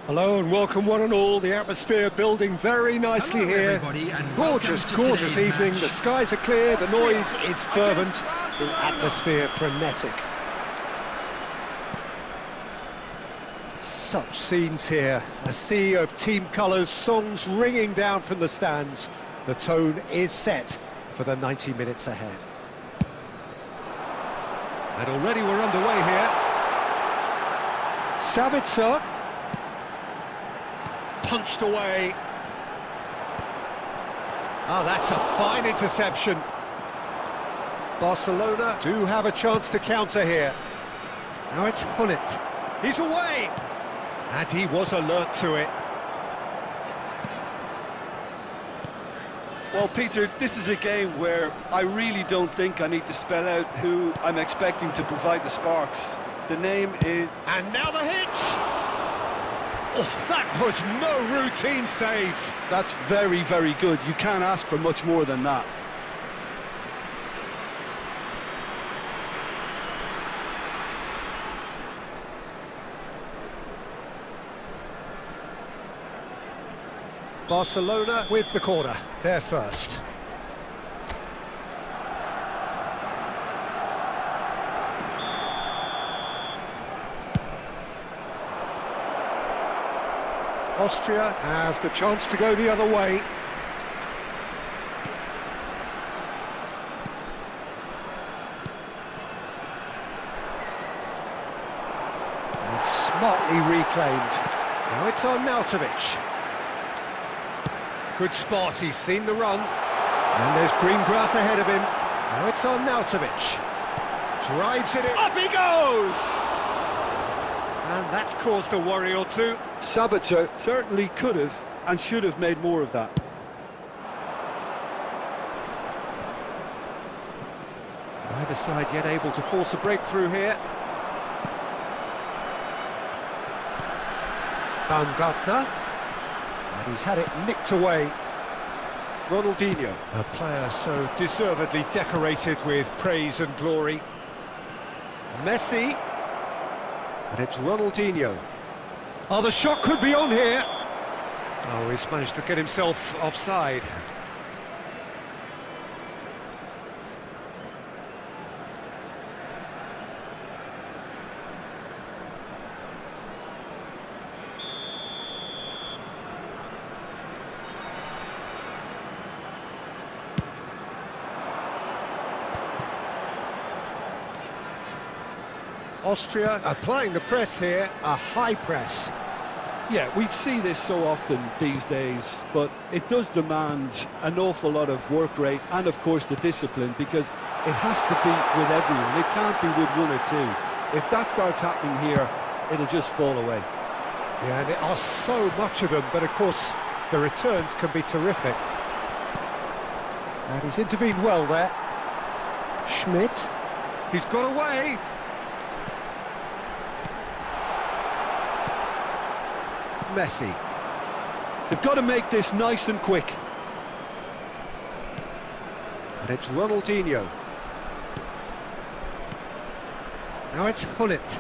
Hello and welcome one and all. The atmosphere building very nicely here. Gorgeous evening. The skies are clear, the noise is fervent, the atmosphere frenetic. Such scenes here. A sea of team colours, songs ringing down from the stands. The tone is set for the 90 minutes ahead. And already we're underway here. Sabitzer. Punched away. Oh, that's a fine interception. Barcelona do have a chance to counter here. Now it's Hullet. He's away! And he was alert to it. Well, Peter, this is a game where I really don't think I need to spell out who I'm expecting to provide the sparks. The name is... And now the hit! Oh, that was no routine save. That's very, very good. You can't ask for much more than that. Barcelona with the corner. They're first. Austria have the chance to go the other way. And smartly reclaimed. Now it's on Nautovic. Good spot, he's seen the run. And there's green grass ahead of him. Now it's on Nautovic. Drives it in. Up he goes! And that's caused a worry or two. Sabitzer certainly could have and should have made more of that. Neither side yet able to force a breakthrough here. Baumgartner. And he's had it nicked away. Ronaldinho, a player so deservedly decorated with praise and glory. Messi. And it's Ronaldinho. Oh, the shot could be on here. Oh, he's managed to get himself offside. Austria applying the press here, a high press. Yeah, we see this so often these days, but it does demand an awful lot of work rate and, of course, the discipline, because it has to be with everyone. It can't be with one or two. If that starts happening here, it'll just fall away. Yeah, and there are so much of them, but, of course, the returns can be terrific. And he's intervened well there. Schmidt. He's got away. Messi. They've got to make this nice and quick. And it's Ronaldinho. Now it's Hullet.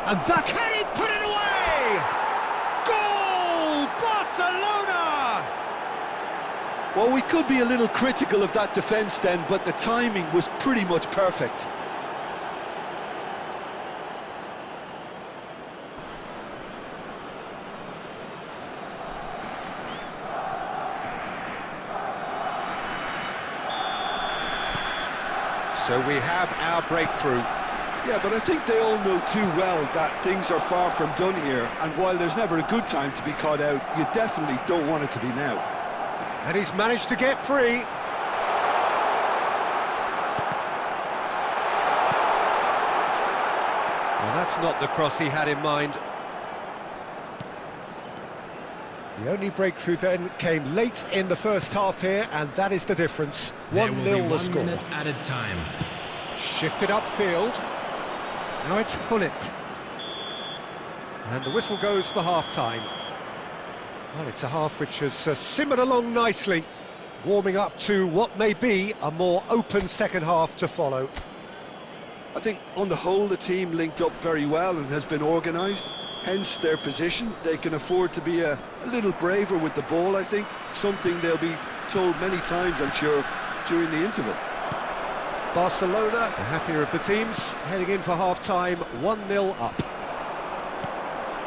And that can he put it away! Goal! Barcelona! Well, we could be a little critical of that defence then, but the timing was pretty much perfect. So we have our breakthrough. Yeah, but I think they all know too well that things are far from done here, and while there's never a good time to be caught out, you definitely don't want it to be now. And he's managed to get free. Well, that's not the cross he had in mind. The only breakthrough then came late in the first half here, and that is the difference. 1-0 the score. 1 minute added time. Shifted upfield. Now it's Hullet. And the whistle goes for half-time. Well, it's a half which has simmered along nicely, warming up to what may be a more open second half to follow. I think on the whole the team linked up very well and has been organised, hence their position. They can afford to be a little braver with the ball, I think, something they'll be told many times, I'm sure, during the interval. Barcelona, the happier of the teams, heading in for half-time, 1-0 up.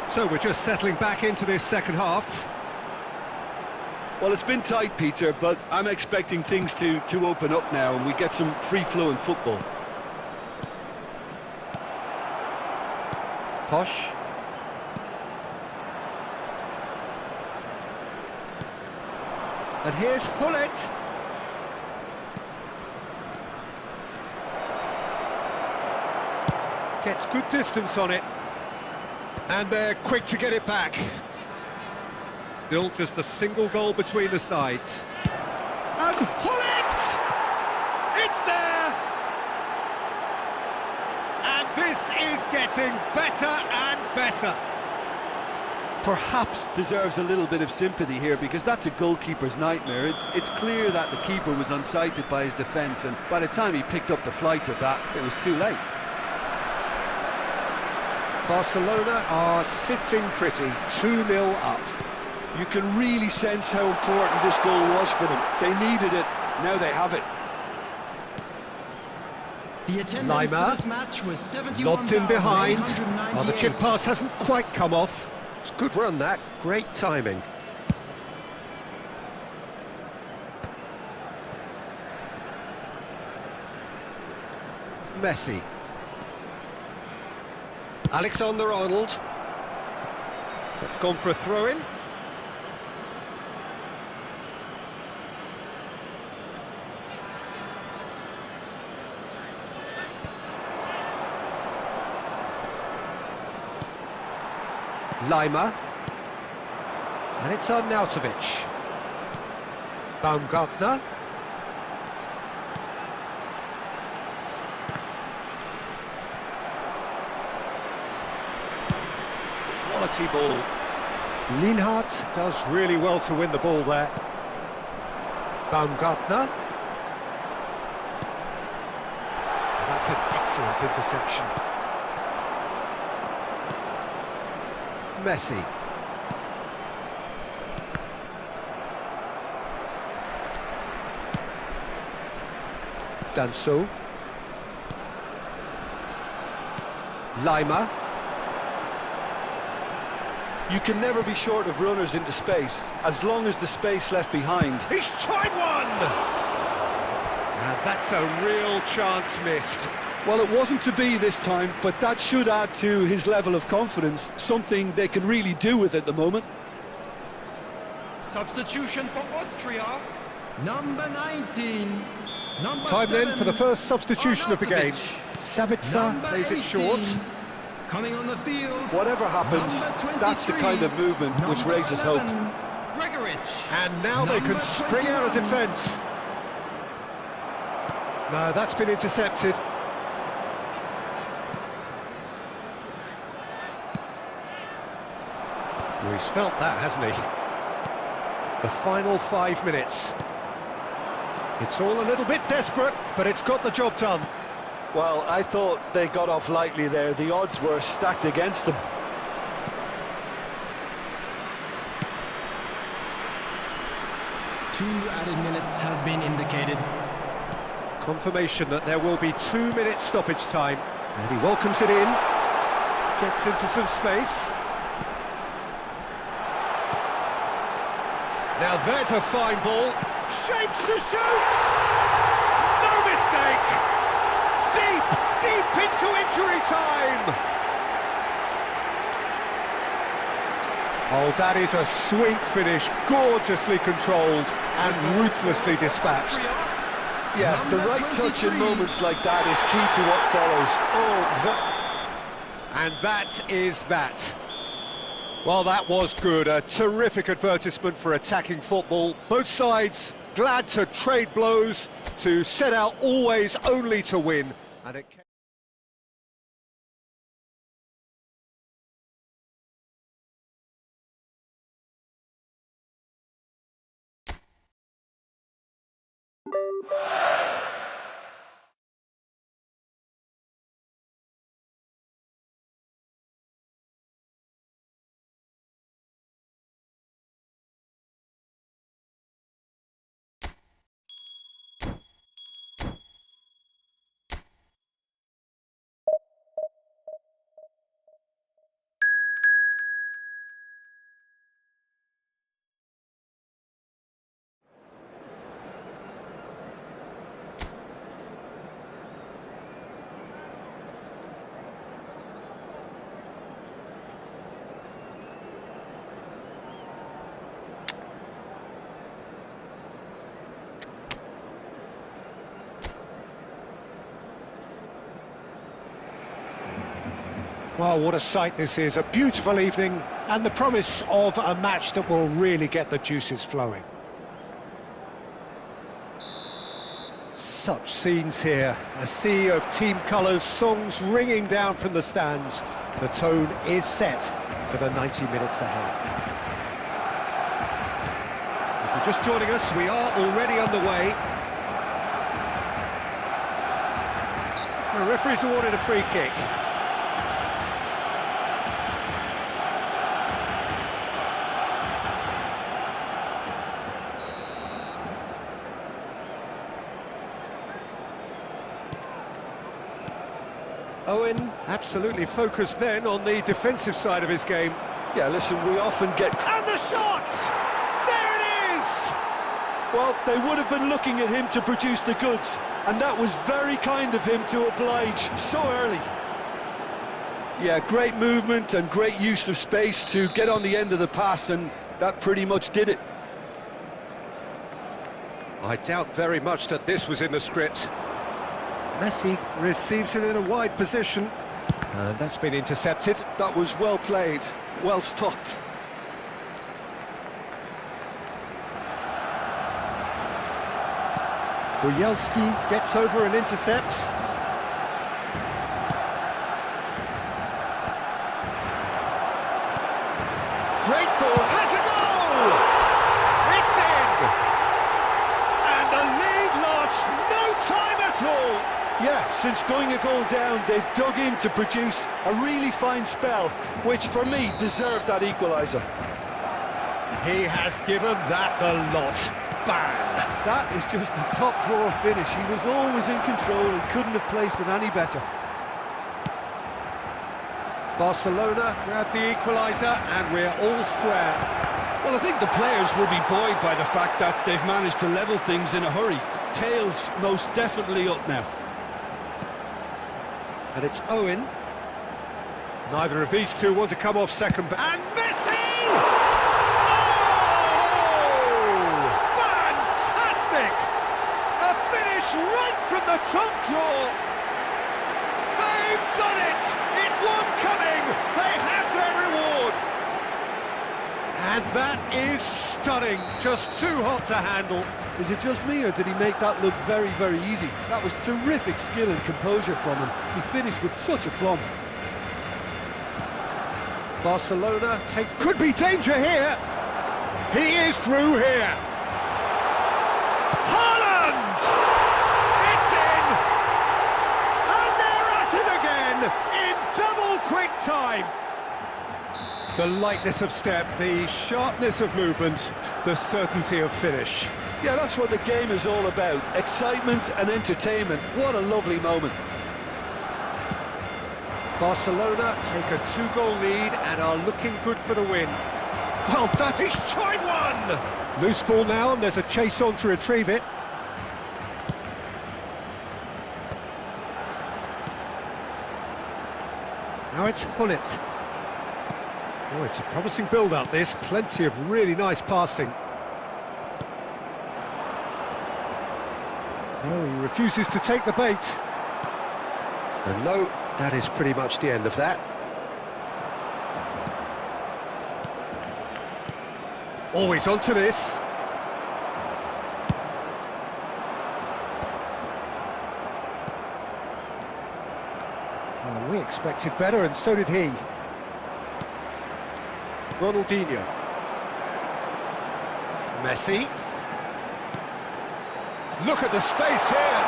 So we're just settling back into this second half. Well, it's been tight, Peter, but I'm expecting things to open up now and we get some free-flowing football. Posh. And here's Hullet. Gets good distance on it. And they're quick to get it back. Still just a single goal between the sides. And Hullet! It's there! And this is getting better and better. Perhaps deserves a little bit of sympathy here, because that's a goalkeeper's nightmare. It's clear that the keeper was unsighted by his defence, and by the time he picked up the flight of that, it was too late. Barcelona are sitting pretty, 2-0 up. You can really sense how important this goal was for them. They needed it, now they have it. The attendance Lima, for this match was lobbed in behind. 71,898. Oh, the chip pass hasn't quite come off. It's a good run, that. Great timing. Messi. Alexander-Arnold. That's gone for a throw-in. Lima. And it's Arnautovic. Baumgartner. Quality ball. Lienhardt does really well to win the ball there. Baumgartner. That's an excellent interception. Messi. Danso. Lima. You can never be short of runners into space, as long as the space left behind. He's tried one! And that's a real chance missed. Well, it wasn't to be this time, but that should add to his level of confidence, something they can really do with at the moment. Substitution for Austria. Number 19. Number Time 7, then for the first substitution of the game. Arnautovic. Sabitzer Number plays it 18, short. Coming on the field. Whatever happens, that's the kind of movement which raises hope. Gregoritsch. And now they can spring out of defence. No, that's been intercepted. Well, he's felt that, hasn't he? The final 5 minutes. It's all a little bit desperate, but it's got the job done. Well, I thought they got off lightly there. The odds were stacked against them. Two added minutes has been indicated. Confirmation that there will be 2 minutes stoppage time. And he welcomes it in. Gets into some space. Now there's a fine ball. Shapes to shoot! No mistake! Deep into injury time! Oh, that is a sweet finish, gorgeously controlled and ruthlessly dispatched. Yeah, the right touch in moments like that is key to what follows. Oh, And that is that. Well, that was good. A terrific advertisement for attacking football. Both sides glad to trade blows, to set out always only to win. And it Well, what a sight this is. A beautiful evening and the promise of a match that will really get the juices flowing. Such scenes here. A sea of team colours, songs ringing down from the stands. The tone is set for the 90 minutes ahead. If you're just joining us, we are already underway. The referee's awarded a free kick. Owen absolutely focused then on the defensive side of his game. Yeah, listen, we often get... And the shot! There it is! Well, they would have been looking at him to produce the goods, and that was very kind of him to oblige so early. Yeah, great movement and great use of space to get on the end of the pass, and that pretty much did it. I doubt very much that this was in the script. Messi receives it in a wide position, and that's been intercepted. That was well played, well stopped. Bujelski gets over and intercepts. Great ball, has a goal! It's in! And the lead lost no time at all! Yeah, since going a goal down, they've dug in to produce a really fine spell, which for me deserved that equaliser. He has given that the lot. Bang! That is just the top drawer finish. He was always in control and couldn't have placed it any better. Barcelona grab the equaliser and we're all square. Well, I think the players will be buoyed by the fact that they've managed to level things in a hurry. Tails most definitely up now. And it's Owen. Neither of these two want to come off second. And Messi! Oh! Fantastic! A finish right from the top draw. They've done it! It was coming! They have their reward! And that is stunning. Just too hot to handle. Is it just me, or did he make that look very, very easy? That was terrific skill and composure from him. He finished with such aplomb. Barcelona could be danger here. He is through here. Haaland! It's in! And they're at it again in double quick time. The lightness of step, the sharpness of movement, the certainty of finish. Yeah, that's what the game is all about. Excitement and entertainment. What a lovely moment. Barcelona take a 2-goal lead and are looking good for the win. Well, that is tried one! Loose ball now, and there's a chase on to retrieve it. Now it's Hullet. Oh, it's a promising build-up, this. Plenty of really nice passing. No, he refuses to take the bait. And no, that is pretty much the end of that. Always onto this. Well, we expected better, and so did he. Ronaldinho. Messi. Look at the space here.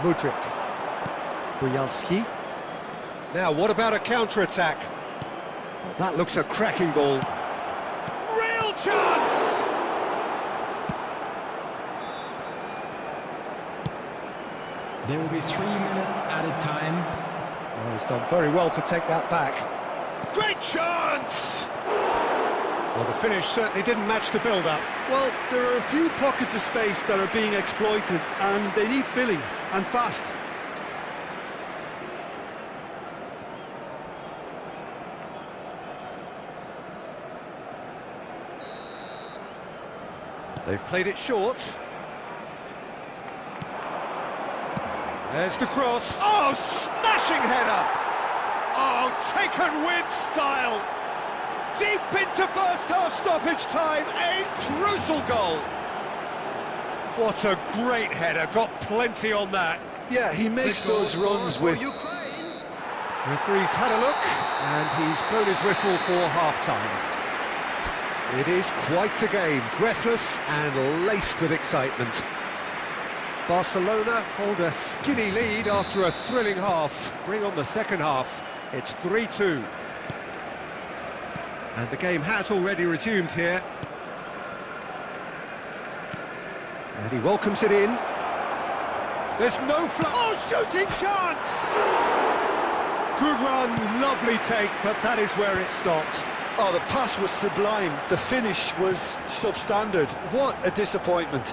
Mudryk. Bujalski. Now, what about a counter-attack? Well, that looks a cracking ball. Real chance! There will be 3 minutes added time. Oh, he's done very well to take that back. Great chance! Well, the finish certainly didn't match the build-up. Well, there are a few pockets of space that are being exploited, and they need filling, and fast. They've played it short. There's the cross. Oh, smashing header! Oh, taken with style! Deep into first half stoppage time, a crucial goal! What a great header, got plenty on that. Yeah, he makes those runs with... Ukraine. Referee's had a look, and he's blown his whistle for half-time. It is quite a game, breathless and laced with excitement. Barcelona hold a skinny lead after a thrilling half. Bring on the second half, it's 3-2. And the game has already resumed here. And he welcomes it in. There's no oh, shooting chance! Good run, lovely take, but that is where it stopped. Oh, the pass was sublime. The finish was substandard. What a disappointment.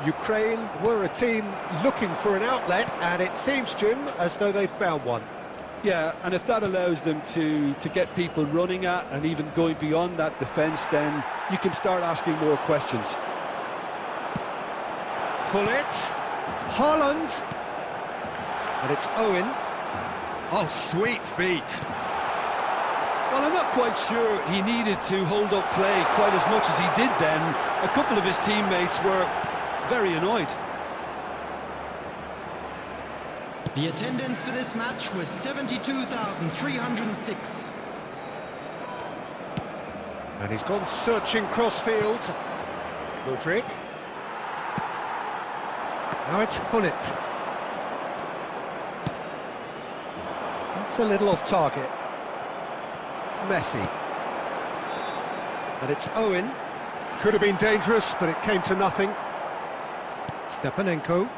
Ukraine were a team looking for an outlet, and it seems, Jim, as though they've found one. Yeah, and if that allows them to get people running at and even going beyond that defence, then you can start asking more questions. Pull it. Haaland. And it's Owen. Oh, sweet feet. Well, I'm not quite sure he needed to hold up play quite as much as he did then. A couple of his teammates were very annoyed. The attendance for this match was 72,306. And he's gone searching cross-field. Mudryk. Now it's Hullet. That's a little off target. Messi. And it's Owen. Could have been dangerous, but it came to nothing. Stepanenko.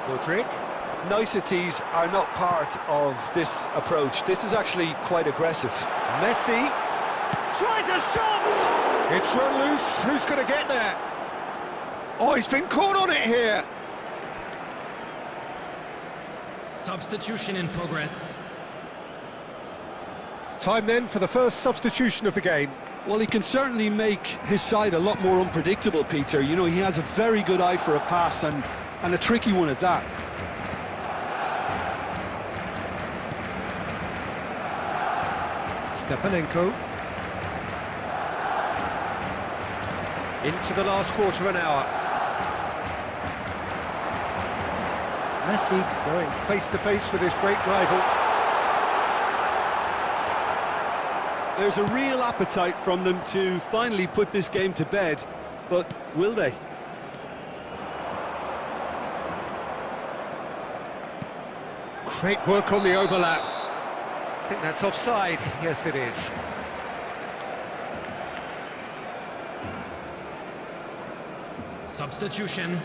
Mudryk. Niceties are not part of this approach. This is actually quite aggressive. Messi. Tries a shot! It's run loose. Who's going to get there? Oh, he's been caught on it here. Substitution in progress. Time then for the first substitution of the game. Well, he can certainly make his side a lot more unpredictable, Peter. You know, he has a very good eye for a pass and a tricky one at that. Stepanenko. Into the last quarter of an hour. Messi going face-to-face with his great rival. There's a real appetite from them to finally put this game to bed, but will they? Great work on the overlap. I think that's offside. Yes, it is. Substitution.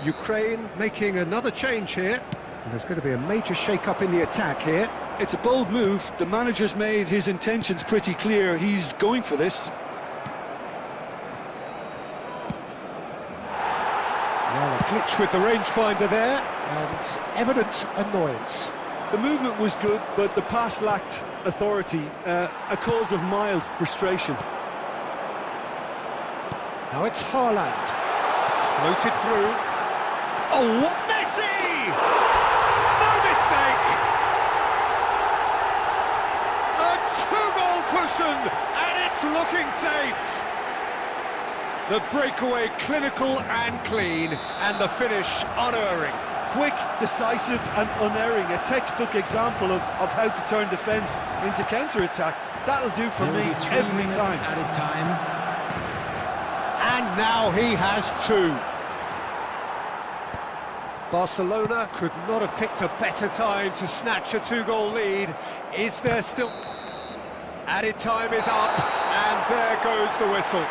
Ukraine making another change here. There's going to be a major shake-up in the attack here. It's a bold move. The manager's made his intentions pretty clear. He's going for this. Well, a glitch with the rangefinder there, and evident annoyance. The movement was good, but the pass lacked authority, a cause of mild frustration. Now it's Haaland. Floated through. Oh, Messi! No mistake! Two-goal cushion, and it's looking safe. The breakaway clinical and clean, and the finish unerring. Quick, decisive and unerring. A textbook example of how to turn defence into counter-attack. That'll do for me every time. Added time. And now he has two. Barcelona could not have picked a better time to snatch a two-goal lead. Is there still... Added time is up, and there goes the whistle.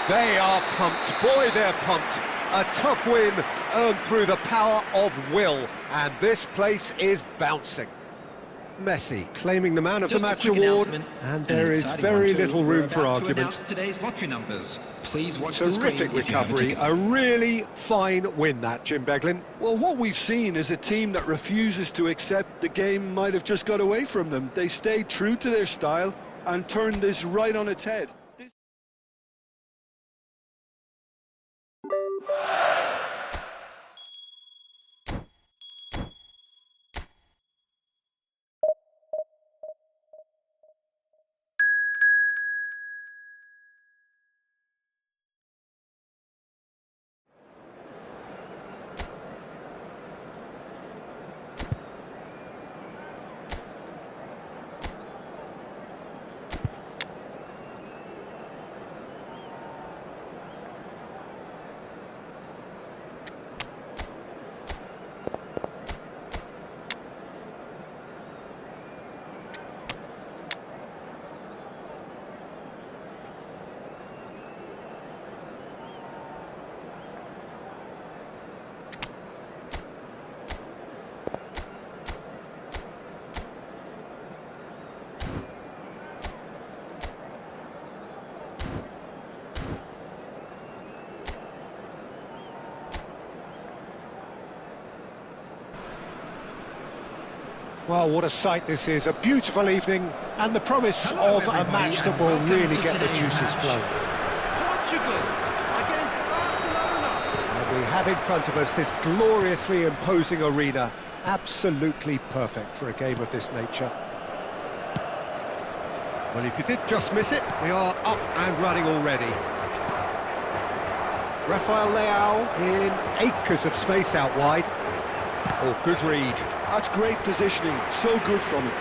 They are pumped. Boy, they're pumped. A tough win earned through the power of will, and this place is bouncing. Messi claiming the Man of the Match award, and there is very little room for argument. Today's lottery numbers. Please watch Terrific recovery, a really fine win that, Jim Beglin. Well, what we've seen is a team that refuses to accept the game might have just got away from them. They stayed true to their style and turned this right on its head. Well, what a sight this is. A beautiful evening, and the promise of a match that will really get the juices flowing. Portugal against Barcelona. And we have in front of us this gloriously imposing arena. Absolutely perfect for a game of this nature. Well, if you did just miss it, we are up and running already. Rafael Leao in acres of space out wide. Oh, good read. That's great positioning, so good from him.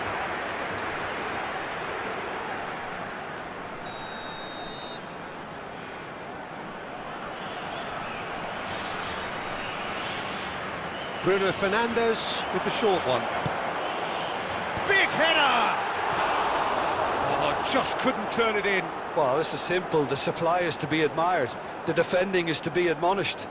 Bruno Fernandes with the short one. Big header! Oh, just couldn't turn it in. Well, this is simple. The supply is to be admired. The defending is to be admonished.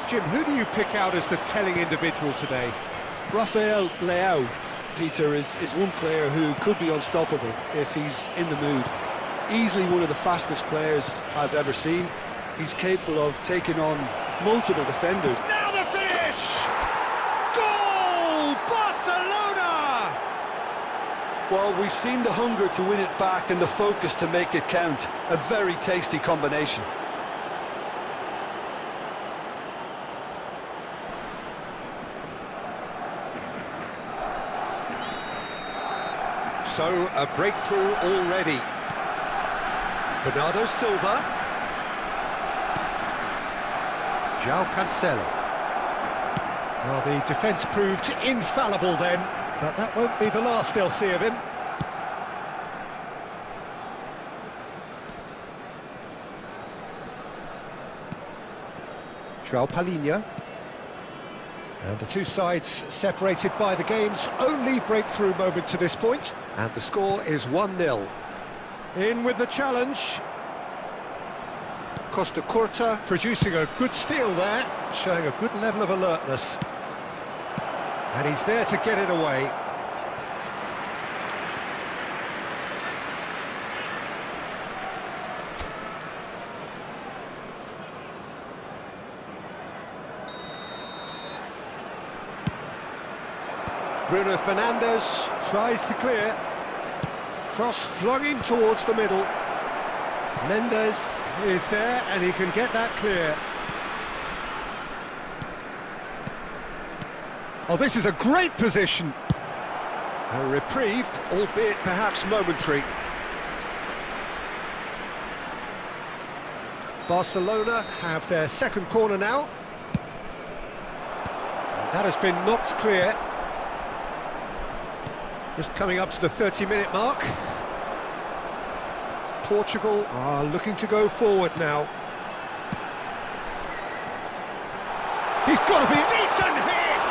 Jim, who do you pick out as the telling individual today? Rafael Leao, Peter, is one player who could be unstoppable if he's in the mood. Easily one of the fastest players I've ever seen. He's capable of taking on multiple defenders. Now the finish! Goal! Barcelona! Well, we've seen the hunger to win it back and the focus to make it count. A very tasty combination. So, a breakthrough already. Bernardo Silva. João Cancelo. Well, the defence proved infallible then, but that won't be the last they'll see of him. João Palhinha. And the two sides separated by the game's only breakthrough moment to this point. And the score is 1-0. In with the challenge. Costa Curta producing a good steal there, showing a good level of alertness. And he's there to get it away. Bruno Fernandes tries to clear. Cross flung in towards the middle. Mendes is there and he can get that clear. Oh, this is a great position. A reprieve, albeit perhaps momentary. Barcelona have their second corner now. That has been knocked clear. Just coming up to the 30-minute mark. Portugal are looking to go forward now. He's got to be a decent hit!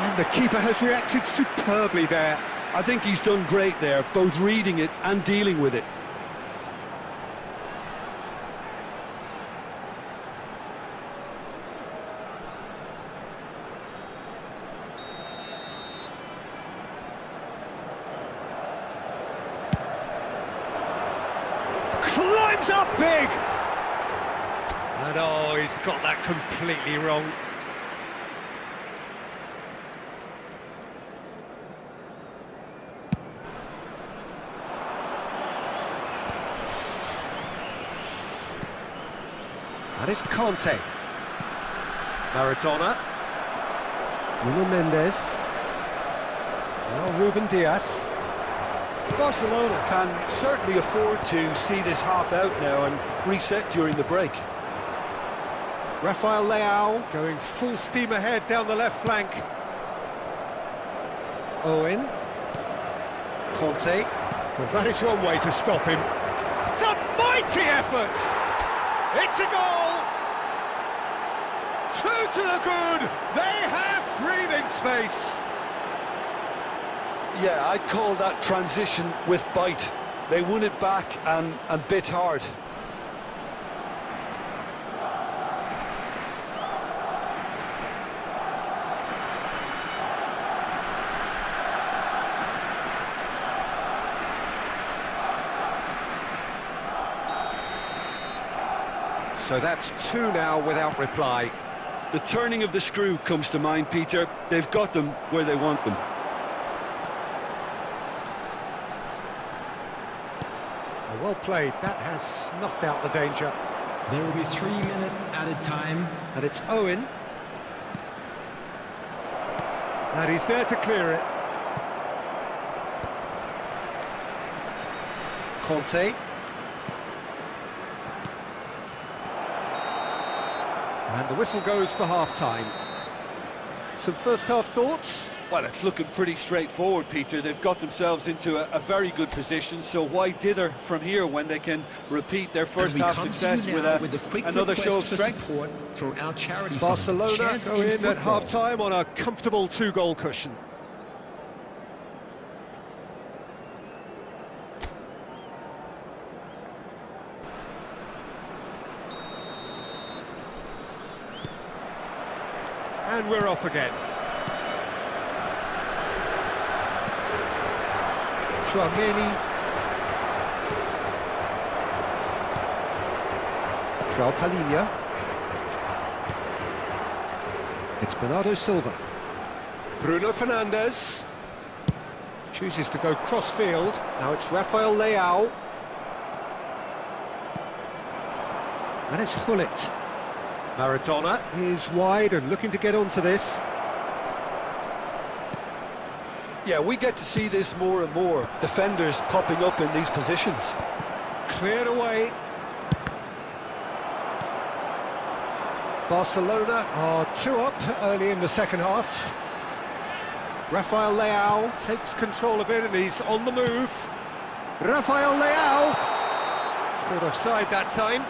And the keeper has reacted superbly there. I think he's done great there, both reading it and dealing with it. Climbs up big! And oh, he's got that completely wrong. And it's Conte. Maradona. Nuno Mendes. Now Ruben Diaz. Barcelona can certainly afford to see this half out now and reset during the break. Rafael Leao going full steam ahead down the left flank. Owen. Conte. Well, that is one way to stop him. It's a mighty effort! It's a goal! 2 to the good! They have breathing space! Yeah, I'd call that transition with bite. They won it back and bit hard. So that's 2 now without reply. The turning of the screw comes to mind, Peter. They've got them where they want them. Well played, that has snuffed out the danger. There will be 3 minutes added time. And it's Owen. And he's there to clear it. Conte. And the whistle goes for half-time. Some first-half thoughts? Well, it's looking pretty straightforward, Peter. They've got themselves into a very good position, so why dither from here when they can repeat their first-half success with another show of strength? Through our charity Barcelona go in at half-time on a comfortable 2-goal cushion. And we're off again. Chouameni. João Palhinha. It's Bernardo Silva. Bruno Fernandes. Chooses to go cross-field. Now it's Rafael Leao. And it's Hullet. Maradona is wide and looking to get onto this. Yeah, we get to see this more and more. Defenders popping up in these positions. Cleared away. Barcelona are 2 up early in the second half. Rafael Leao takes control of it and he's on the move. Rafael Leao. Caught offside that time.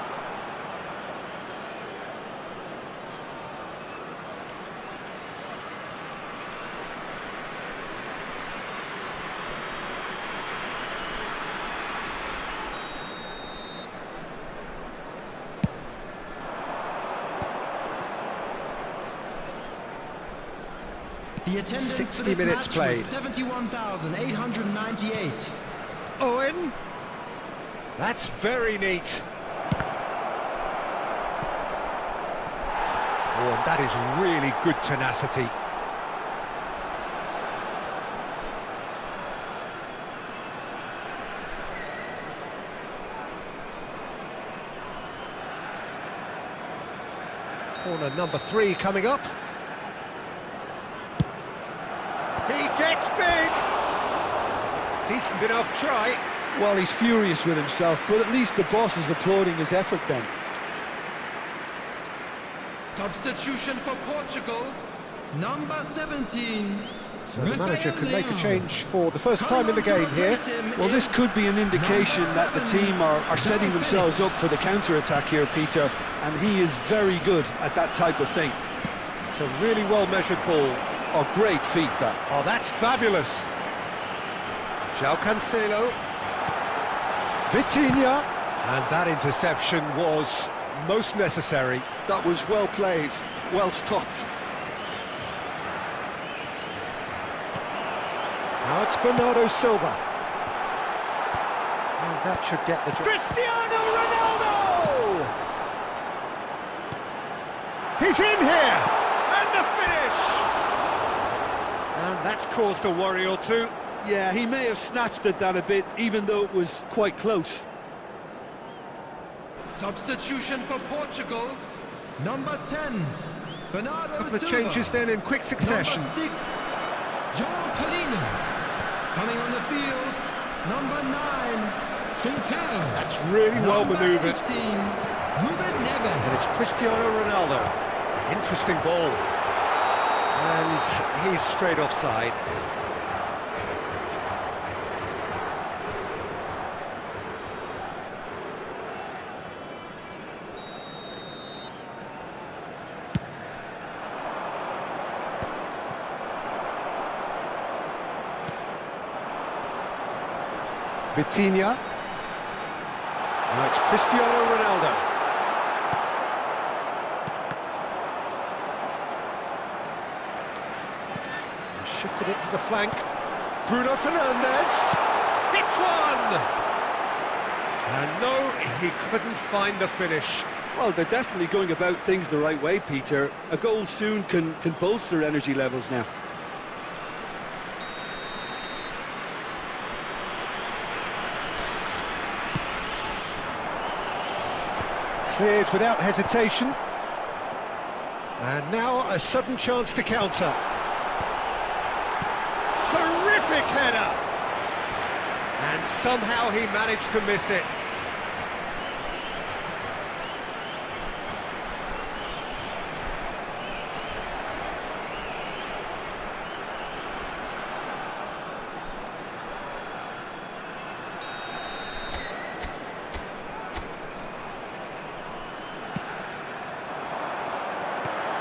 The attendance 60 for this minutes match played. was 71,898. Owen. That's very neat. Oh, and that is really good tenacity. Corner number 3 coming up. He gets big! Decent enough try. Well, he's furious with himself, but at least the boss is applauding his effort then. Substitution for Portugal, number 17. So the manager could make a change for the first time in the game here. Well, this could be an indication that the team are setting themselves up for the counter-attack here, Peter, and he is very good at that type of thing. It's a really well-measured ball. Oh, great feat, that. Oh, that's fabulous. João Cancelo. Vitinha. And that interception was most necessary. That was well played, well stopped. Now it's Bernardo Silva. And that should get the job. Cristiano Ronaldo! He's in here! And the finish! And that's caused a worry or two. Yeah, he may have snatched at that a bit, even though it was quite close. Substitution for Portugal, number 10. Bernardo A couple of Silva. changes then in quick succession. Number 6. Openiing. Coming on the field, number 9. Trincao. That's really well Number manoeuvred. 18. Ruben Neves. And it's Cristiano Ronaldo. Interesting ball. And he's straight offside. Vitinha. Now it's Cristiano Ronaldo. He shifted it to the flank. Bruno Fernandes. Hits one! And no, he couldn't find the finish. Well, they're definitely going about things the right way, Peter. A goal soon can bolster energy levels now. Cleared without hesitation. And now a sudden chance to counter. Terrific header! And somehow he managed to miss it.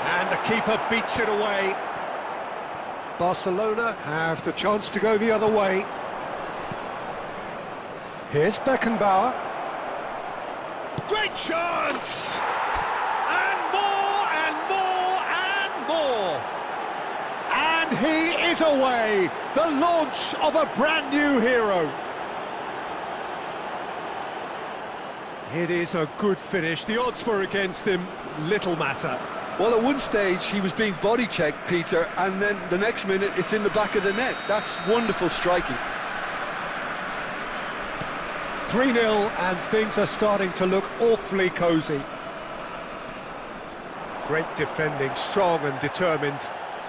And the keeper beats it away. Barcelona have the chance to go the other way. Here's Beckenbauer. Great chance! And more, and more, and more! And he is away! The launch of a brand new hero. It is a good finish. The odds were against him. Little matter. Well, at one stage, he was being body-checked, Peter, and then the next minute, it's in the back of the net. That's wonderful striking. 3-0, and things are starting to look awfully cosy. Great defending, strong and determined.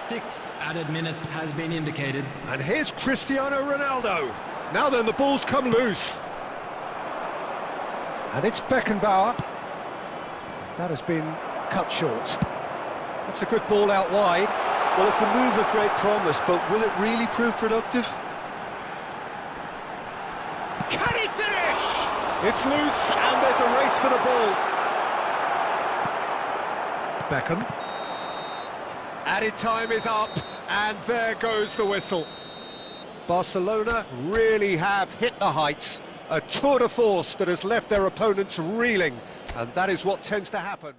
6 added minutes has been indicated. And here's Cristiano Ronaldo. Now then, the ball's come loose. And it's Beckenbauer. That has been cut short. That's a good ball out wide. Well, it's a move of great promise, but will it really prove productive? Can he finish? It's loose, and there's a race for the ball. Beckham. Added time is up, and there goes the whistle. Barcelona really have hit the heights. A tour de force that has left their opponents reeling, and that is what tends to happen.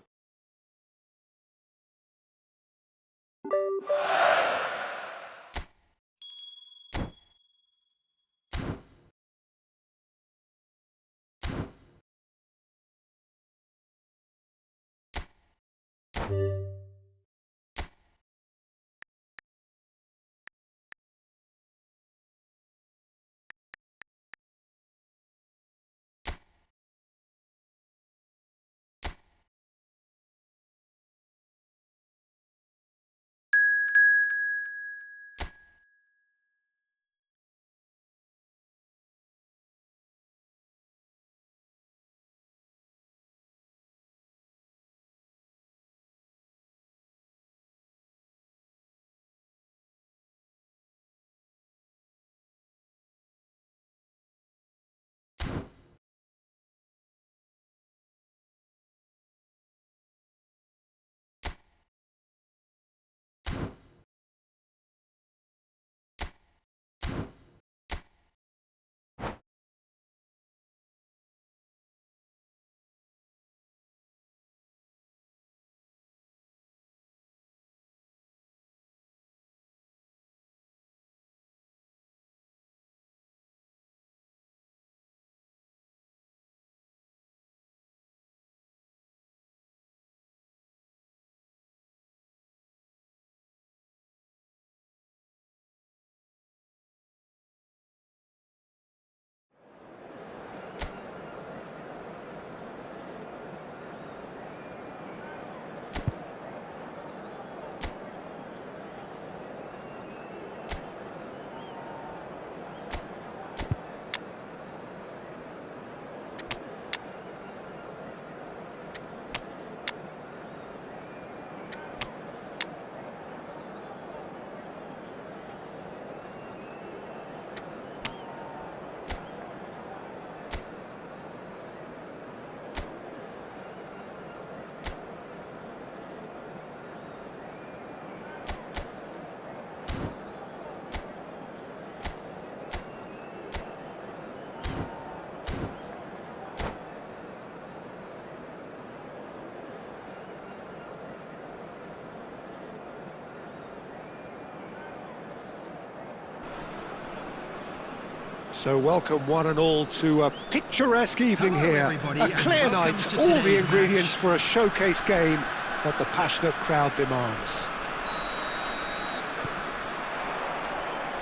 So welcome one and all to a picturesque evening Hello, here. everybody, A and clear welcome night, to all the today's ingredients match. for a showcase game that the passionate crowd demands.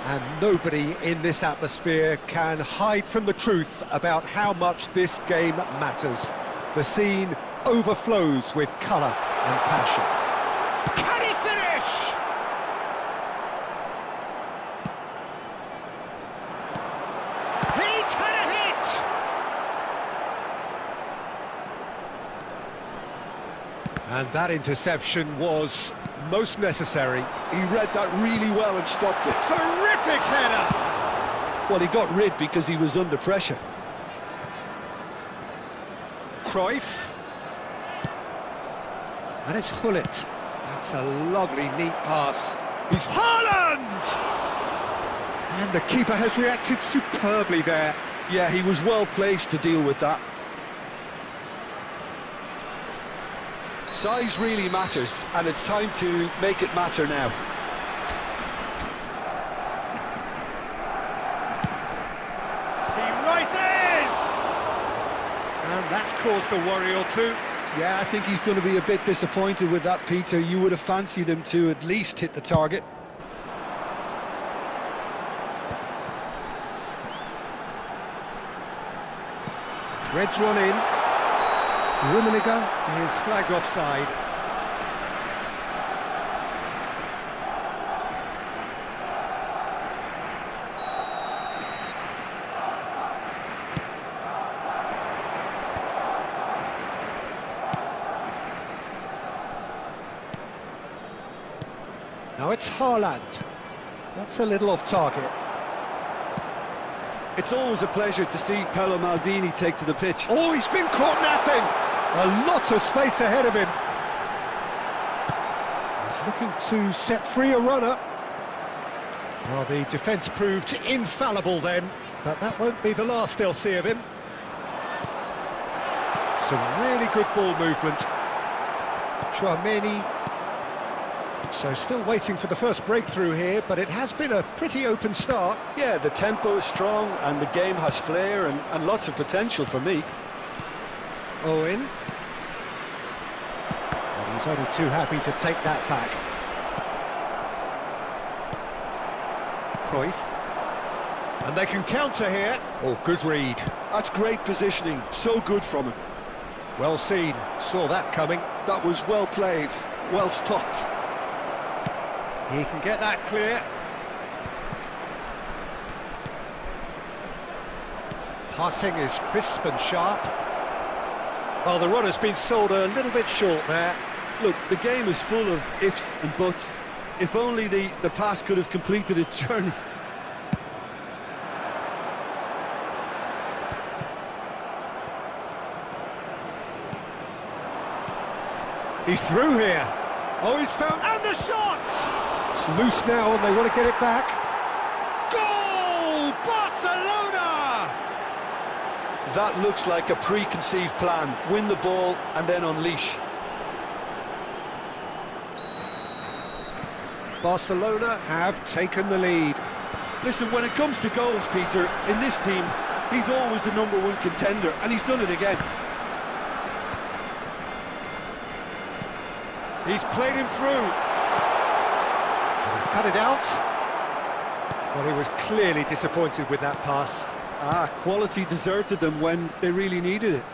And nobody in this atmosphere can hide from the truth about how much this game matters. The scene overflows with colour and passion. Can he finish? He's had a hit! And that interception was most necessary. He read that really well and stopped it. Terrific header! Well, he got rid because he was under pressure. Cruyff. And it's Hullet. That's a lovely, neat pass. He's Haaland! And the keeper has reacted superbly there. Yeah, he was well placed to deal with that. Size really matters, and it's time to make it matter now. He rises! And that's caused a worry or two. Yeah, I think he's going to be a bit disappointed with that, Peter. You would have fancied him to at least hit the target. Threads one in. Rummenigge is flagged offside. Now it's Haaland. That's a little off target. It's always a pleasure to see Paolo Maldini take to the pitch. Oh, he's been caught napping! A lot of space ahead of him. He's looking to set free a runner. Well, the defence proved infallible then, but that won't be the last they'll see of him. Some really good ball movement. Chouameni. So still waiting for the first breakthrough here, but it has been a pretty open start. Yeah, the tempo is strong and the game has flair and lots of potential for me. Owen. And he's only too happy to take that back. Cruyff. And they can counter here. Oh, good read. That's great positioning, so good from him. Well seen, saw that coming. That was well played, well stopped. He can get that clear. Passing is crisp and sharp. Well, the run has been sold a little bit short there. Look, the game is full of ifs and buts. If only the pass could have completed its journey. He's through here. Oh, he's found... And the shot! It's loose now and they want to get it back. Goal! Barcelona! That looks like a preconceived plan. Win the ball and then unleash. Barcelona have taken the lead. Listen, when it comes to goals, Peter, in this team, he's always the #1 contender, and he's done it again. He's played him through. He's cut it out. Well, he was clearly disappointed with that pass. Quality deserted them when they really needed it.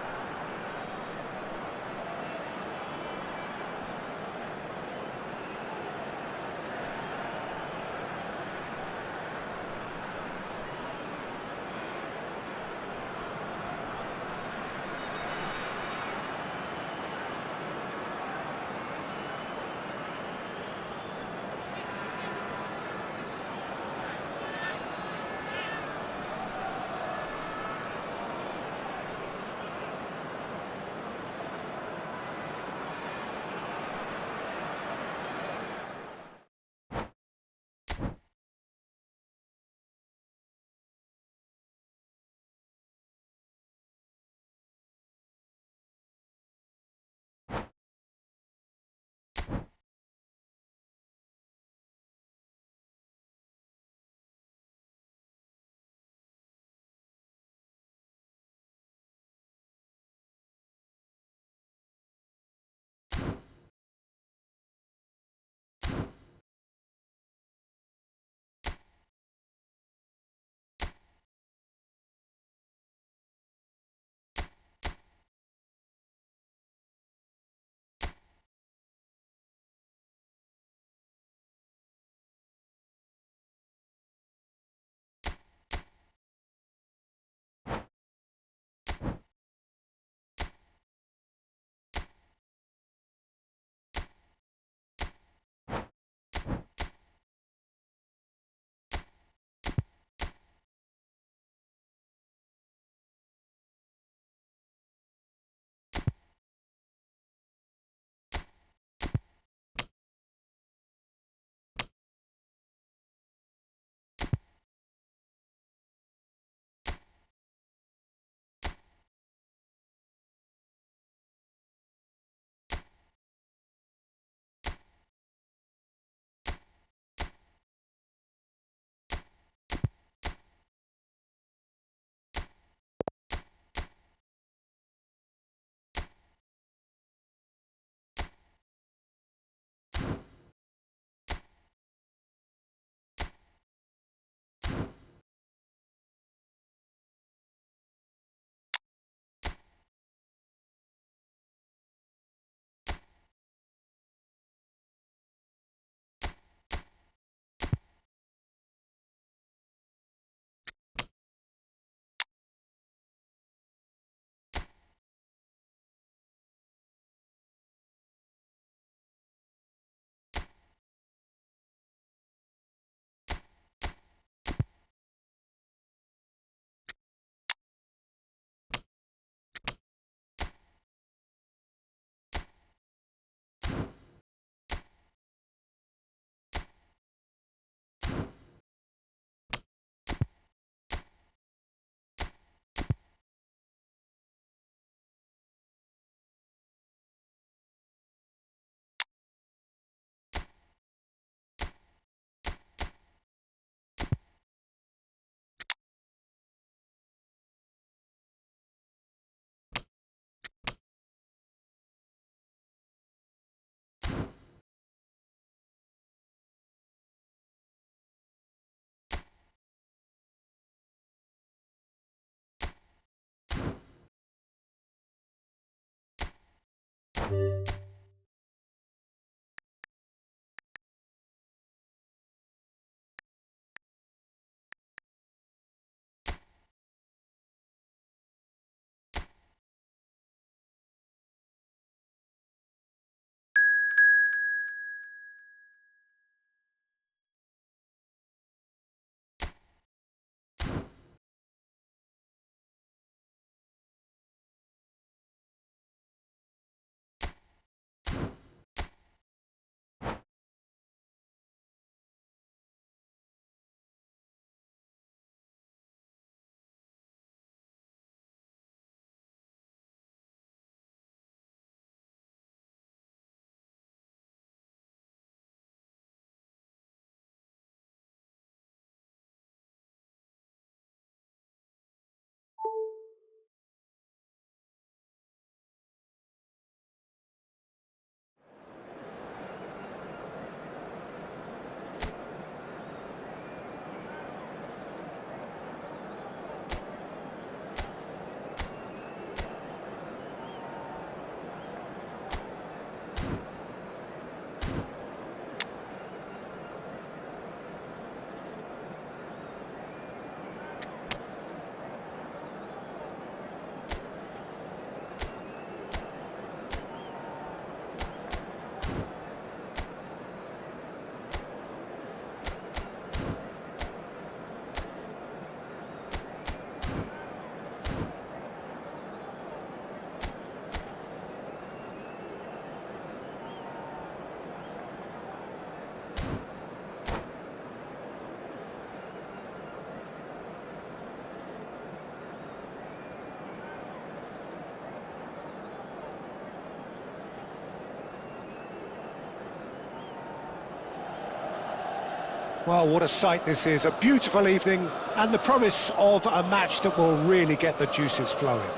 Well, what a sight this is. A beautiful evening and the promise of a match that will really get the juices flowing.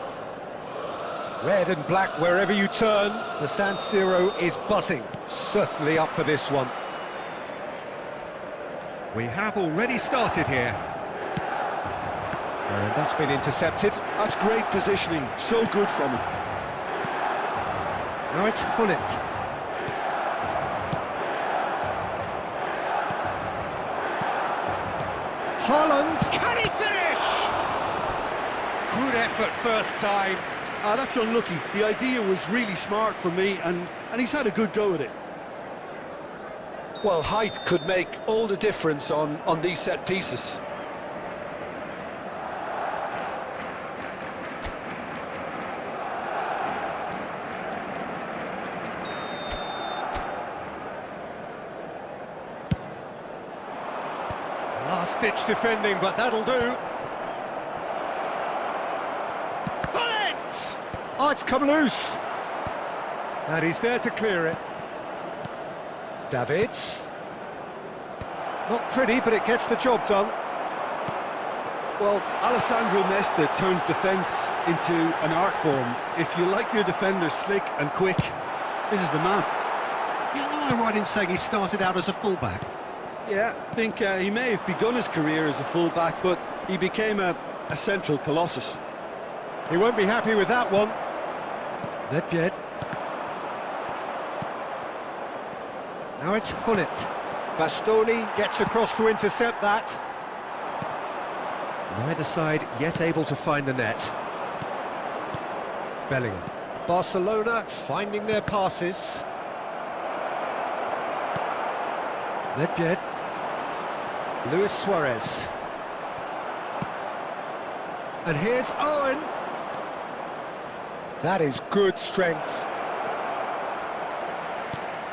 Red and black wherever you turn, the San Siro is buzzing. Certainly up for this one. We have already started here. And that's been intercepted. That's great positioning, so good from him. Now it's Hullet. Haaland, can he finish? Good effort first time. That's unlucky. The idea was really smart for me, and he's had a good go at it. Well, height could make all the difference on these set pieces. Last-ditch defending, but that'll do. Hullet! Oh, it's come loose. And he's there to clear it. Davids. Not pretty, but it gets the job done. Well, Alessandro Nesta turns defence into an art form. If you like your defenders slick and quick, this is the man. Yeah, no, I'm right in saying he started out as a fullback. Yeah, I think he may have begun his career as a fullback, but he became a central colossus. He won't be happy with that one. Nedved. Now it's Hullet. Bastoni gets across to intercept that. Neither side yet able to find the net. Bellingham. Barcelona finding their passes. Nedved. Luis Suarez. And here's Owen. That is good strength.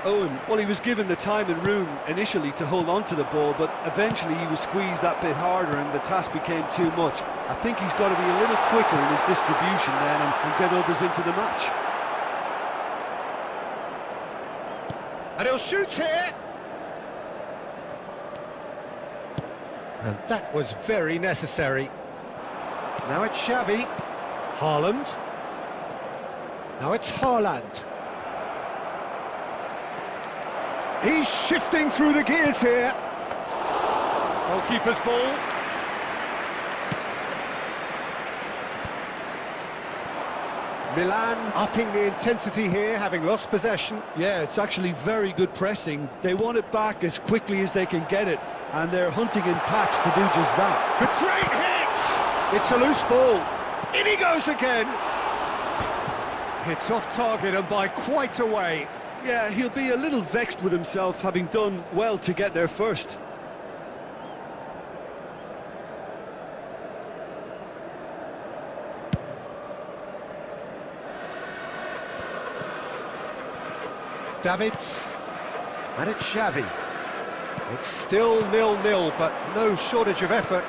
Owen, well, he was given the time and room initially to hold on to the ball, but eventually he was squeezed that bit harder and the task became too much. I think he's got to be a little quicker in his distribution then and get others into the match. And he'll shoot here. And that was very necessary. Now it's Xavi. Haaland. Now it's Haaland. He's shifting through the gears here. Goalkeeper's ball. Milan upping the intensity here, having lost possession. Yeah, it's actually very good pressing. They want it back as quickly as they can get it, and they're hunting in packs to do just that. It's great hit! It's a loose ball. In he goes again. It's off target and by quite a way. Yeah, he'll be a little vexed with himself, having done well to get there first. Davids, and it's Xavi. It's still 0-0, but no shortage of effort.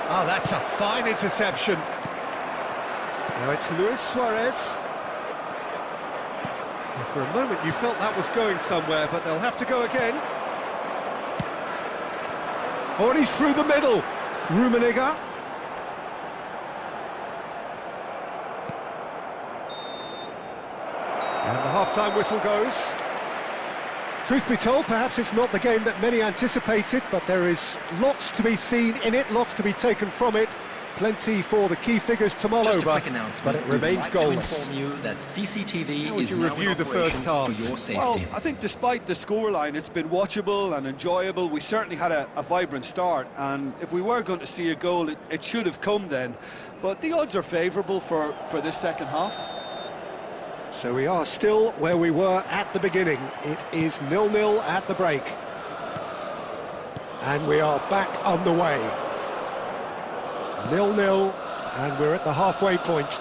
Oh, that's a fine interception. Now it's Luis Suarez. And for a moment you felt that was going somewhere, but they'll have to go again. Oh, and he's through the middle. Rummenigge. And the half-time whistle goes. Truth be told, perhaps it's not the game that many anticipated, but there is lots to be seen in it, lots to be taken from it. Plenty for the key figures to mull over, but it remains goalless. How would you review the first half? Well, I think despite the scoreline, it's been watchable and enjoyable. We certainly had a vibrant start, and if we were going to see a goal, it should have come then. But the odds are favourable for this second half. So we are still where we were at the beginning. It is 0-0 at the break. And we are back underway. 0-0, and we're at the halfway point.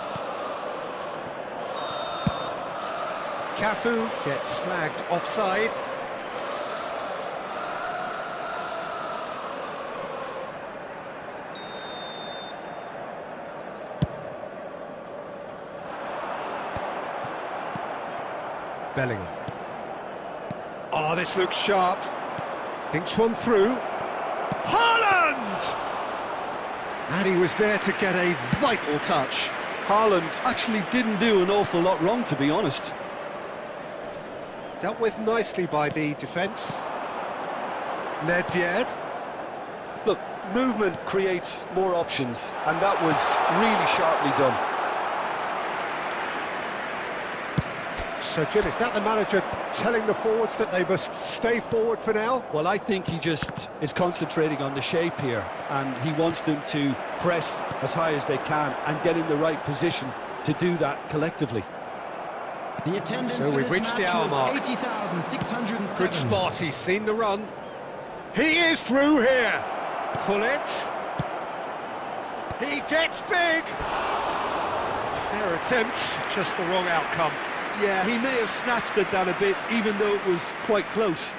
Cafu gets flagged offside. Bellingham. Oh, this looks sharp. Thinks one through. Haaland! And he was there to get a vital touch. Haaland actually didn't do an awful lot wrong, to be honest. Dealt with nicely by the defence. Nedved. Look, movement creates more options, and that was really sharply done. So, Jim, is that the manager telling the forwards that they must stay forward for now? Well, I think he just is concentrating on the shape here, and he wants them to press as high as they can and get in the right position to do that collectively. The attendance So we've reached the hour mark. 80,607. Good spot, he's seen the run. He is through here. Pull it. He gets big. Fair attempt, just the wrong outcome. Yeah, he may have snatched at that a bit, even though it was quite close.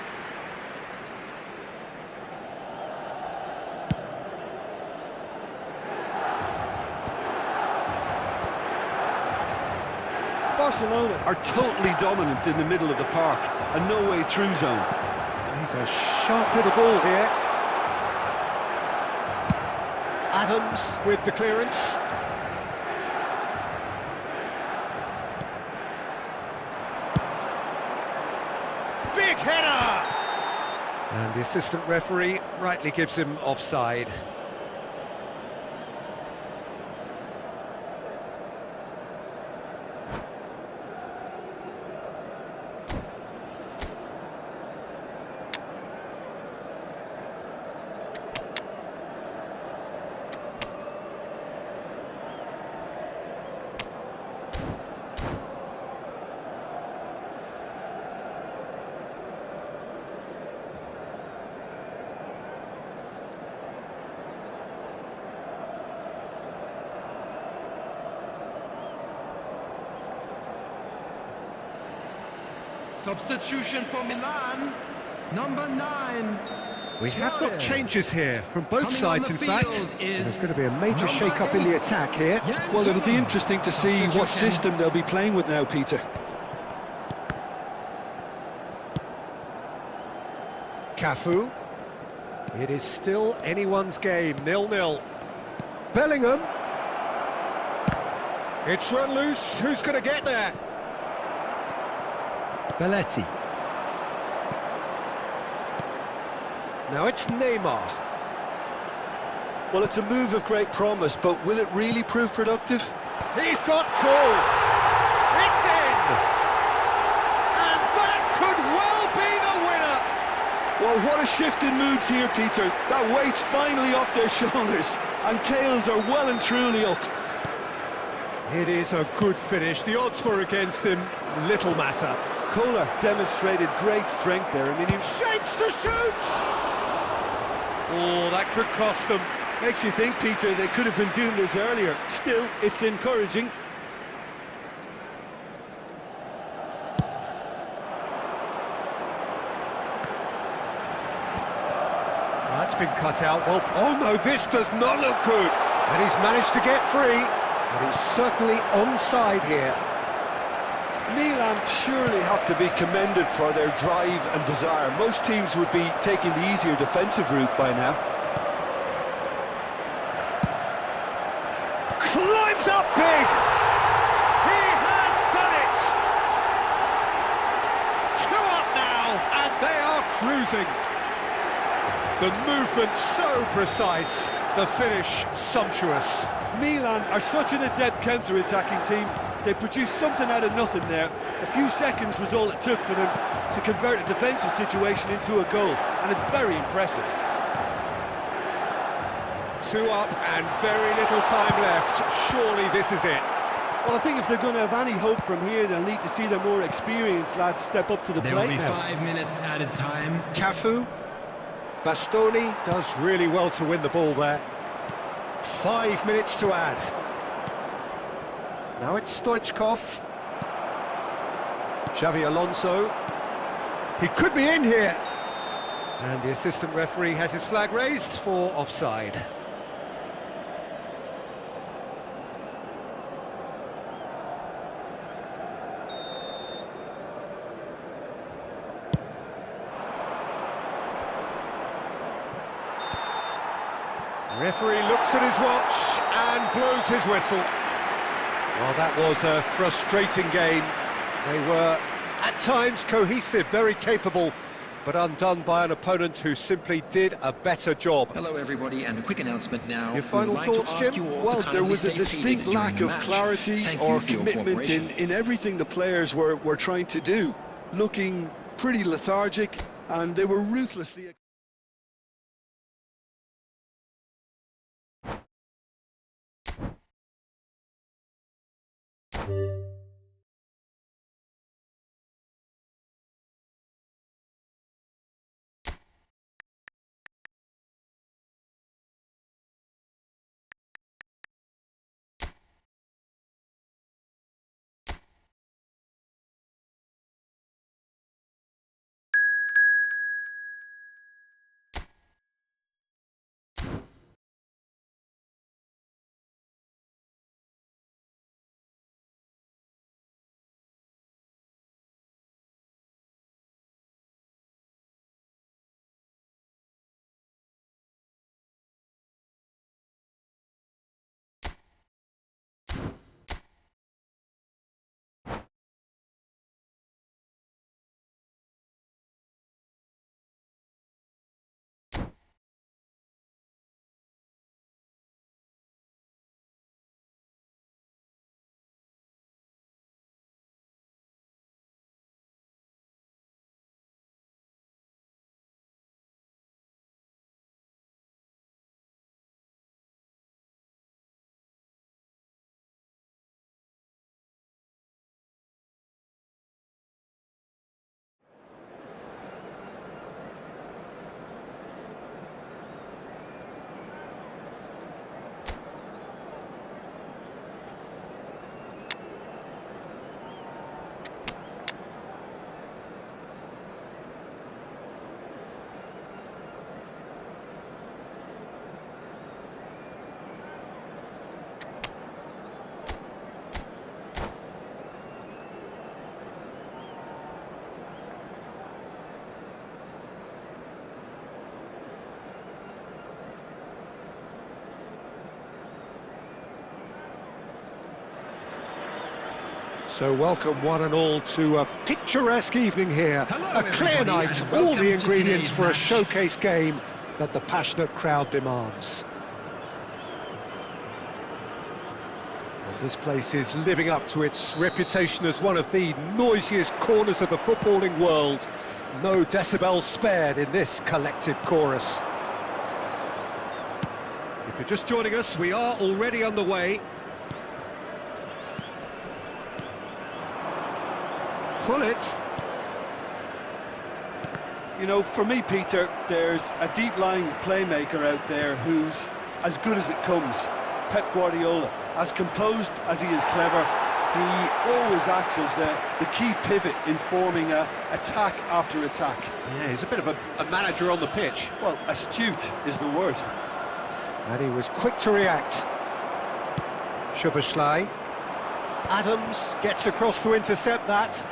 Barcelona are totally dominant in the middle of the park, a no-way through zone. He's a sharp little ball here. Adams with the clearance. Big header! And the assistant referee rightly gives him offside. Substitution for Milan, number 9. We have got Suarez. changes here from both Coming sides, on in the fact. field is There's going to be a major number shake-up in the 8. attack here. Well, it'll be interesting to see what system they'll be playing with now, Peter. Cafu. It is still anyone's game, 0-0. Bellingham. It's run loose. Who's going to get there? Belletti. Now it's Neymar. Well, it's a move of great promise, but will it really prove productive? He's got two. It's in. And that could well be the winner. Well, what a shift in moods here, Peter. That weight's finally off their shoulders, and tails are well and truly up. It is a good finish. The odds were against him. Little matter. Kohler demonstrated great strength there. I mean, he Shapes to shoot. Oh, that could cost them. makes you think, Peter, they could have been doing this earlier. Still, it's encouraging. That's been cut out. Well, oh no, this does not look good. And he's managed to get free. And he's certainly onside here. Milan surely have to be commended for their drive and desire. Most teams would be taking the easier defensive route by now. Climbs up big! He has done it! 2 up now, and they are cruising. The movement so precise, the finish sumptuous. Milan are such an adept counter-attacking team. They produced something out of nothing there. A few seconds was all it took for them to convert a defensive situation into a goal, and it's very impressive. 2 up and very little time left. Surely this is it. Well, I think if they're going to have any hope from here, they'll need to see their more experienced lads step up to the There will plate be now. 5 minutes added time. Cafu. Bastoni does really well to win the ball there. 5 minutes to add. Now it's Stoichkov. Xavi Alonso. He could be in here. And the assistant referee has his flag raised for offside. The referee looks at his watch and blows his whistle. Well, that was a frustrating game. They were, at times, cohesive, very capable, but undone by an opponent who simply did a better job. Hello, everybody, and a quick announcement now. Your final We would like thoughts, to ask Jim? you all to Well, there kindly was a stay seated distinct during lack the of match. clarity Thank or you for your commitment cooperation. in everything the players were trying to do. Looking pretty lethargic, and they were ruthlessly... So welcome one and all to a picturesque evening here. Hello, A clear everybody, night, and all welcome the to ingredients today's for a match. showcase game that the passionate crowd demands. This place is living up to its reputation as one of the noisiest corners of the footballing world. No decibels spared in this collective chorus. If you're just joining us, we are already on the way. Pull it. You know, for me, Peter, there's a deep-lying playmaker out there who's as good as it comes. Pep Guardiola. As composed as he is clever, he always acts as the key pivot in forming attack after attack. Yeah, he's a bit of a manager on the pitch. Well, astute is the word. And he was quick to react. Szoboszlai. Adams gets across to intercept that.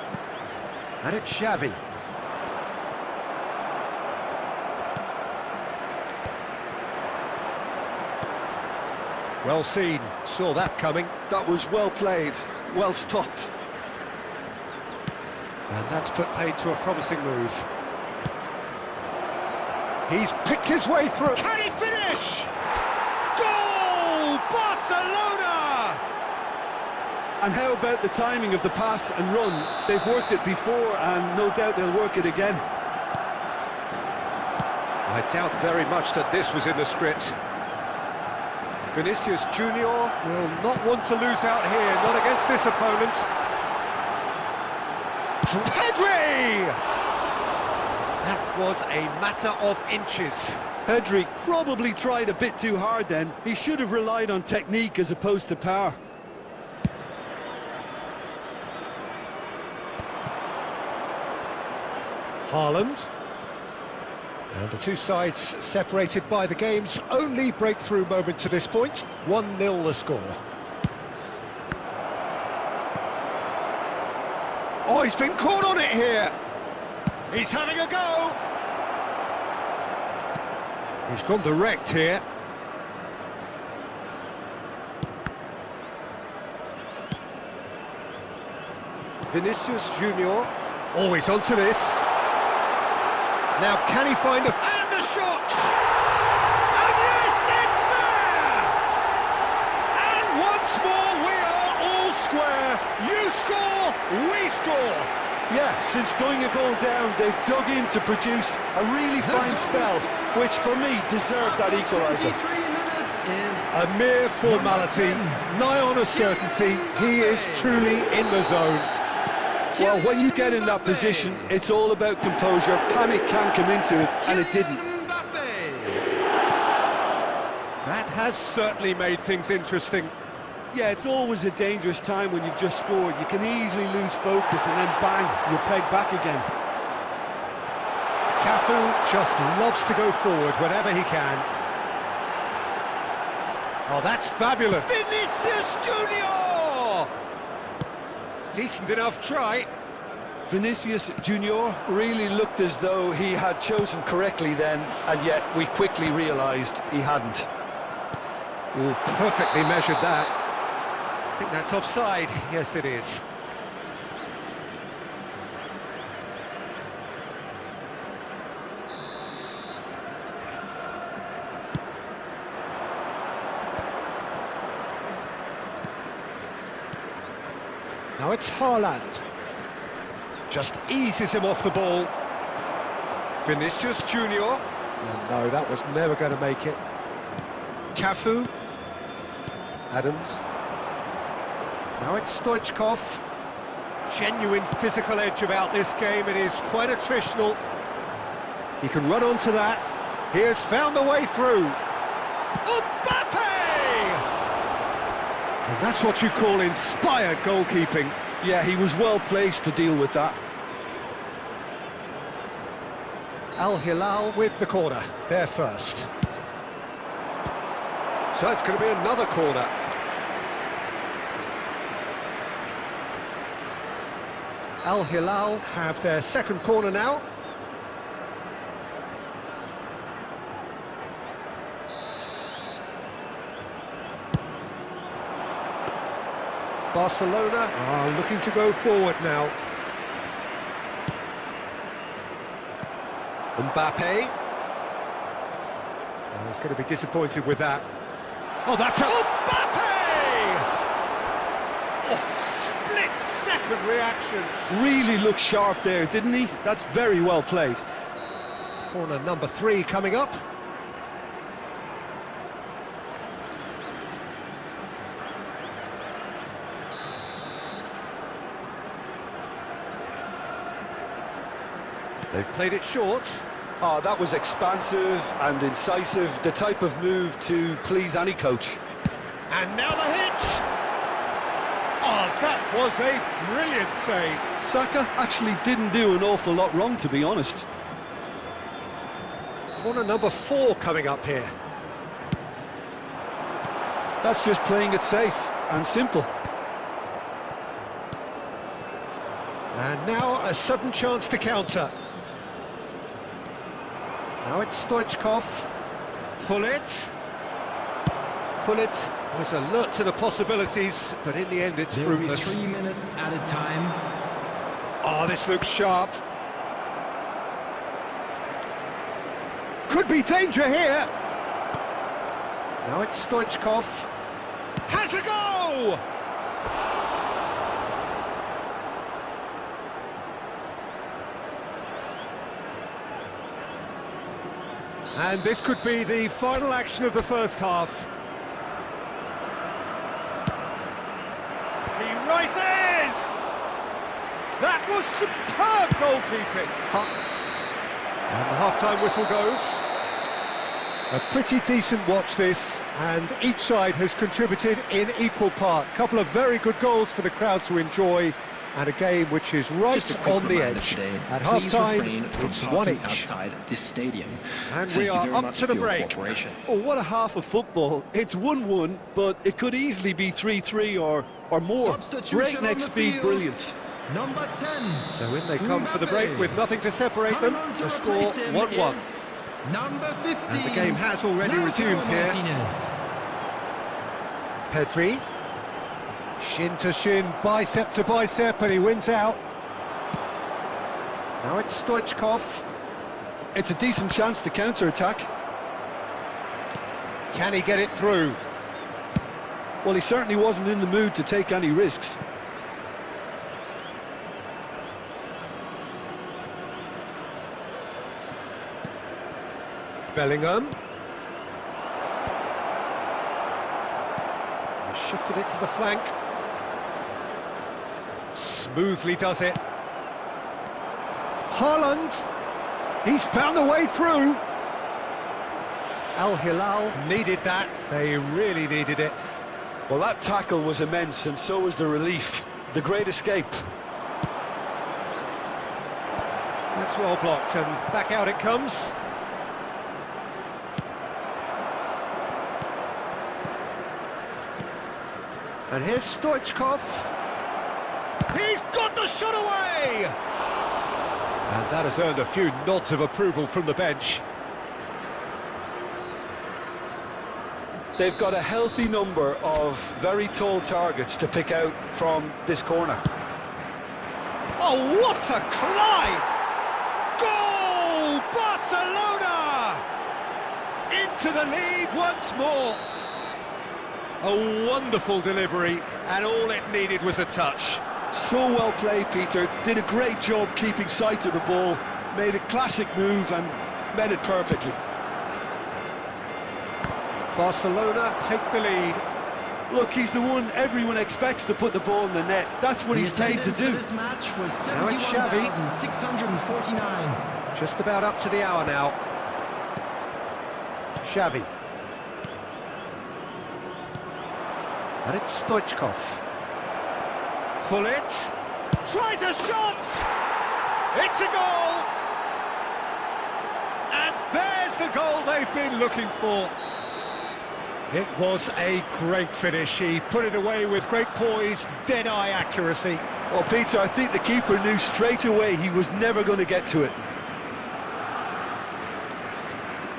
And it's Xavi. Well seen, saw that coming. That was well played, well stopped. And that's put paid to a promising move. He's picked his way through. Can he finish? Goal! Barcelona! And how about the timing of the pass and run? They've worked it before and no doubt they'll work it again. I doubt very much that this was in the script. Vinicius Junior will not want to lose out here, not against this opponent. Pedri! That was a matter of inches. Pedri probably tried a bit too hard then. He should have relied on technique as opposed to power. Haaland. And the two sides separated by the game's only breakthrough moment to this point. 1-0 the score. Oh, he's been caught on it here. He's having a go. He's gone direct here. Vinicius Junior. Oh, he's onto this. Now, can he find a... And the shot! And yes, it's there! And once more, we are all square. You score, we score. Yeah, since going a goal down, they've dug in to produce a really fine spell, which for me deserved that equaliser. 3 minutes is A mere formality, nigh on a certainty. He is truly in the zone. Well, when you get in that position, it's all about composure. Panic can come into it, and it didn't. That has certainly made things interesting. Yeah, it's always a dangerous time when you've just scored. You can easily lose focus, and then bang, you're pegged back again. Cafu just loves to go forward whenever he can. Oh, that's fabulous. Vinicius Junior! Decent enough try. Vinicius Junior really looked as though he had chosen correctly then, and yet we quickly realised he hadn't. Oh, perfectly measured that. I think that's offside. Yes, it is. Now it's Haaland. Just eases him off the ball. Vinicius Junior. Oh, no, that was never going to make it. Cafu. Adams. Now it's Stoichkov. Genuine physical edge about this game. It is quite attritional. He can run onto that. He has found the way through. Mbappe! And that's what you call inspired goalkeeping. Yeah, he was well placed to deal with that. Al Hilal with the corner, there first. So it's going to be another corner. Al Hilal have their second corner now. Barcelona are looking to go forward now. Mbappe. Oh, he's going to be disappointed with that. Oh, that's a... Mbappe! Oh, split-second reaction. Really looked sharp there, didn't he? That's very well played. Corner number 3 coming up. They've played it short. Oh, that was expansive and incisive, the type of move to please any coach. And now the hit! Oh, that was a brilliant save. Saka actually didn't do an awful lot wrong, to be honest. Corner number 4 coming up here. That's just playing it safe and simple. And now a sudden chance to counter. Now it's Stoichkov. Hullet. Hullet was alert to the possibilities, but in the end it's There will be fruitless. 3 minutes added time. Oh, this looks sharp. Could be danger here. Now it's Stoichkov. Has a go! And this could be the final action of the first half. He rises! That was superb goalkeeping. And the half-time whistle goes. A pretty decent watch this, and each side has contributed in equal part. A couple of very good goals for the crowd to enjoy, and a game which is right on the edge. At half-time, it's 1 each. Outside this stadium. And Thank we you are very up much to the for your break. cooperation. Oh, what a half of football. It's 1-1, but it could easily be 3-3 or more. Substitution Breakneck on the speed field. brilliance. Number 10. So in they come for the break with nothing to separate them. Coming on to The score replace him 1-1. is Number 15. And the game has already Lautaro resumed here. Martinez. Pedri. Shin to shin, bicep to bicep, and he wins out. Now it's Stoichkov. It's a decent chance to counter-attack. Can he get it through? Well, he certainly wasn't in the mood to take any risks. Bellingham. He shifted it to the flank. Smoothly does it. Haaland. He's found a way through. Al Hilal needed that. They really needed it. Well, that tackle was immense, and so was the relief. The great escape. That's well blocked, and back out it comes. And here's Stoichkov. He's got the shot away! And that has earned a few nods of approval from the bench. They've got a healthy number of very tall targets to pick out from this corner. Oh, what a climb! Goal! Barcelona! Into the lead once more. A wonderful delivery, and all it needed was a touch. So well played, Peter. Did a great job keeping sight of the ball. Made a classic move and met it perfectly. Barcelona take the lead. Look, he's the one everyone expects to put the ball in the net. That's what he's paid to attendance do. for this match was Now it's Xavi. 71,649. Just about up to the hour now. Xavi. And it's Stoichkov. Hullet tries a shot! It's a goal! And there's the goal they've been looking for. It was a great finish. He put it away with great poise, dead-eye accuracy. Well, Peter, I think the keeper knew straight away he was never going to get to it.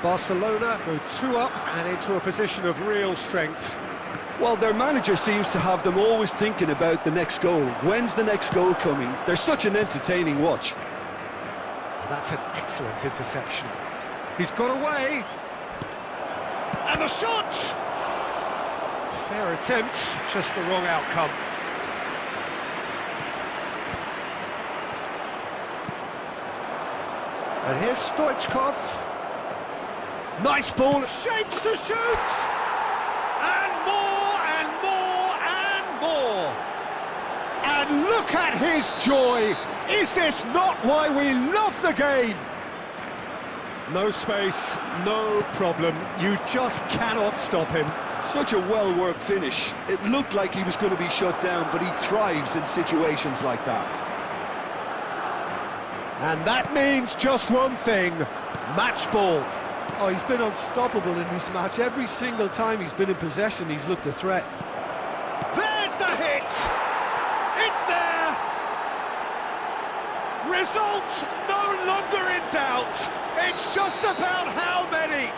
Barcelona go 2 up and into a position of real strength. Well, their manager seems to have them always thinking about the next goal. When's the next goal coming? They're such an entertaining watch. That's an excellent interception. He's got away. And the shot! Fair attempt, just the wrong outcome. And here's Stoichkov. Nice ball, shapes to shoot! And more, and more, and more! And look at his joy! Is this not why we love the game? No space, no problem. You just cannot stop him. Such a well-worked finish. It looked like he was going to be shut down, but he thrives in situations like that. And that means just one thing, match ball. Oh, he's been unstoppable in this match. Every single time he's been in possession, he's looked a threat. There's the hit! It's there! Results no longer in doubt. It's just about how many.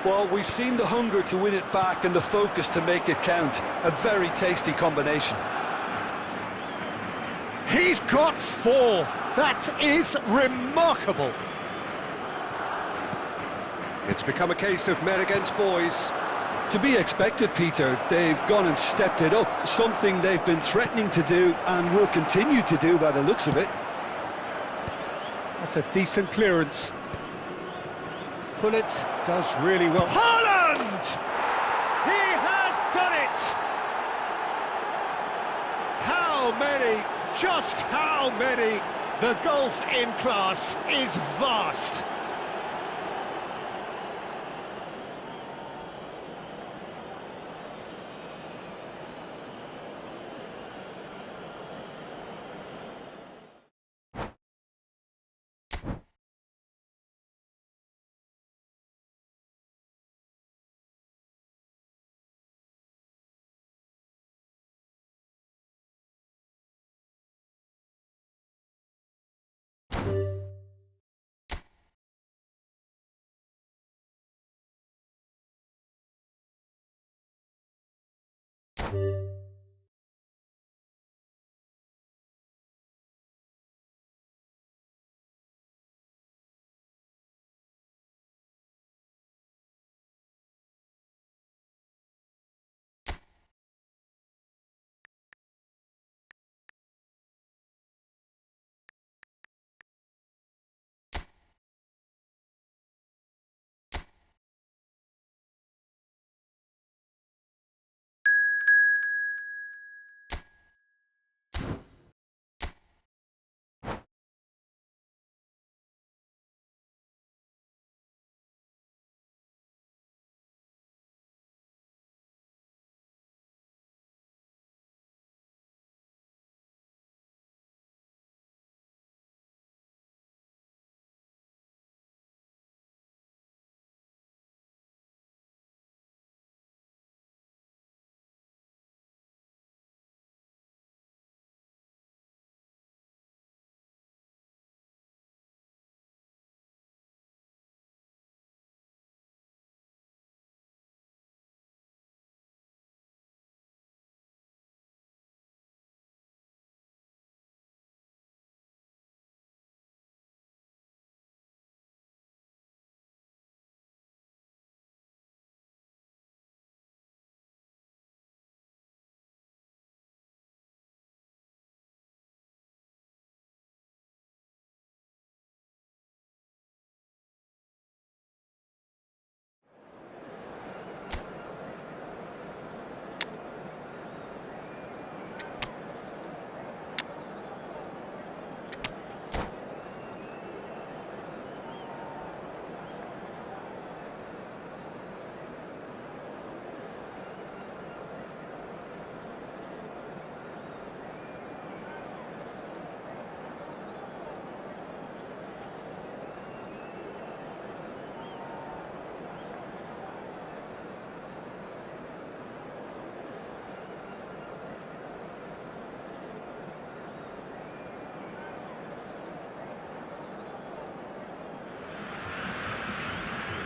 Well, we've seen the hunger to win it back and the focus to make it count. A very tasty combination. He's got 4. That is remarkable. It's become a case of men against boys. To be expected, Peter. They've gone and stepped it up. Something they've been threatening to do and will continue to do by the looks of it. That's a decent clearance. Pullet does really well. Haaland! He has done it! How many? Just how many? The gulf in class is vast.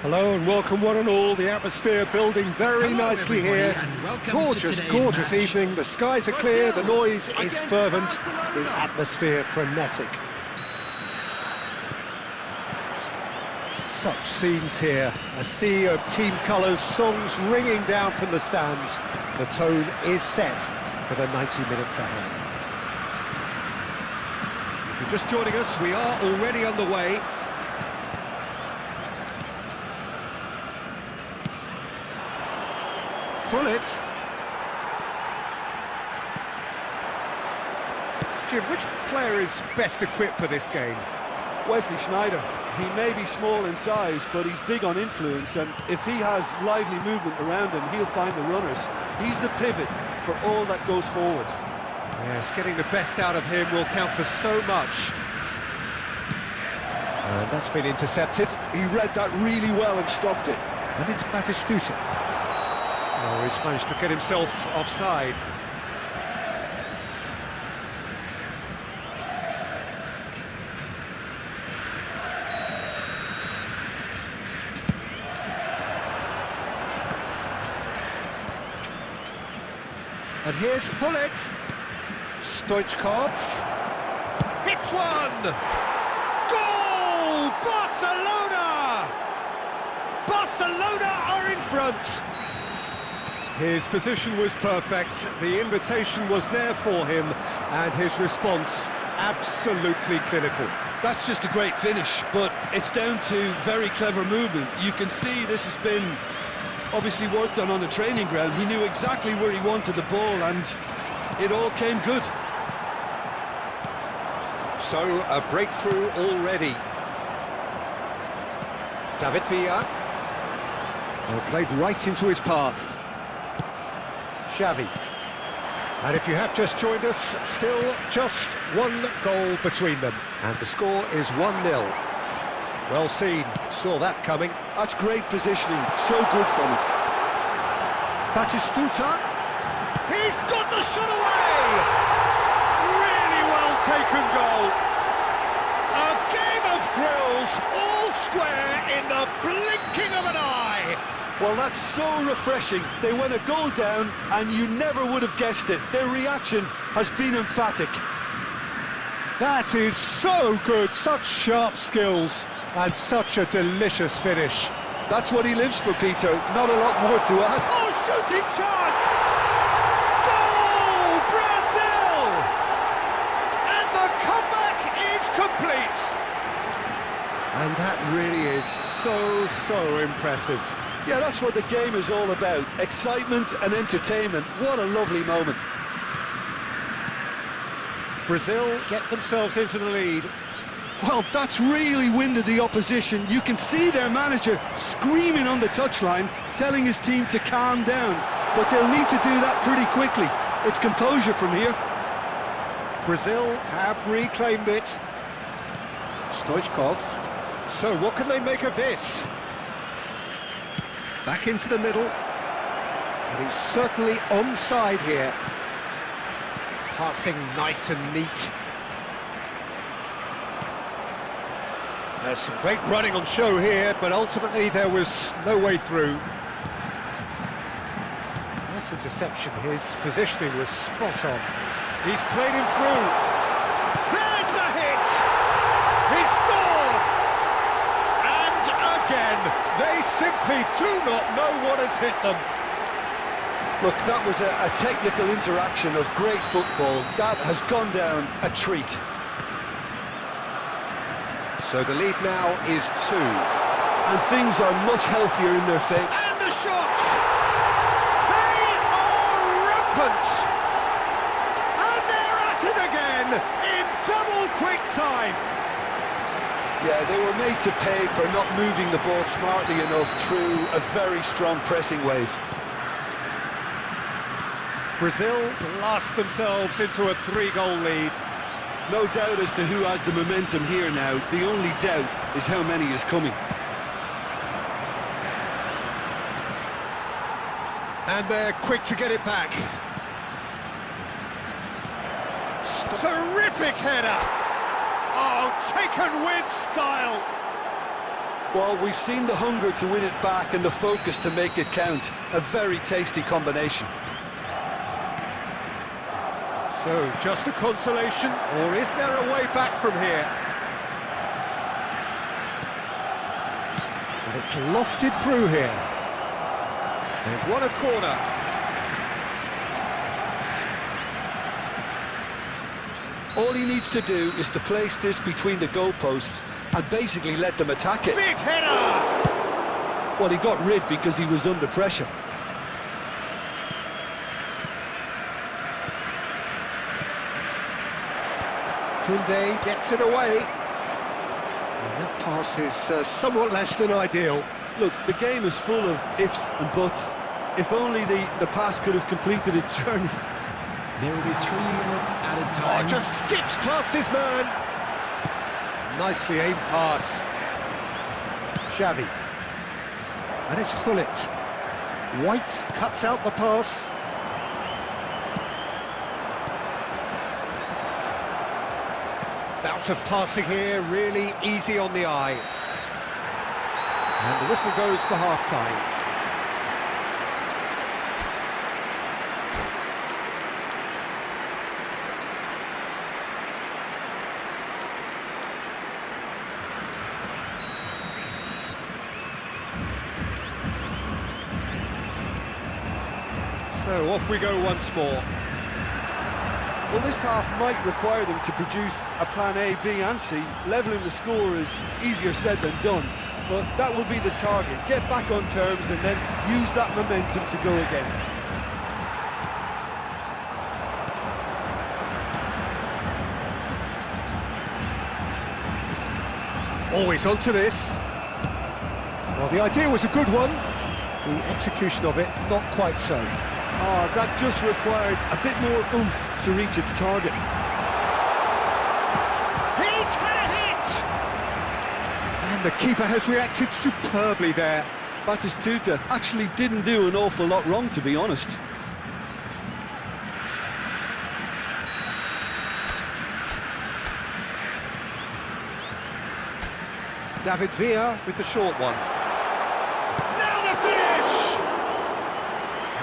Hello and welcome one and all. The atmosphere building very nicely here. Gorgeous, gorgeous evening. The skies are clear, the noise is fervent, the atmosphere frenetic. Such scenes here. A sea of team colours, songs ringing down from the stands. The tone is set for the 90 minutes ahead. If you're just joining us, we are already underway. It. Jim, which player is best equipped for this game? Wesley Sneijder. He may be small in size, but he's big on influence, and if he has lively movement around him, he'll find the runners. He's the pivot for all that goes forward. Yes, getting the best out of him will count for so much. And that's been intercepted. He read that really well and stopped it. And it's Batistuta. Oh, he's managed to get himself offside. And here's Hullet. Stoichkov. Hits one! Goal! Barcelona! Barcelona are in front! His position was perfect, the invitation was there for him, and his response absolutely clinical. That's just a great finish, but it's down to very clever movement. You can see this has been obviously worked on the training ground. He knew exactly where he wanted the ball, and it all came good. So, a breakthrough already. David Villa. Well, played right into his path. Xavi. And if you have just joined us, still just one goal between them. And the score is 1-0. Well seen, saw that coming. That's great positioning, so good from him. Batistuta. He's got the shot away! Really well taken goal. A game of thrills, all square in the blinking of an eye. Well, that's so refreshing. They went a goal down, and you never would have guessed it. Their reaction has been emphatic. That is so good, such sharp skills, and such a delicious finish. That's what he lives for, Peter. Not a lot more to add. Oh, shooting chance! Goal, Brazil! And the comeback is complete. And that really is so impressive. Yeah, that's what the game is all about. Excitement and entertainment. What a lovely moment. Brazil get themselves into the lead. Well, that's really winded the opposition. You can see their manager screaming on the touchline, telling his team to calm down. But they'll need to do that pretty quickly. It's composure from here. Brazil have reclaimed it. Stoichkov. So what can they make of this? Back into the middle. And he's certainly onside here. Passing nice and neat. There's some great running on show here, but ultimately there was no way through. Nice interception, his positioning was spot on. He's played him through. There's the hit! He scored! And again, they simply do not know what has hit them. Look, that was a technical interaction of great football. That has gone down a treat. So the lead now is 2. And things are much healthier in their fate. And the shots! They are rampant! And they're at it again in double quick time! Yeah, they were made to pay for not moving the ball smartly enough through a very strong pressing wave. Brazil blast themselves into a 3-goal lead. No doubt as to who has the momentum here now. The only doubt is how many is coming. And they're quick to get it back. Terrific header! Oh, taken with style! Well, we've seen the hunger to win it back and the focus to make it count. A very tasty combination. So, just a consolation, or is there a way back from here? And it's lofted through here. They've won a corner. All he needs to do is to place this between the goalposts and basically let them attack it. Big header! Well, he got rid because he was under pressure. Koundé gets it away. And that pass is somewhat less than ideal. Look, the game is full of ifs and buts. If only the pass could have completed its journey. There will be 3 minutes added Oh, time. just skips past his man. Nicely aimed pass. Xavi. And it's Hullet. White cuts out the pass. Bout of passing here, really easy on the eye. And the whistle goes for half-time. So off we go once more. Well, this half might require them to produce a plan A, B and C. Levelling the score is easier said than done, but that will be the target. Get back on terms and then use that momentum to go again. Always onto this. Well, the idea was a good one. The execution of it, not quite so. Oh, that just required a bit more oomph to reach its target. He's had a hit! And the keeper has reacted superbly there. Batistuta actually didn't do an awful lot wrong, to be honest. David Villa with the short one. Now the finish!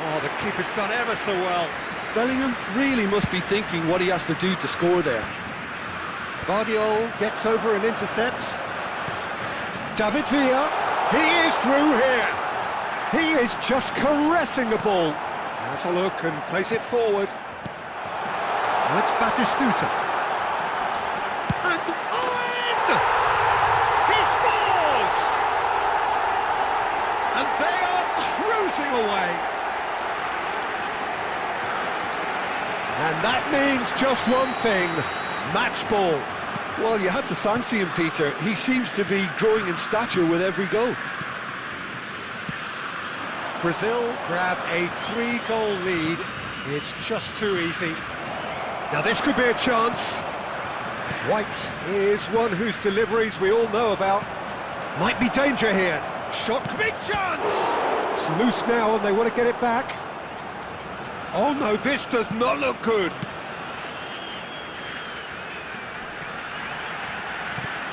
Oh, the keeper's done ever so well. Bellingham really must be thinking what he has to do to score there. Guardiola gets over and intercepts. David Villa, he is through here. He is just caressing the ball. Has a look and plays it forward. Now it's Batistuta. And Owen! He scores! And they are cruising away. And that means just one thing, match ball. Well, you had to fancy him, Peter. He seems to be growing in stature with every goal. Brazil grab a 3-goal lead. It's just too easy. Now this could be a chance. White is one whose deliveries we all know about. Might be danger here. Shot, big chance! It's loose now and they want to get it back. Oh no, this does not look good.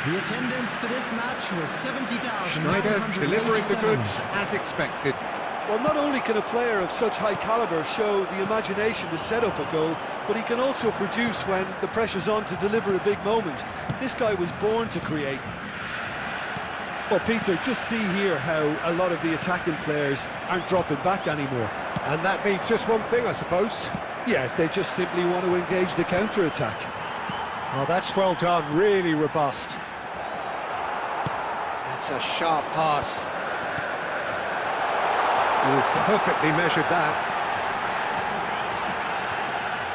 The attendance for this match was 70,000. Schneider delivering the goods as expected. Well, not only can a player of such high calibre show the imagination to set up a goal, but he can also produce when the pressure's on to deliver a big moment. This guy was born to create. Well, Peter, just see here how a lot of the attacking players aren't dropping back anymore. And that means just one thing, I suppose. Yeah, they just simply want to engage the counter-attack. Oh, that's well done, really robust. That's a sharp pass. Oh, perfectly measured that.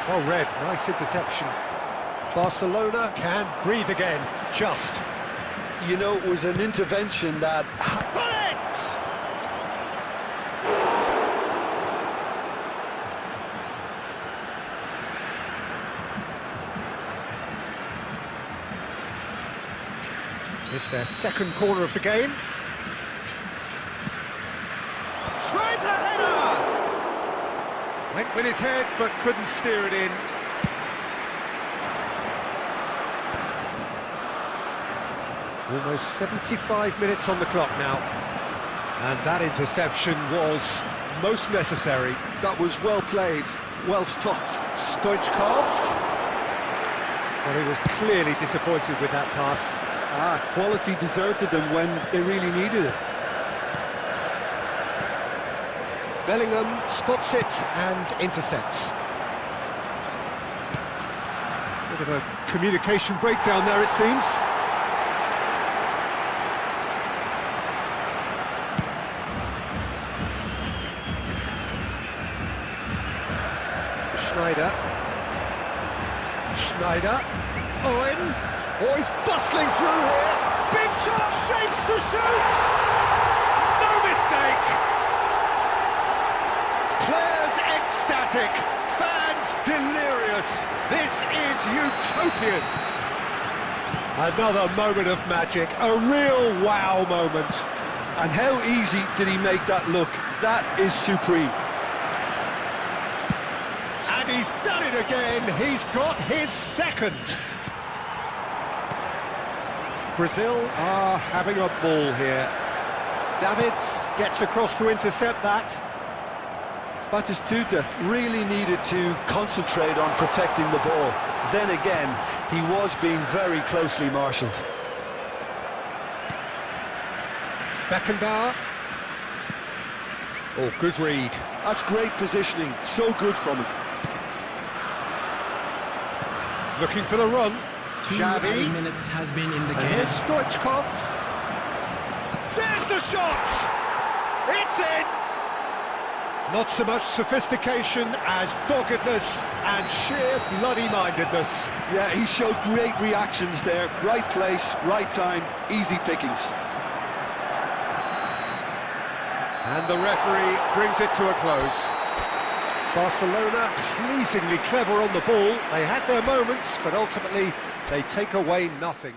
Well read, nice interception. Barcelona can breathe again, just. You know, it was an intervention that... Bullet! It's their second corner of the game. Tries a header! Went with his head, but couldn't steer it in. Almost 75 minutes on the clock now. And that interception was most necessary. That was well played, well stopped. Stoichkov. Well, he was clearly disappointed with that pass. Quality deserted them when they really needed it. Bellingham Spots it and intercepts. Bit Bit of a communication breakdown there, it seems. Schneider. Owen. Oh, he's bustling through here. Big chance, shapes to shoot. No mistake. Players ecstatic. Fans delirious. This is utopian. Another moment of magic. A real wow moment. And how easy did he make that look? That is supreme. And he's done it again. He's got his second. Brazil are having a ball here. Davids gets across to intercept that. Batistuta really needed to concentrate on protecting the ball. Then again, he was being very closely marshalled. Beckenbauer. Oh, good read. That's great positioning, so good from him. Looking for the run. 2 Xavi. minutes has been And indicated. here's Stoichkov. There's the shot! It's in! Not so much sophistication as doggedness and sheer bloody-mindedness. Yeah, he showed great reactions there. Right place, right time, easy pickings. And the referee brings it to a close. Barcelona pleasingly clever on the ball. They had their moments, but ultimately they take away nothing.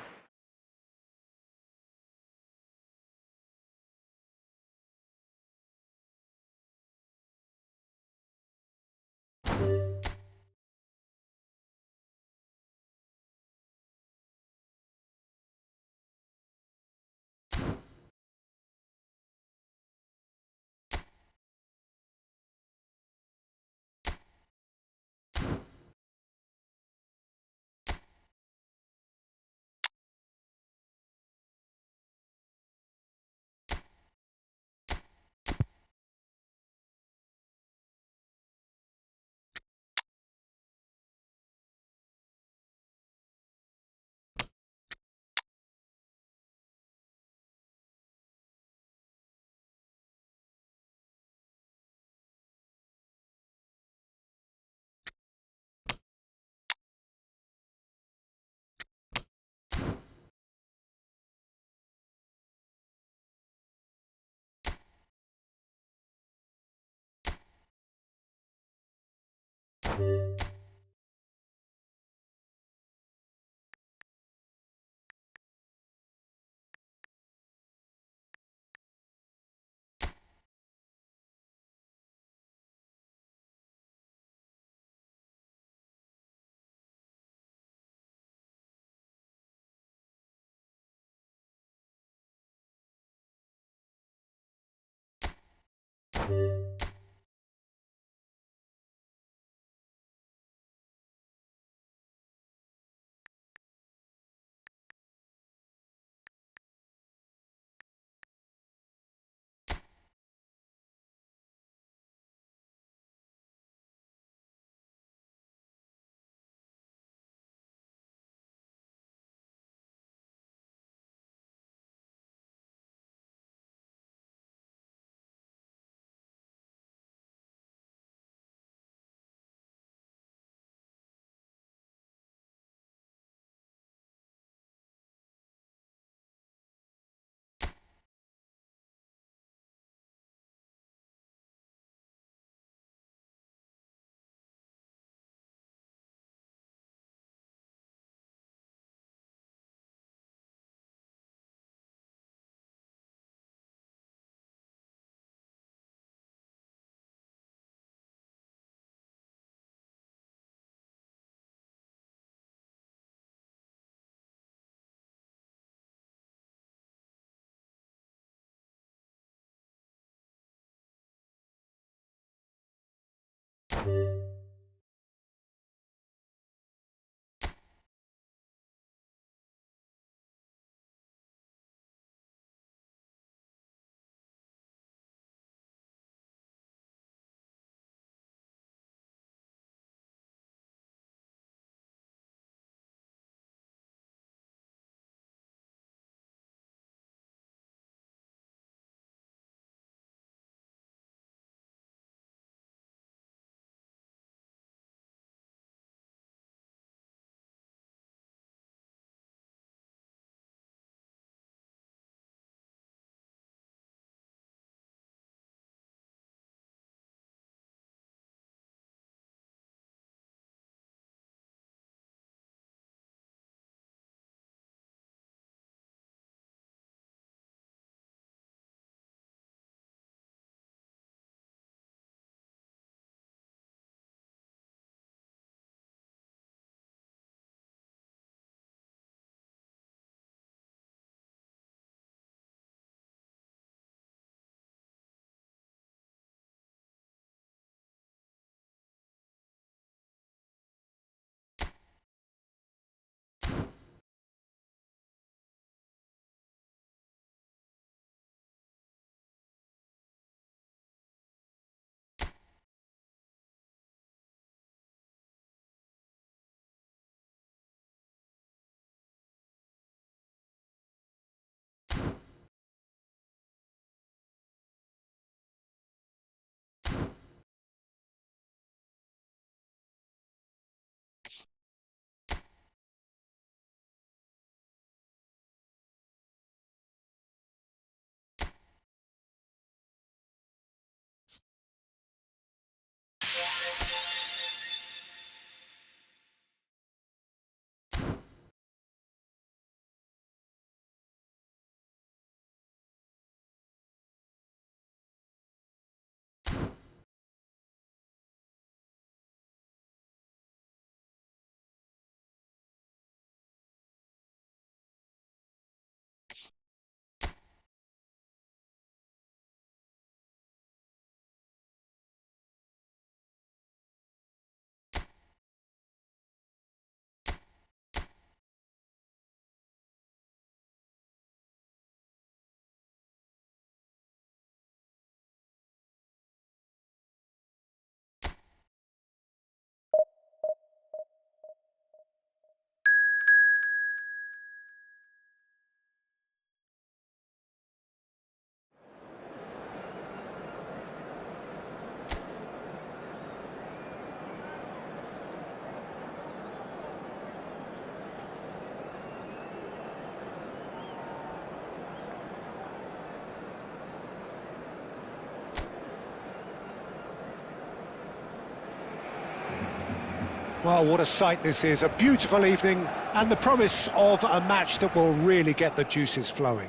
Well, what a sight this is, a beautiful evening, and the promise of a match that will really get the juices flowing.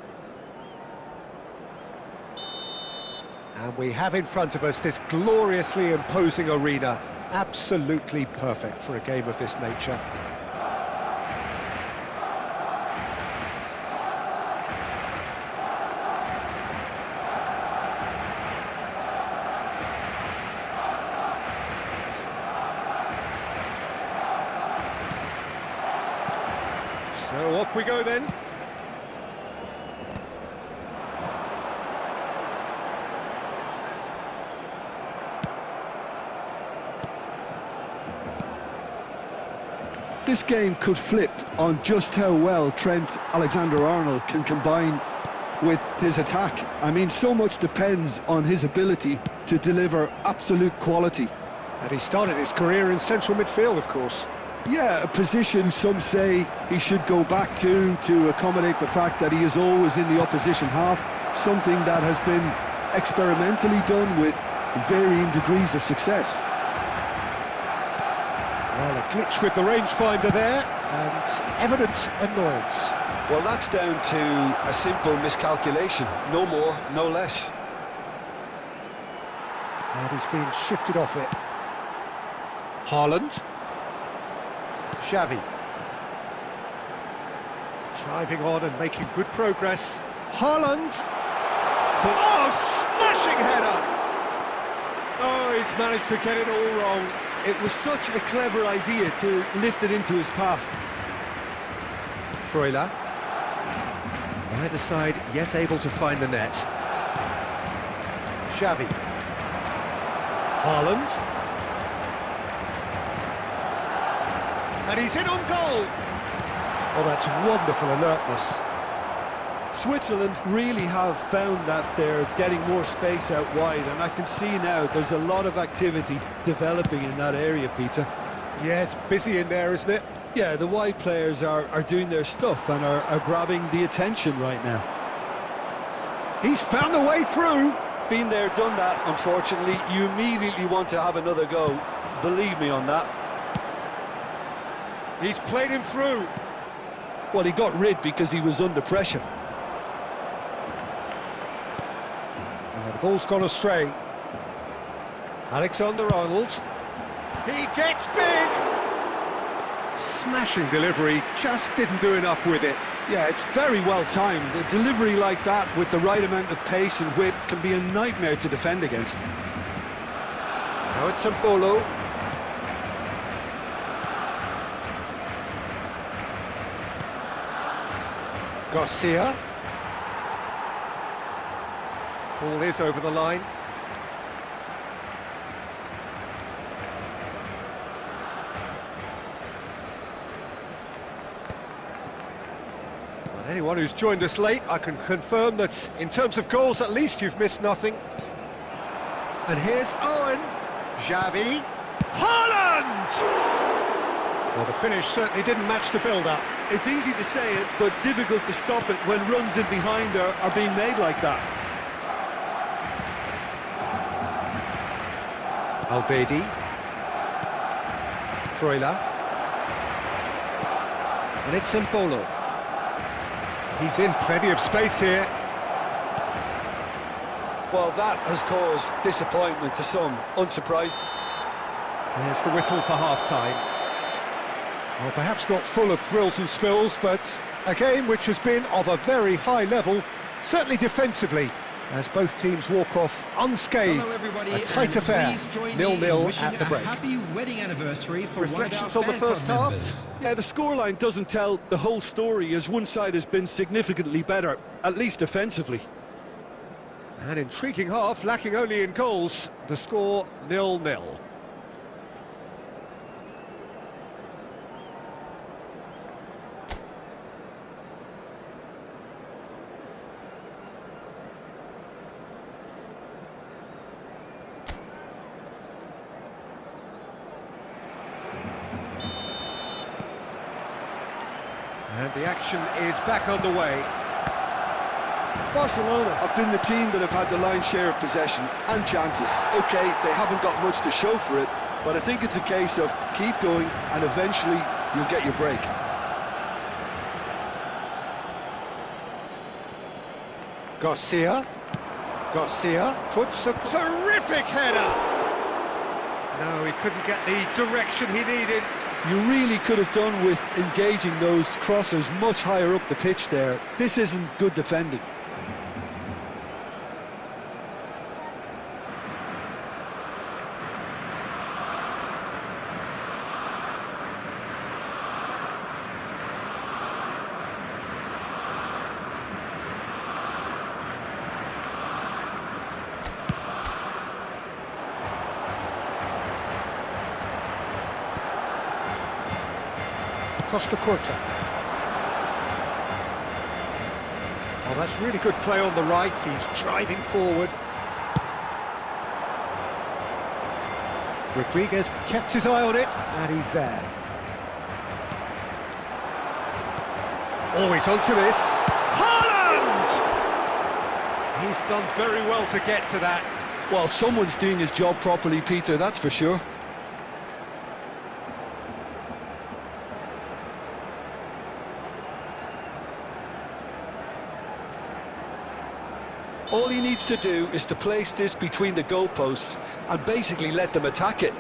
And we have in front of us this gloriously imposing arena, absolutely perfect for a game of this nature. So off we go then. This game could flip on just how well Trent Alexander-Arnold can combine with his attack. I mean, so much depends on his ability to deliver absolute quality. And he started his career in central midfield, of course. Yeah, a position some say he should go back to accommodate the fact that he is always in the opposition half, something that has been experimentally done with varying degrees of success. Well, a glitch with the rangefinder there, and evident annoyance. Well, that's down to a simple miscalculation, no more, no less. And he's been shifted off it. Haaland. Xavi. Driving on and making good progress. Haaland! Oh, smashing header! Oh, he's managed to get it all wrong. It was such a clever idea to lift it into his path. Freuler. Neither side yet able to find the net. Xavi. Haaland. And he's in on goal! Oh, that's wonderful alertness. Switzerland really have found that they're getting more space out wide, and I can see now there's a lot of activity developing in that area, Peter. Yeah, it's busy in there, isn't it? Yeah, the wide players are doing their stuff and are grabbing the attention right now. He's found a way through! Been there, done that, unfortunately. You immediately want to have another go. Believe me on that. He's played him through. Well, he got rid because he was under pressure. The ball's gone astray. Alexander-Arnold. He gets big! Smashing delivery, just didn't do enough with it. Yeah, it's very well timed. A delivery like that with the right amount of pace and whip can be a nightmare to defend against. Now it's Sambolo. Garcia. Ball is over the line. Well, anyone who's joined us late, I can confirm that in terms of goals, at least you've missed nothing. And here's Owen. Xavi. Haaland! Well, the finish certainly didn't match the build-up. It's easy to say it, but difficult to stop it when runs in behind are being made like that. Alvedi. Freuler. And it's Sambolo. He's in plenty of space here. Well, that has caused disappointment to some, unsurprised. There's the whistle for half-time. Well, perhaps not full of thrills and spills, but a game which has been of a very high level, certainly defensively, as both teams walk off unscathed. Hello everybody, a tight affair, 0-0 at the break. Happy wedding anniversary for Reflections on the first half? Yeah, the scoreline doesn't tell the whole story, as one side has been significantly better, at least defensively. An intriguing half, lacking only in goals. The score 0-0. And the action is back underway. Barcelona have been the team that have had the lion's share of possession and chances. OK, they haven't got much to show for it, But I think it's a case of keep going and eventually you'll get your break. Garcia puts a terrific header. No, he couldn't get the direction he needed. You really could have done with engaging those crossers much higher up the pitch there. This isn't good defending. Costa Curta. Oh, that's really good play on the right. He's driving forward. Rodriguez kept his eye on it, and he's there. Oh, he's onto this. Haaland! He's done very well to get to that. Well, someone's doing his job properly, Peter, that's for sure. All he needs to do is to place this between the goalposts and basically let them attack it.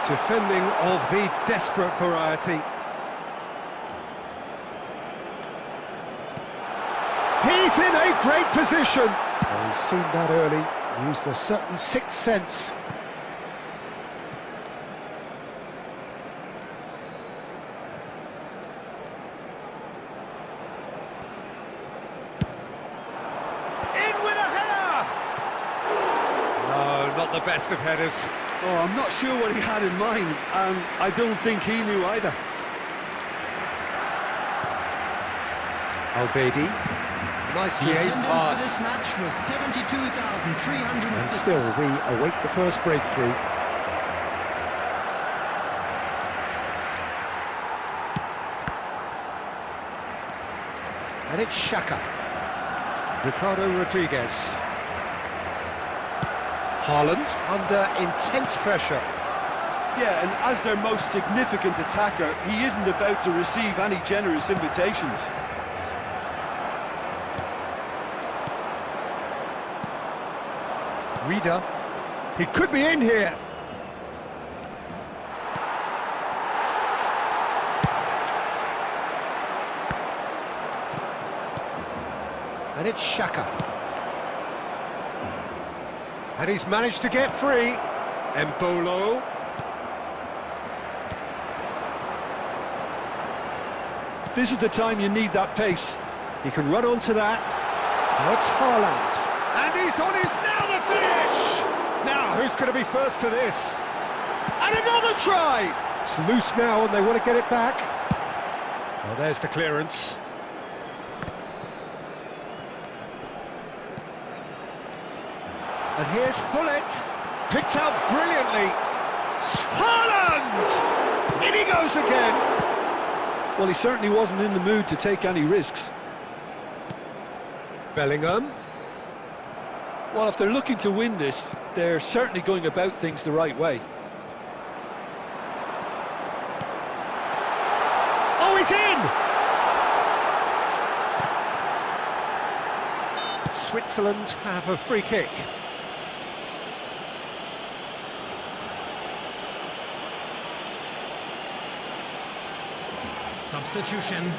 Defending of the desperate variety. He's in a great position. Oh, he's seen that early, used a certain sixth sense. Not the best of headers. Oh, I'm not sure what he had in mind, and I don't think he knew either. Alvedi, nicely The aimed attendance pass. for this match was 72,306. And still, we await the first breakthrough. And it's Xhaka. Ricardo Rodriguez. Haaland under intense pressure. Yeah, and as their most significant attacker, he isn't about to receive any generous invitations. Reader, he could be in here. And it's Xhaka. And he's managed to get free. Embolo. This is the time you need that pace. He can run onto that. Now it's Haaland. And he's on his now the finish! Now, who's going to be first to this? And another try! It's loose now and they want to get it back. Oh, there's the clearance. And here's Hullet, picked out brilliantly. Haaland! In he goes again. Well, he certainly wasn't in the mood to take any risks. Bellingham. Well, if they're looking to win this, they're certainly going about things the right way. Oh, he's in! Switzerland have a free kick. Substitution.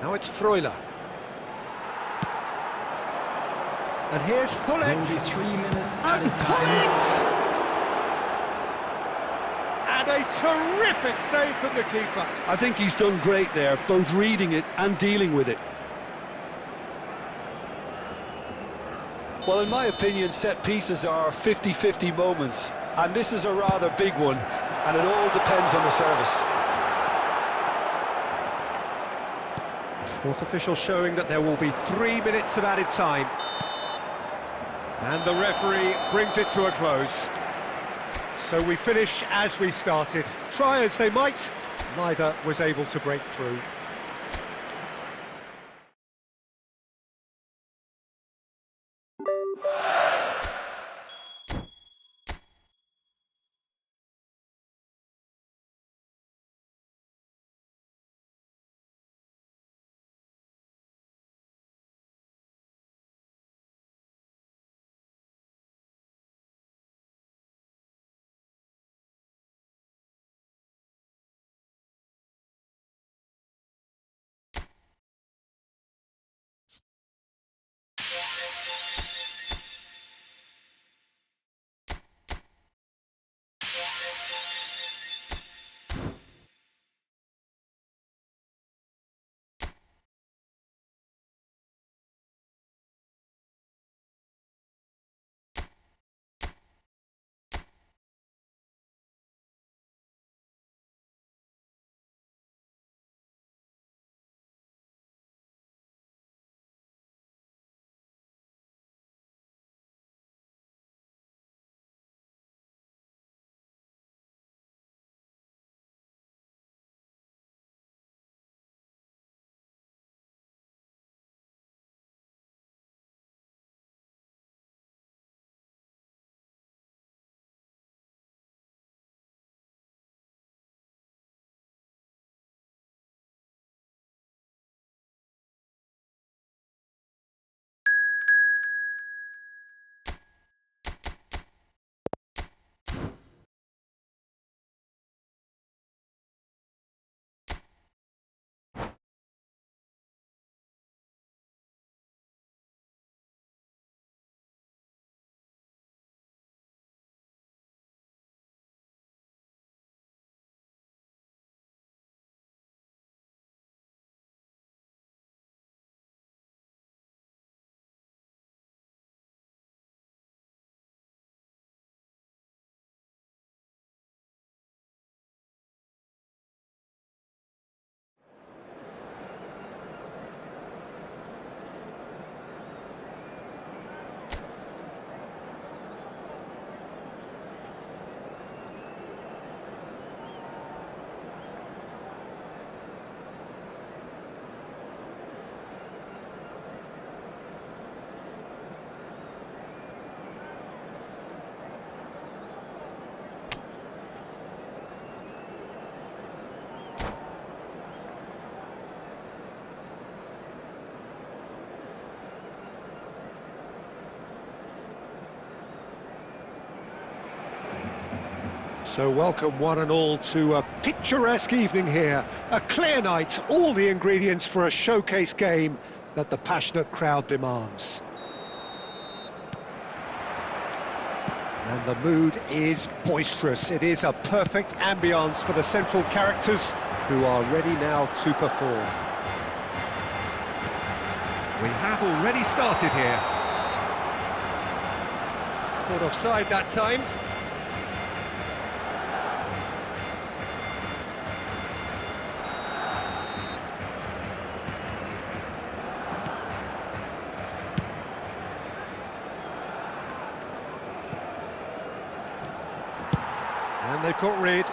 Now it's Freuler. And here's There will Hullet. be 3 minutes And added time. Hullet! And a terrific save from the keeper. I think he's done great there, both reading it and dealing with it. Well, in my opinion, set pieces are 50-50 moments, and this is a rather big one, and it all depends on the service. Fourth official showing that there will be 3 minutes of added time. And the referee brings it to a close. So we finish as we started. Try as they might, neither was able to break through. So welcome one and all to a picturesque evening here. A clear night, all the ingredients for a showcase game that the passionate crowd demands. And the mood is boisterous. It is a perfect ambience for the central characters who are ready now to perform. We have already started here. Caught offside that time. And they've caught rid.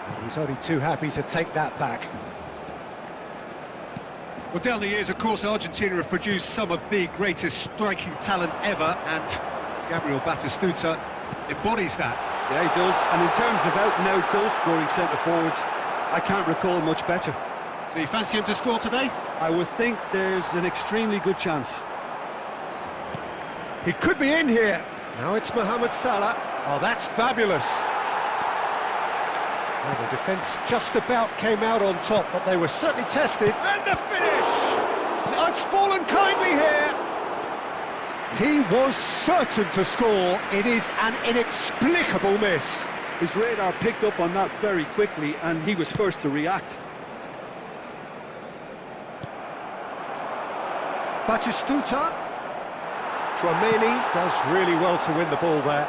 And he's only too happy to take that back. Well, down the years, of course, Argentina have produced some of the greatest striking talent ever, and Gabriel Batistuta embodies that. Yeah, he does. And in terms of out-and-out goal-scoring centre-forwards, I can't recall much better. So you fancy him to score today? I would think there's an extremely good chance. He could be in here. Now it's Mohamed Salah. Oh, that's fabulous. Well, the defence just about came out on top, but they were certainly tested. And the finish! Oh, it's fallen kindly here. He was certain to score. It is an inexplicable miss. His radar picked up on that very quickly, and he was first to react. Batistuta. Tchouaméni does really well to win the ball there.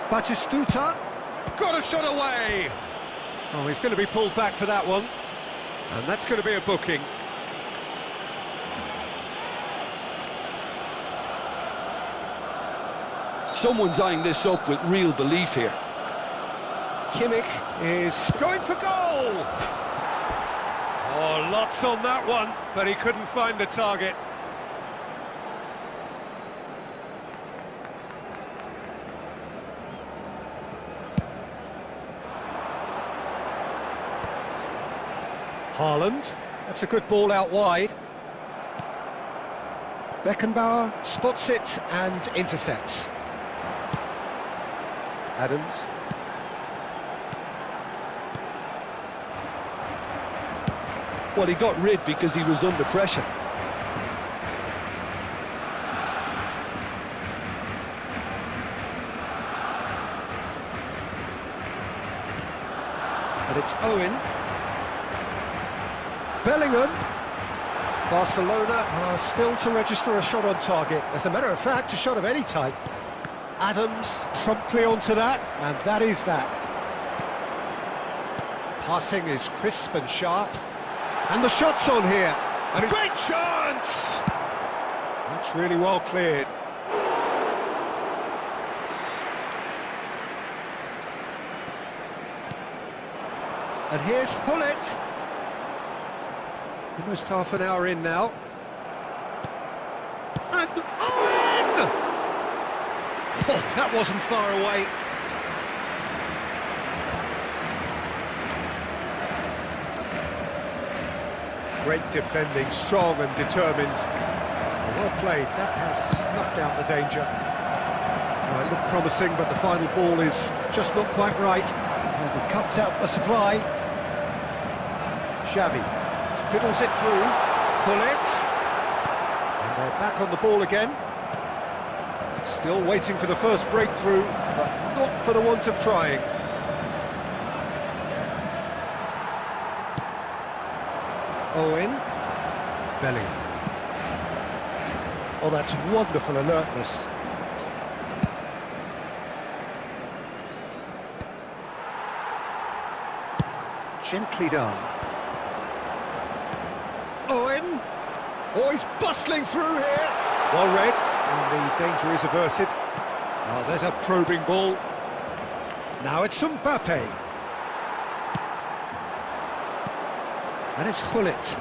Batistuta, got a shot away. Oh, he's going to be pulled back for that one. And that's going to be a booking. Someone's eyeing this up with real belief here. Kimmich is going for goal! Oh, lots on that one, but he couldn't find the target. Haaland, that's a good ball out wide. Beckenbauer spots it and intercepts. Adams. Well, he got rid because he was under pressure. And it's Owen. Bellingham. Barcelona are still to register a shot on target. As a matter of fact, a shot of any type. Adams promptly onto that, and that is that. Passing is crisp and sharp. And the shot's on here. And a great chance! That's really well cleared. And here's Hullet. Almost half an hour in now. And Owen! Oh, that wasn't far away. Great defending, strong and determined. Well played, that has snuffed out the danger. It looked promising, but the final ball is just not quite right. And it cuts out the supply. Xavi fiddles it through. Hullet. And they're back on the ball again. Still waiting for the first breakthrough, but not for the want of trying. Owen. Bellingham. Oh, that's wonderful alertness. Gently done. Owen. Oh, he's bustling through here. Well read, and the danger is averted. Oh, there's a probing ball. Now it's Mbappe. And it's Hullet.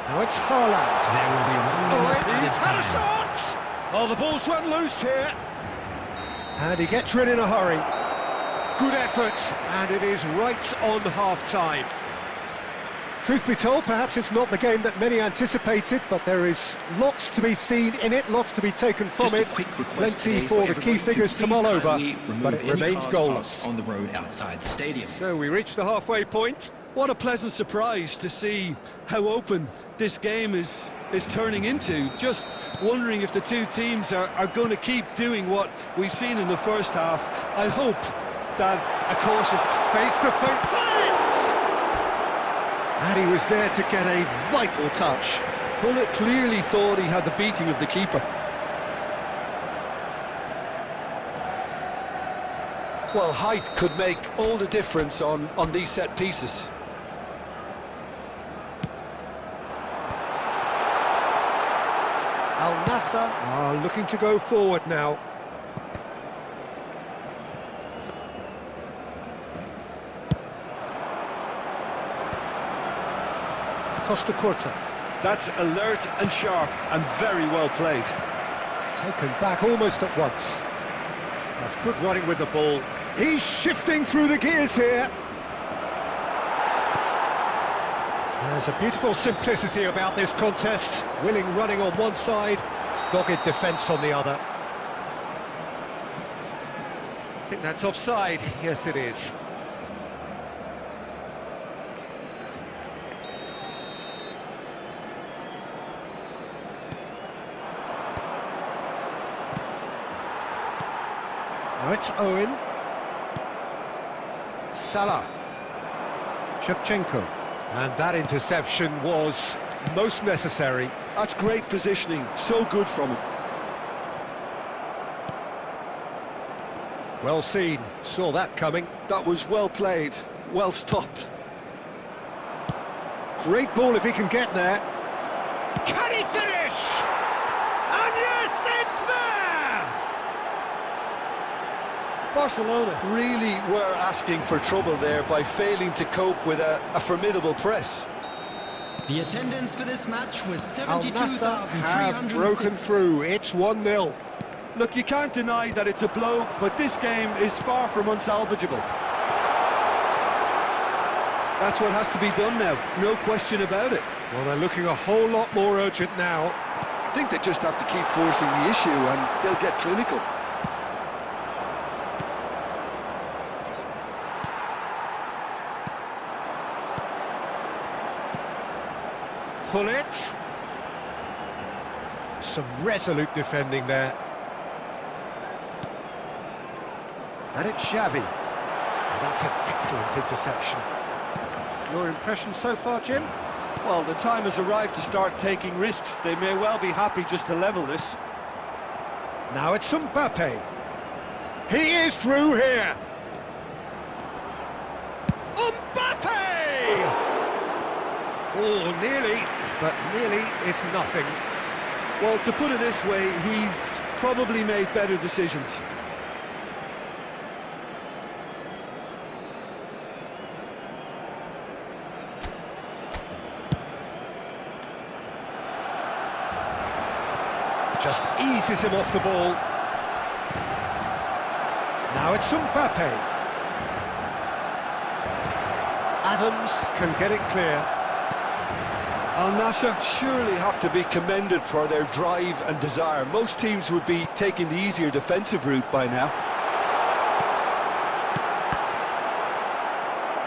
Now it's Haaland. There will be one minute Owen, he's had a added time. shot! Oh, the ball's run loose here. And he gets rid in a hurry. Good effort, and it is right on half-time. Truth be told, perhaps it's not the game that many anticipated, but there is lots to be seen in it, lots to be taken from Just a it. quick request Plenty today for the everybody key figures to mull over, kindly remove but it any remains cars goalless. parked on the road outside the stadium. So we reach the halfway point. What a pleasant surprise to see how open this game is turning into. Just wondering if the two teams are going to keep doing what we've seen in the first half. I hope that a cautious Face-to-face. And he was there to get a vital touch. Hullet clearly thought he had the beating of the keeper. Well, height could make all the difference on these set pieces. Al Nassr are looking to go forward now. Costa Curta. That's alert and sharp and very well played. Taken back almost at once. That's good running with the ball. He's shifting through the gears here. There's a beautiful simplicity about this contest. Willing running on one side, dogged defence on the other. I think that's offside. Yes, it is. Now it's Owen. Salah. Shevchenko. And that interception was most necessary. That's great positioning, so good from him. Well seen, saw that coming. That was well played, well stopped. Great ball if he can get there. Can he finish? And yes, it's there! Barcelona really were asking for trouble there by failing to cope with a formidable press. The attendance for this match was Al Nassr have broken 72,306. through. It's 1-0. Look, you can't deny that it's a blow, but this game is far from unsalvageable. That's what has to be done now, no question about it. Well, they're looking a whole lot more urgent now. I think they just have to keep forcing the issue and they'll get clinical. Pullet. Some resolute defending there. And it's Xavi. And that's an excellent interception. Your impression so far, Jim? Well, the time has arrived to start taking risks. They may well be happy just to level this. Now it's Mbappe. He is through here. Mbappe! Oh, nearly, but nearly is nothing. Well, to put it this way, he's probably made better decisions. Just eases him off the ball. Now it's Mbappe. Adams can get it clear. Al Nassr surely have to be commended for their drive and desire. Most teams would be taking the easier defensive route by now.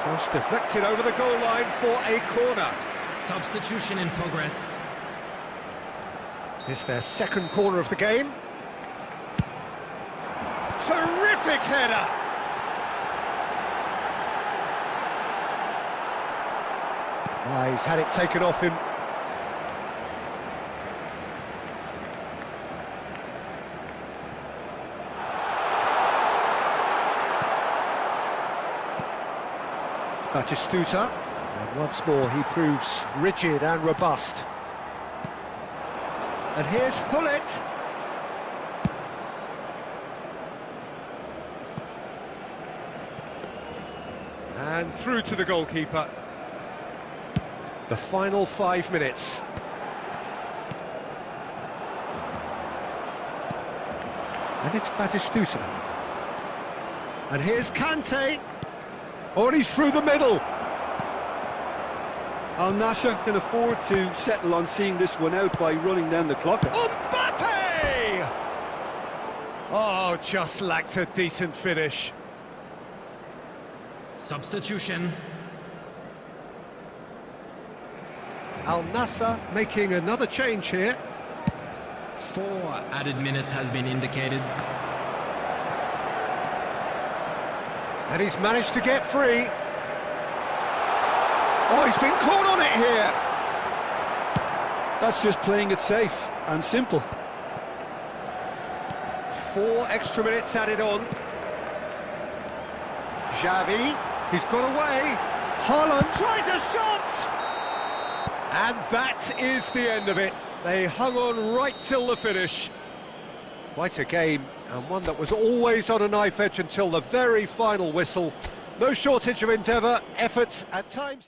Cross deflected over the goal line for a corner. Substitution in progress. It's their second corner of the game. Terrific header! Ah, he's had it taken off him. Batistuta, and once more he proves rigid and robust. And here's Hullet. And through to the goalkeeper. The final 5 minutes. And it's Batistuta. And here's Kante. Oh, and he's through the middle. Al Nassr can afford to settle on seeing this one out by running down the clock. Mbappe! Oh, just lacked a decent finish. Substitution. Al Nassr making another change here. 4 added minutes has been indicated. And he's managed to get free. Oh, he's been caught on it here. That's just playing it safe and simple. 4 extra minutes added on. Xavi, he's got away. Haaland tries a shot! And that is the end of it. They hung on right till the finish. Quite a game, and one that was always on a knife edge until the very final whistle. No shortage of endeavour, effort, at times...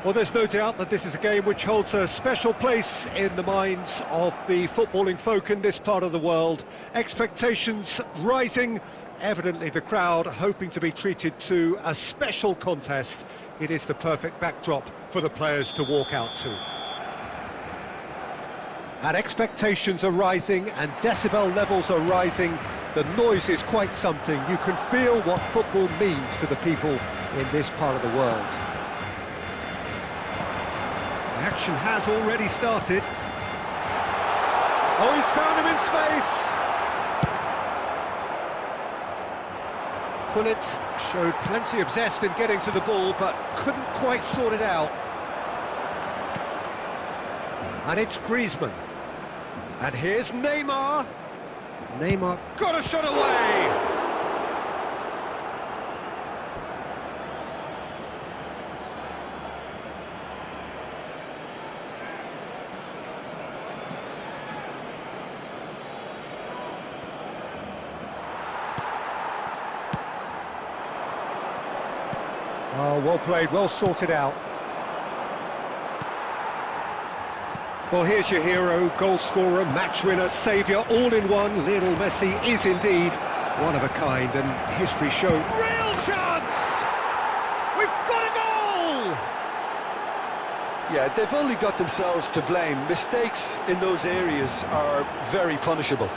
Well, there's no doubt that this is a game which holds a special place in the minds of the footballing folk in this part of the world. Expectations rising, evidently the crowd hoping to be treated to a special contest. It is the perfect backdrop for the players to walk out to. And expectations are rising and decibel levels are rising. The noise is quite something. You can feel what football means to the people in this part of the world. The action has already started. Oh, he's found him in space! Gullit showed plenty of zest in getting to the ball, but couldn't quite sort it out. And it's Griezmann. And here's Neymar. Neymar got a shot away! Oh, well played, well sorted out. Well, here's your hero, goal scorer, match winner, saviour, all in one. Lionel Messi is indeed one of a kind, and history shows. Real chance! We've got a goal! Yeah, they've only got themselves to blame. Mistakes in those areas are very punishable.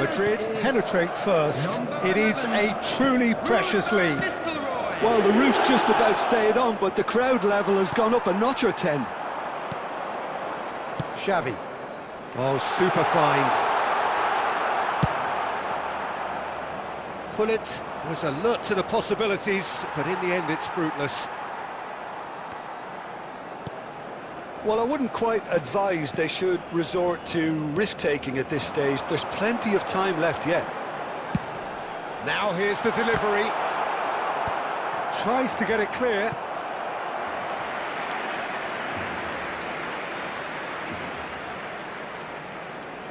Madrid penetrate first. It is a truly precious lead. Well, the roof's just about stayed on, but the crowd level has gone up a notch or 10. Xavi. Oh, super find. Gullit was alert to the possibilities, but in the end it's fruitless. Well, I wouldn't quite advise they should resort to risk-taking at this stage. There's plenty of time left yet. Now here's the delivery. Tries to get it clear.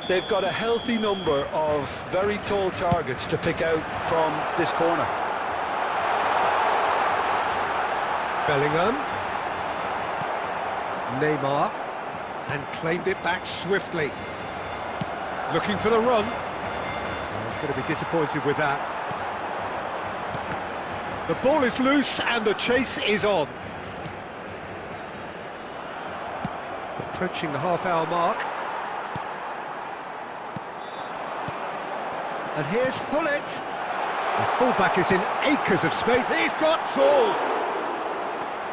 They've got a healthy number of very tall targets to pick out from this corner. Bellingham. Neymar. And claimed it back swiftly. Looking for the run. Oh, he's going to be disappointed with that. The ball is loose and the chase is on. Approaching the half-hour mark. And here's Hullet. The fullback is in acres of space. He's got tall.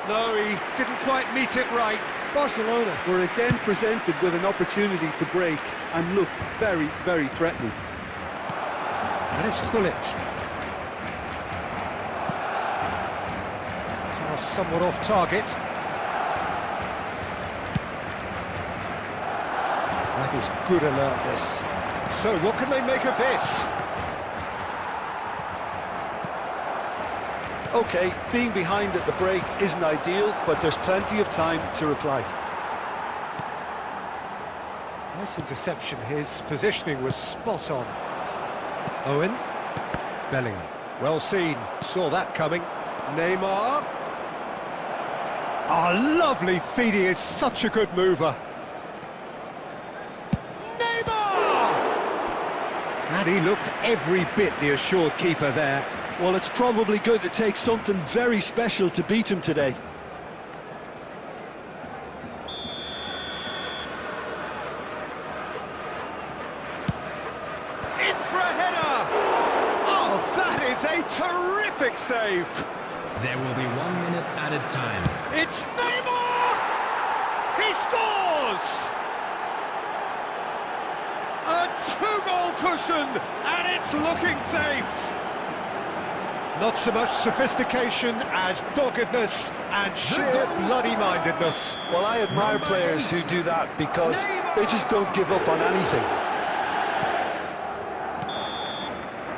No, he didn't quite meet it right. Barcelona were again presented with an opportunity to break and look very, very threatening. That is Hullet. Now somewhat off target. That is good alertness. So what can they make of this? Okay, being behind at the break isn't ideal, but there's plenty of time to reply. Nice interception. His positioning was spot on. Owen. Bellingham. Well seen. Saw that coming. Neymar. Ah, lovely feed. He is such a good mover. Neymar! And he looked every bit the assured keeper there. Well, it's probably going to take something very special to beat him today. In for a header! Oh, that is a terrific save! There will be 1 minute added time. It's Neymar! He scores! A two-goal cushion, and it's looking safe! Not so much sophistication as doggedness and sheer bloody-mindedness. Well, I admire players who do that because they just don't give up on anything.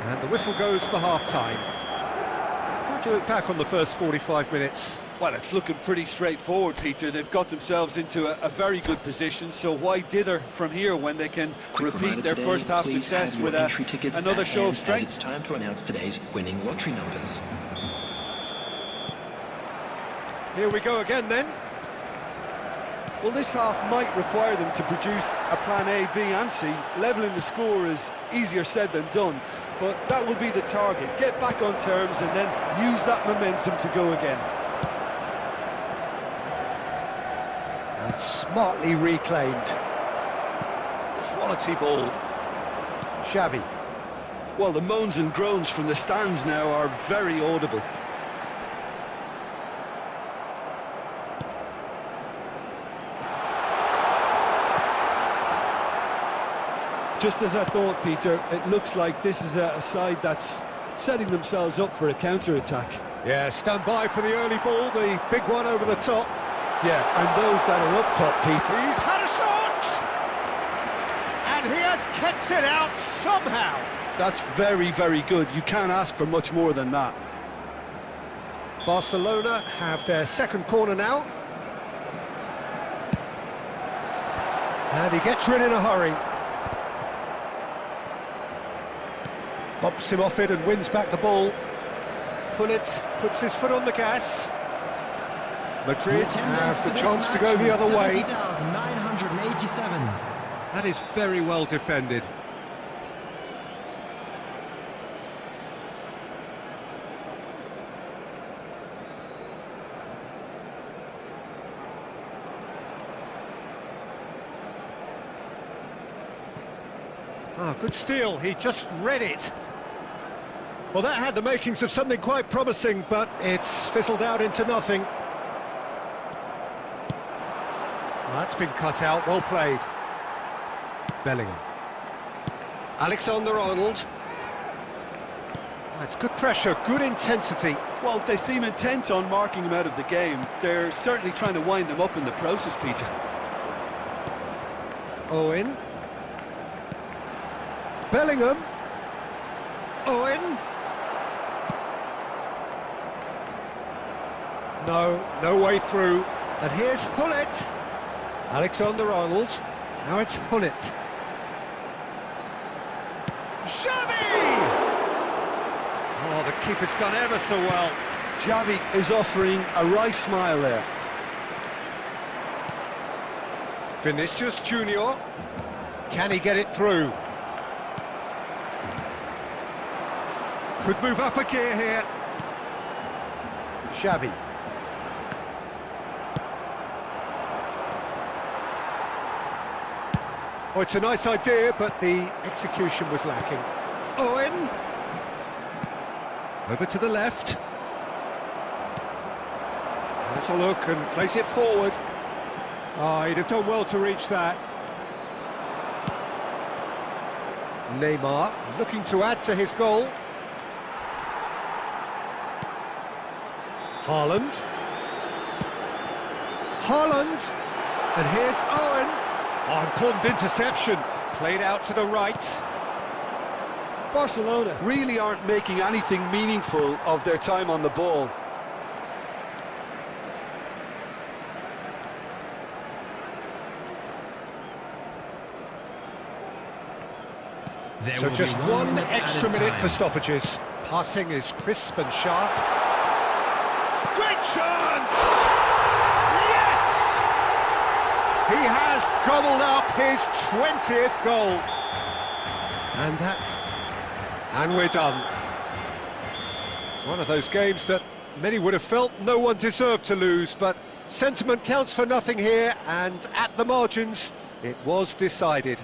And the whistle goes for half-time. How do you look back on the first 45 minutes? Well, it's looking pretty straightforward, Peter. They've got themselves into a very good position, so why dither from here when they can repeat their first half success with another show of strength? It's time to announce today's winning lottery numbers. Here we go again then. Well, this half might require them to produce a plan A, B and C. Levelling the score is easier said than done, but that will be the target. Get back on terms and then use that momentum to go again. And smartly reclaimed. Quality ball. Xavi. Well, the moans and groans from the stands now are very audible. Just as I thought, Peter, it looks like this is a side that's setting themselves up for a counter-attack. Yeah, stand by for the early ball, the big one over the top. Yeah, and those that are up top, Peter. He's had a shot! And he has kept it out somehow. That's very, very good. You can't ask for much more than that. Barcelona have their second corner now. And he gets rid in a hurry. Bumps him off it and wins back the ball. Hullet puts his foot on the gas. Madrid have the chance to go the other way. 70,987. That is very well defended. Ah, good steal, he just read it. Well, that had the makings of something quite promising, but it's fizzled out into nothing. Well, that's been cut out, well played. Bellingham. Alexander-Arnold. It's good pressure, good intensity. Well, they seem intent on marking him out of the game. They're certainly trying to wind them up in the process, Peter. Owen. Bellingham. Owen. No way through. And here's Hullet. Alexander-Arnold. Now it's Hullet. Xavi! Oh, the keeper's done ever so well. Xavi is offering a right smile there. Vinicius Junior. Can he get it through? Could move up a gear here. Xavi. Oh, it's a nice idea, but the execution was lacking. Owen. Over to the left. Has a look and place it forward. Oh, he'd have done well to reach that. Neymar looking to add to his goal. Haaland. Haaland. And here's Owen. Oh, important interception. Played out to the right. Barcelona really aren't making anything meaningful of their time on the ball. So just one extra minute for stoppages. Passing is crisp and sharp. Great chance! Yes! He has gobbled up his 20th goal. And we're done. One of those games that many would have felt no one deserved to lose, but sentiment counts for nothing here, and at the margins, it was decided.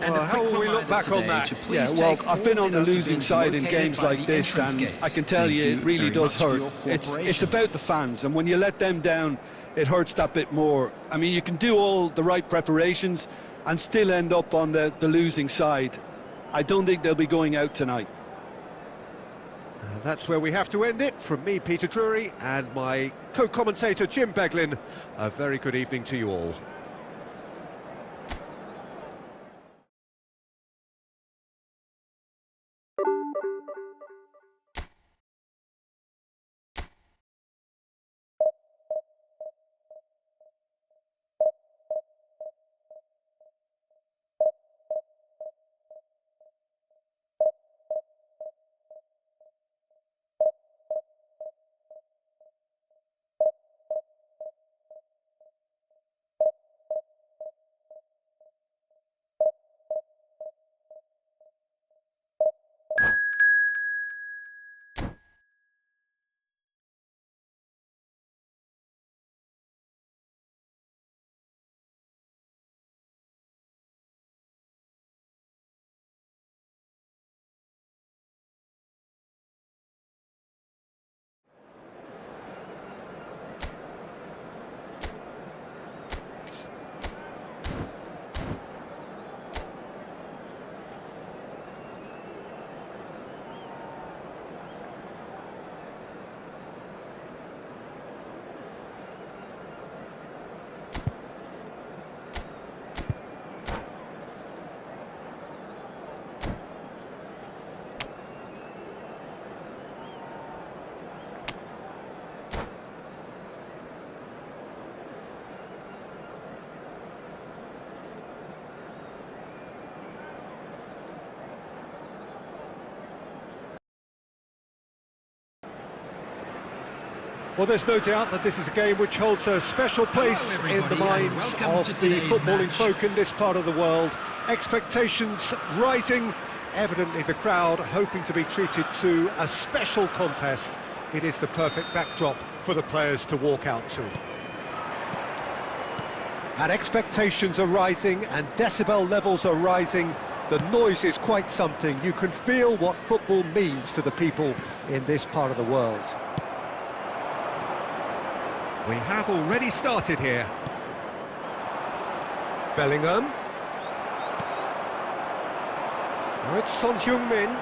How will we look back on that? Yeah, well, I've been on the losing side in games like this, and I can tell you it really does hurt. It's about the fans, and when you let them down, it hurts that bit more. I mean, you can do all the right preparations and still end up on the losing side. I don't think they'll be going out tonight. That's where we have to end it. From me, Peter Drury, and my co-commentator, Jim Beglin, a very good evening to you all. Well, there's no doubt that this is a game which holds a special place in the minds of the footballing folk in this part of the world. Expectations rising, evidently the crowd hoping to be treated to a special contest. It is the perfect backdrop for the players to walk out to. And expectations are rising and decibel levels are rising. The noise is quite something. You can feel what football means to the people in this part of the world. We have already started here. Bellingham. Now it's Son Heung-min.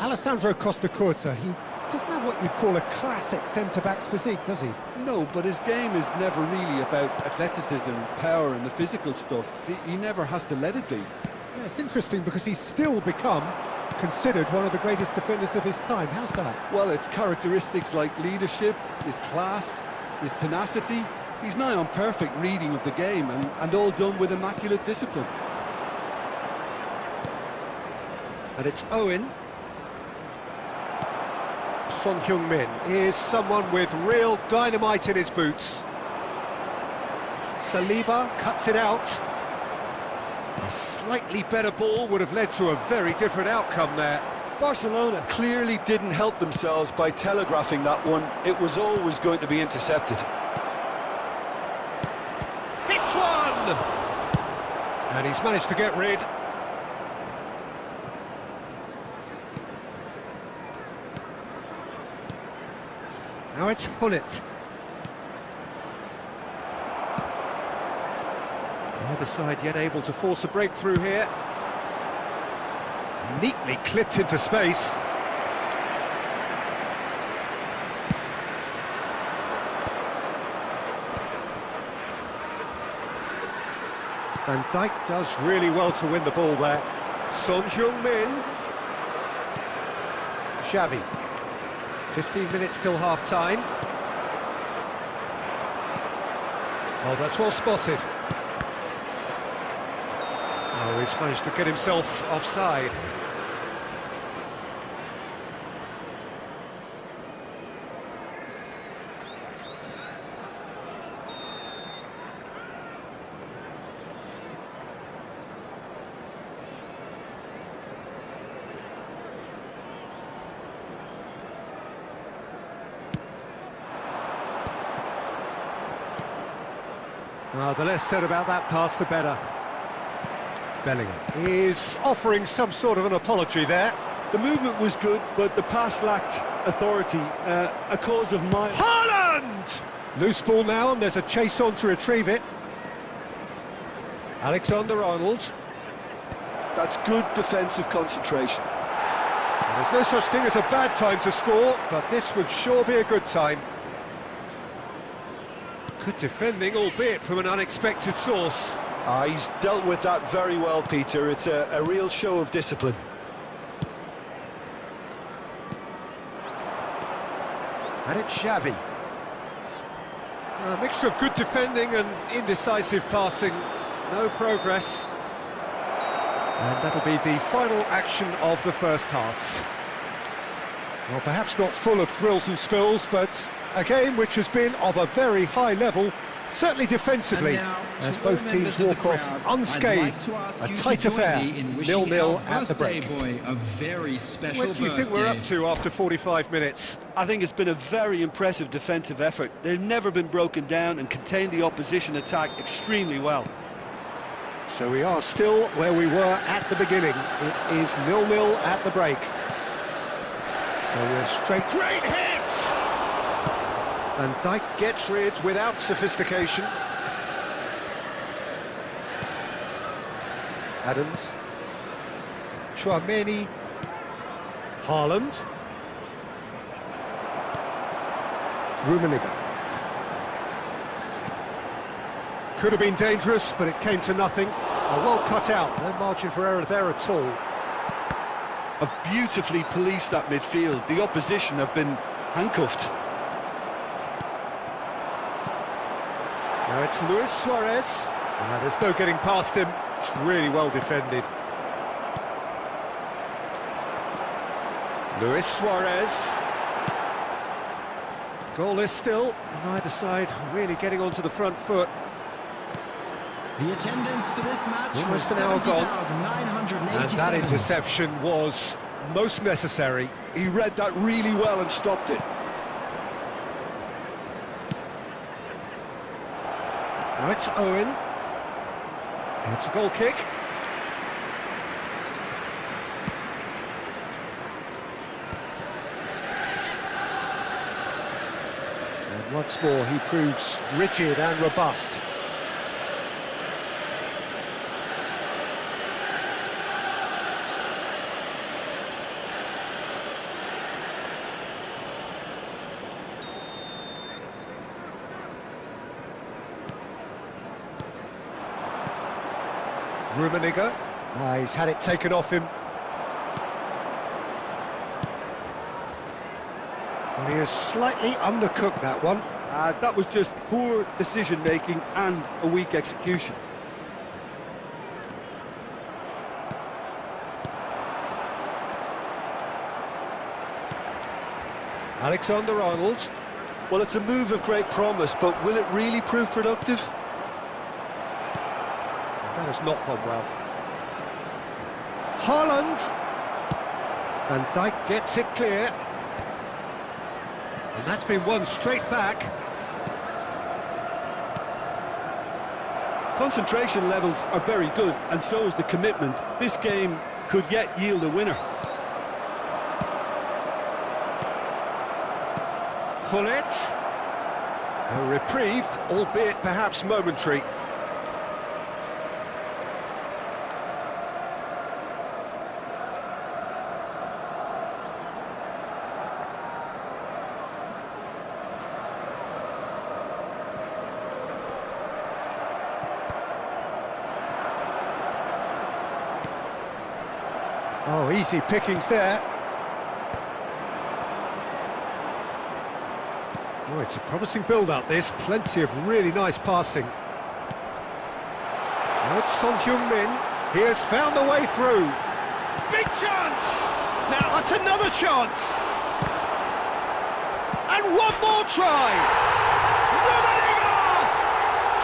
Alessandro Costa Curta, he doesn't have what you'd call a classic centre-back's physique, does he? No, but his game is never really about athleticism, power and the physical stuff. He never has to let it be. Yeah, it's interesting because he's still become considered one of the greatest defenders of his time. How's that? Well, it's characteristics like leadership, his class, his tenacity. He's nigh on perfect reading of the game and all done with immaculate discipline. And it's Owen. Son Heung-min is someone with real dynamite in his boots. Saliba cuts it out. A slightly better ball would have led to a very different outcome there. Barcelona clearly didn't help themselves by telegraphing that one. It was always going to be intercepted. Hits one! And he's managed to get rid. Now it's Hullet. Neither side yet able to force a breakthrough here. Neatly clipped into space. Van Dijk does really well to win the ball there. Son Heung-min. Xavi. 15 minutes till half-time. Oh, that's well spotted. Oh, he's managed to get himself offside. The less said about that pass, the better. Bellingham is offering some sort of an apology there. The movement was good, but the pass lacked authority, a cause of mine. Haaland! Loose ball now, and there's a chase on to retrieve it. Alexander-Arnold. That's good defensive concentration. There's no such thing as a bad time to score, but this would sure be a good time. Good defending, albeit from an unexpected source. He's dealt with that very well, Peter. It's a real show of discipline. And it's Xavi. A mixture of good defending and indecisive passing. No progress. And that'll be the final action of the first half. Well, perhaps not full of thrills and spills, but a game which has been of a very high level, certainly defensively, as both teams walk off unscathed. A tight affair, 0-0 at the break. What do you think we're up to after 45 minutes? I think it's been a very impressive defensive effort. They've never been broken down and contained the opposition attack extremely well. So we are still where we were at the beginning. It is 0-0 at the break. So we're straight. Great hit! And Dijk gets rid without sophistication. Adams. Chouameni. Haaland. Rummenigge. Could have been dangerous, but it came to nothing. Well cut out, no margin for error there at all. Have beautifully policed that midfield. The opposition have been handcuffed. Now it's Luis Suarez. There's no getting past him. It's really well defended. Luis Suarez. Goalless still. Neither side really getting onto the front foot. The attendance for this match Almost was an hour gone. 70,987. And that interception was most necessary. He read that really well and stopped it. Now it's Owen. It's a goal kick. And once more he proves rigid and robust. Rummenigge. He's had it taken off him. And he has slightly undercooked that one. That was just poor decision-making and a weak execution. Alexander-Arnold. Well, it's a move of great promise, but will it really prove productive? That has not gone well. Haaland. Van Dijk gets it clear. And that's been won straight back. Concentration levels are very good, and so is the commitment. This game could yet yield a winner. Gullit. A reprieve, albeit perhaps momentary. Oh, easy pickings there. Oh, it's a promising build-up, this. Plenty of really nice passing. Oh, it's Son Heung-min. He has found a way through. Big chance! Now, that's another chance! And one more try! Rummenigge!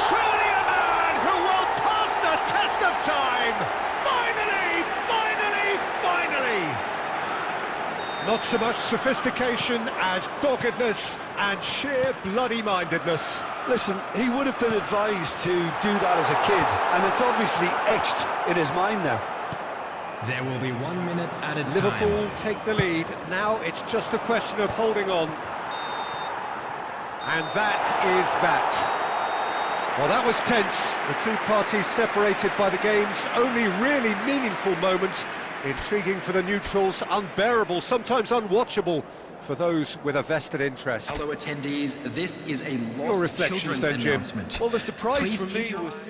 Truly a man who will pass the test of time! Finally! Finally! Finally! Not so much sophistication as doggedness and sheer bloody-mindedness. Listen, he would have been advised to do that as a kid, and it's obviously etched in his mind now. There will be 1 minute added time. Liverpool take the lead. Now it's just a question of holding on. And that is that. Well, that was tense. The two parties separated by the game's only really meaningful moment. Intriguing for the neutrals, unbearable, sometimes unwatchable for those with a vested interest. Hello attendees, this is a lost Your reflections children's then, Jim. announcement. Well, the surprise Please for me keep your- was...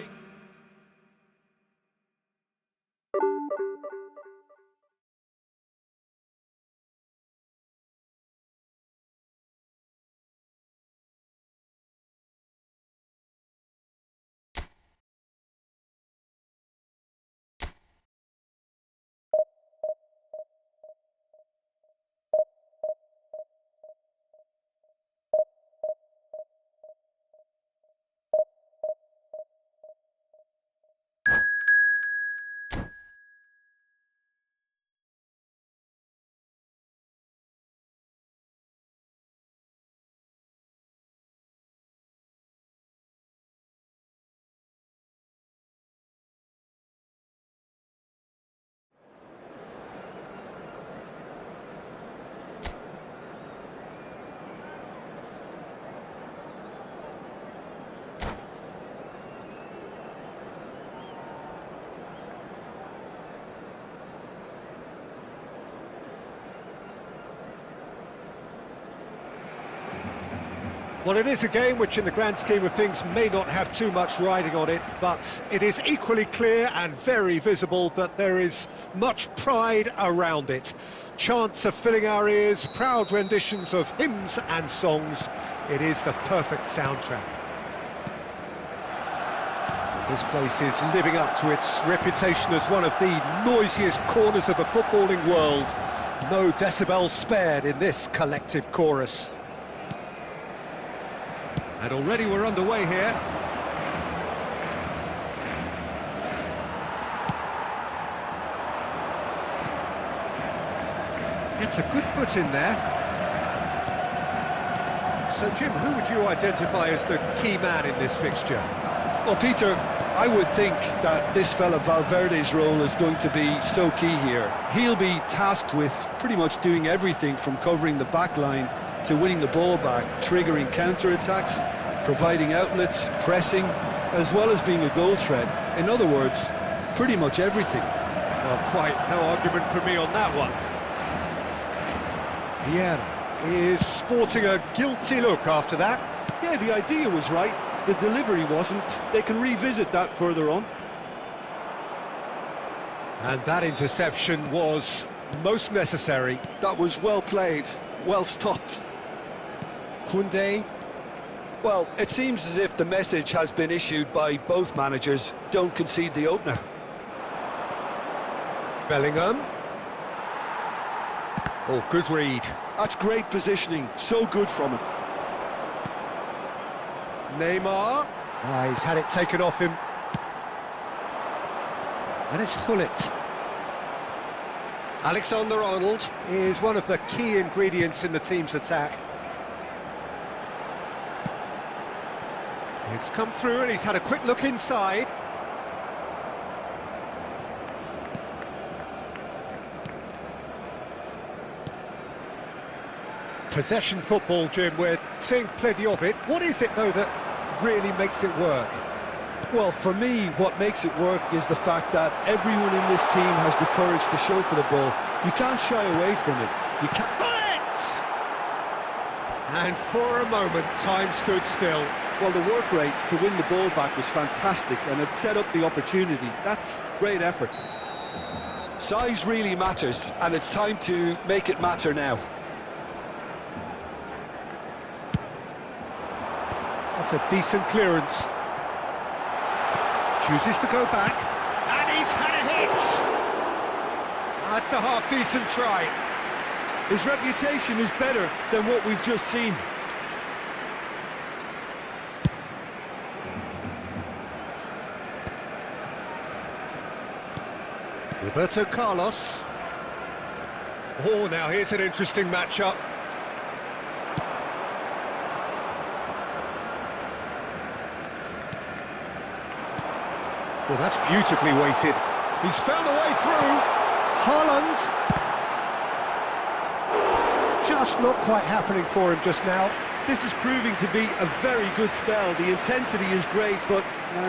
Well, it is a game which in the grand scheme of things may not have too much riding on it, but it is equally clear and very visible that there is much pride around it. Chants are filling our ears, proud renditions of hymns and songs. It is the perfect soundtrack. And this place is living up to its reputation as one of the noisiest corners of the footballing world. No decibels spared in this collective chorus. And already we're underway here. Gets a good foot in there. So, Jim, who would you identify as the key man in this fixture? Well, Peter, I would think that this fella Valverde's role is going to be so key here. He'll be tasked with pretty much doing everything from covering the back line to winning the ball back, triggering counter-attacks, providing outlets, pressing, as well as being a goal threat. In other words, pretty much everything. Well, quite no argument for me on that one. Vieira is sporting a guilty look after that. Yeah, the idea was right, the delivery wasn't. They can revisit that further on. And that interception was most necessary. That was well played, well stopped. Koundé. Well, it seems as if the message has been issued by both managers: don't concede the opener. Bellingham. Oh, good read. That's great positioning, so good from him. Neymar. He's had it taken off him. And it's Hullet. Alexander-Arnold is one of the key ingredients in the team's attack. It's come through and he's had a quick look inside. Possession football, Jim, we're seeing plenty of it. What is it, though, that really makes it work? Well, for me, what makes it work is the fact that everyone in this team has the courage to show for the ball. You can't shy away from it. You can't... Bullet! And for a moment, time stood still. Well, the work rate to win the ball back was fantastic, and it set up the opportunity. That's great effort. Size really matters, and it's time to make it matter now. That's a decent clearance. Chooses to go back, and he's had a hit! That's a half-decent try. His reputation is better than what we've just seen. Roberto Carlos. Oh, now here's an interesting matchup. Well, that's beautifully weighted. He's found a way through. Haaland. Just not quite happening for him just now. This is proving to be a very good spell. The intensity is great, but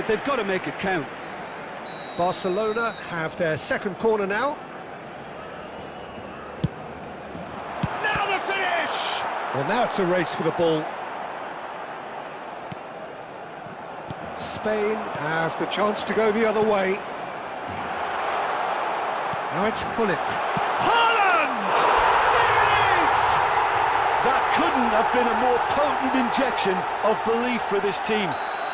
they've got to make it count. Barcelona have their second corner now. Now the finish! Well, now it's a race for the ball. Spain have the chance to go the other way. Now it's Hullet. Haaland! There it is! That couldn't have been a more potent injection of belief for this team.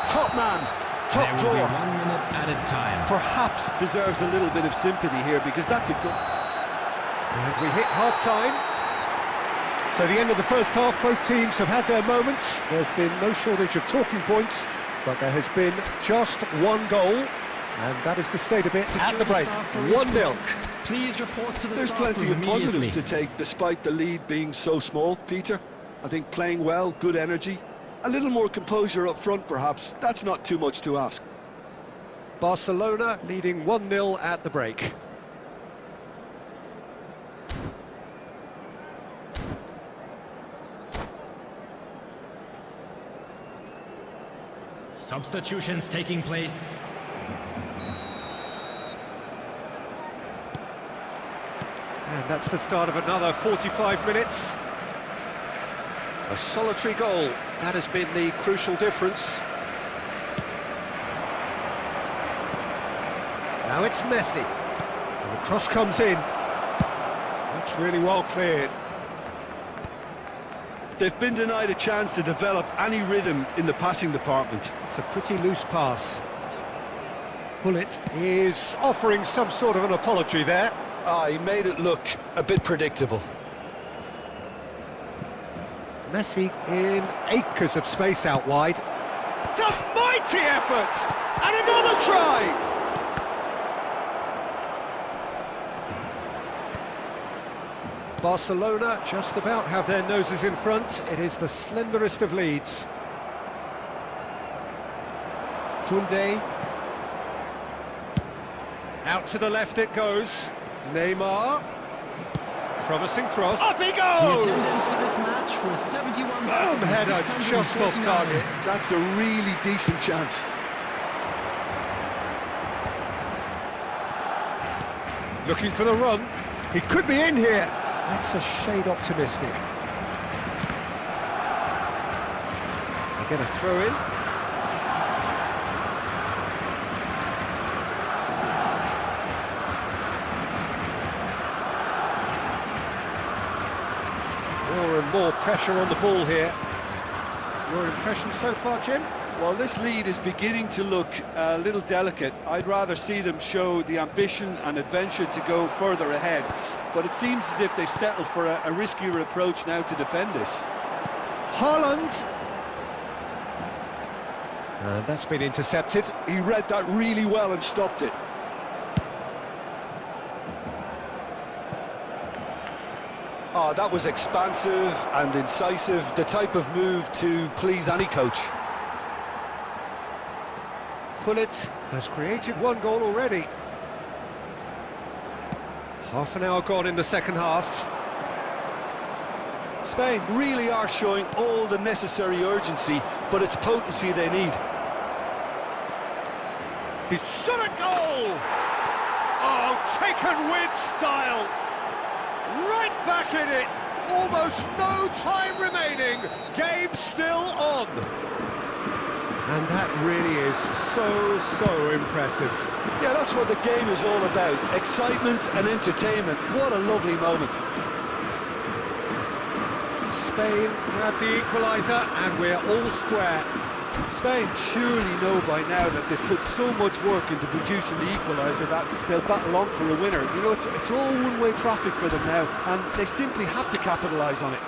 Top man, top There will be drawer. 1 minute added time. Perhaps deserves a little bit of sympathy here, because that's a good... And we hit half-time. So the end of the first half, both teams have had their moments. There's been no shortage of talking points, but there has been just one goal, and that is the state of it at the break. 1-0. Please report to the There's staff plenty room of positives to immediately. take, despite the lead being so small, Peter. I think playing well, good energy. A little more composure up front, perhaps. That's not too much to ask. Barcelona leading 1-0 at the break. Substitutions taking place. And that's the start of another 45 minutes. A solitary goal, that has been the crucial difference. Now it's Messi. And the cross comes in. That's really well cleared. They've been denied a chance to develop any rhythm in the passing department. It's a pretty loose pass. Hullet is offering some sort of an apology there. He made it look a bit predictable. Messi in acres of space out wide. It's a mighty effort! And another try! Barcelona just about have their noses in front. It is the slenderest of leads. Koundé. Out to the left it goes. Neymar. Promising cross. Up he The attendance goes! for this match was 71. Boom header, just off target. That's a really decent chance. Looking for the run. He could be in here. That's a shade optimistic. They get a throw in. More and more pressure on the ball here. Your impression so far, Jim? Well, this lead is beginning to look a little delicate. I'd rather see them show the ambition and adventure to go further ahead. But it seems as if they've settled for a riskier approach now to defend this. Haaland! And that's been intercepted. He read that really well and stopped it. Oh, that was expansive and incisive, the type of move to please any coach. Gullit has created one goal already. Half an hour gone in the second half. Spain really are showing all the necessary urgency, but it's potency they need. He's shot a goal! Oh, taken with style! Right back in it! Almost no time remaining! Game still on! And that really is so impressive. Yeah, that's what the game is all about. Excitement and entertainment. What a lovely moment. Spain grab the equaliser and we're all square. Spain surely know by now that they've put so much work into producing the equaliser that they'll battle on for a winner. You know, it's all one-way traffic for them now, and they simply have to capitalise on it.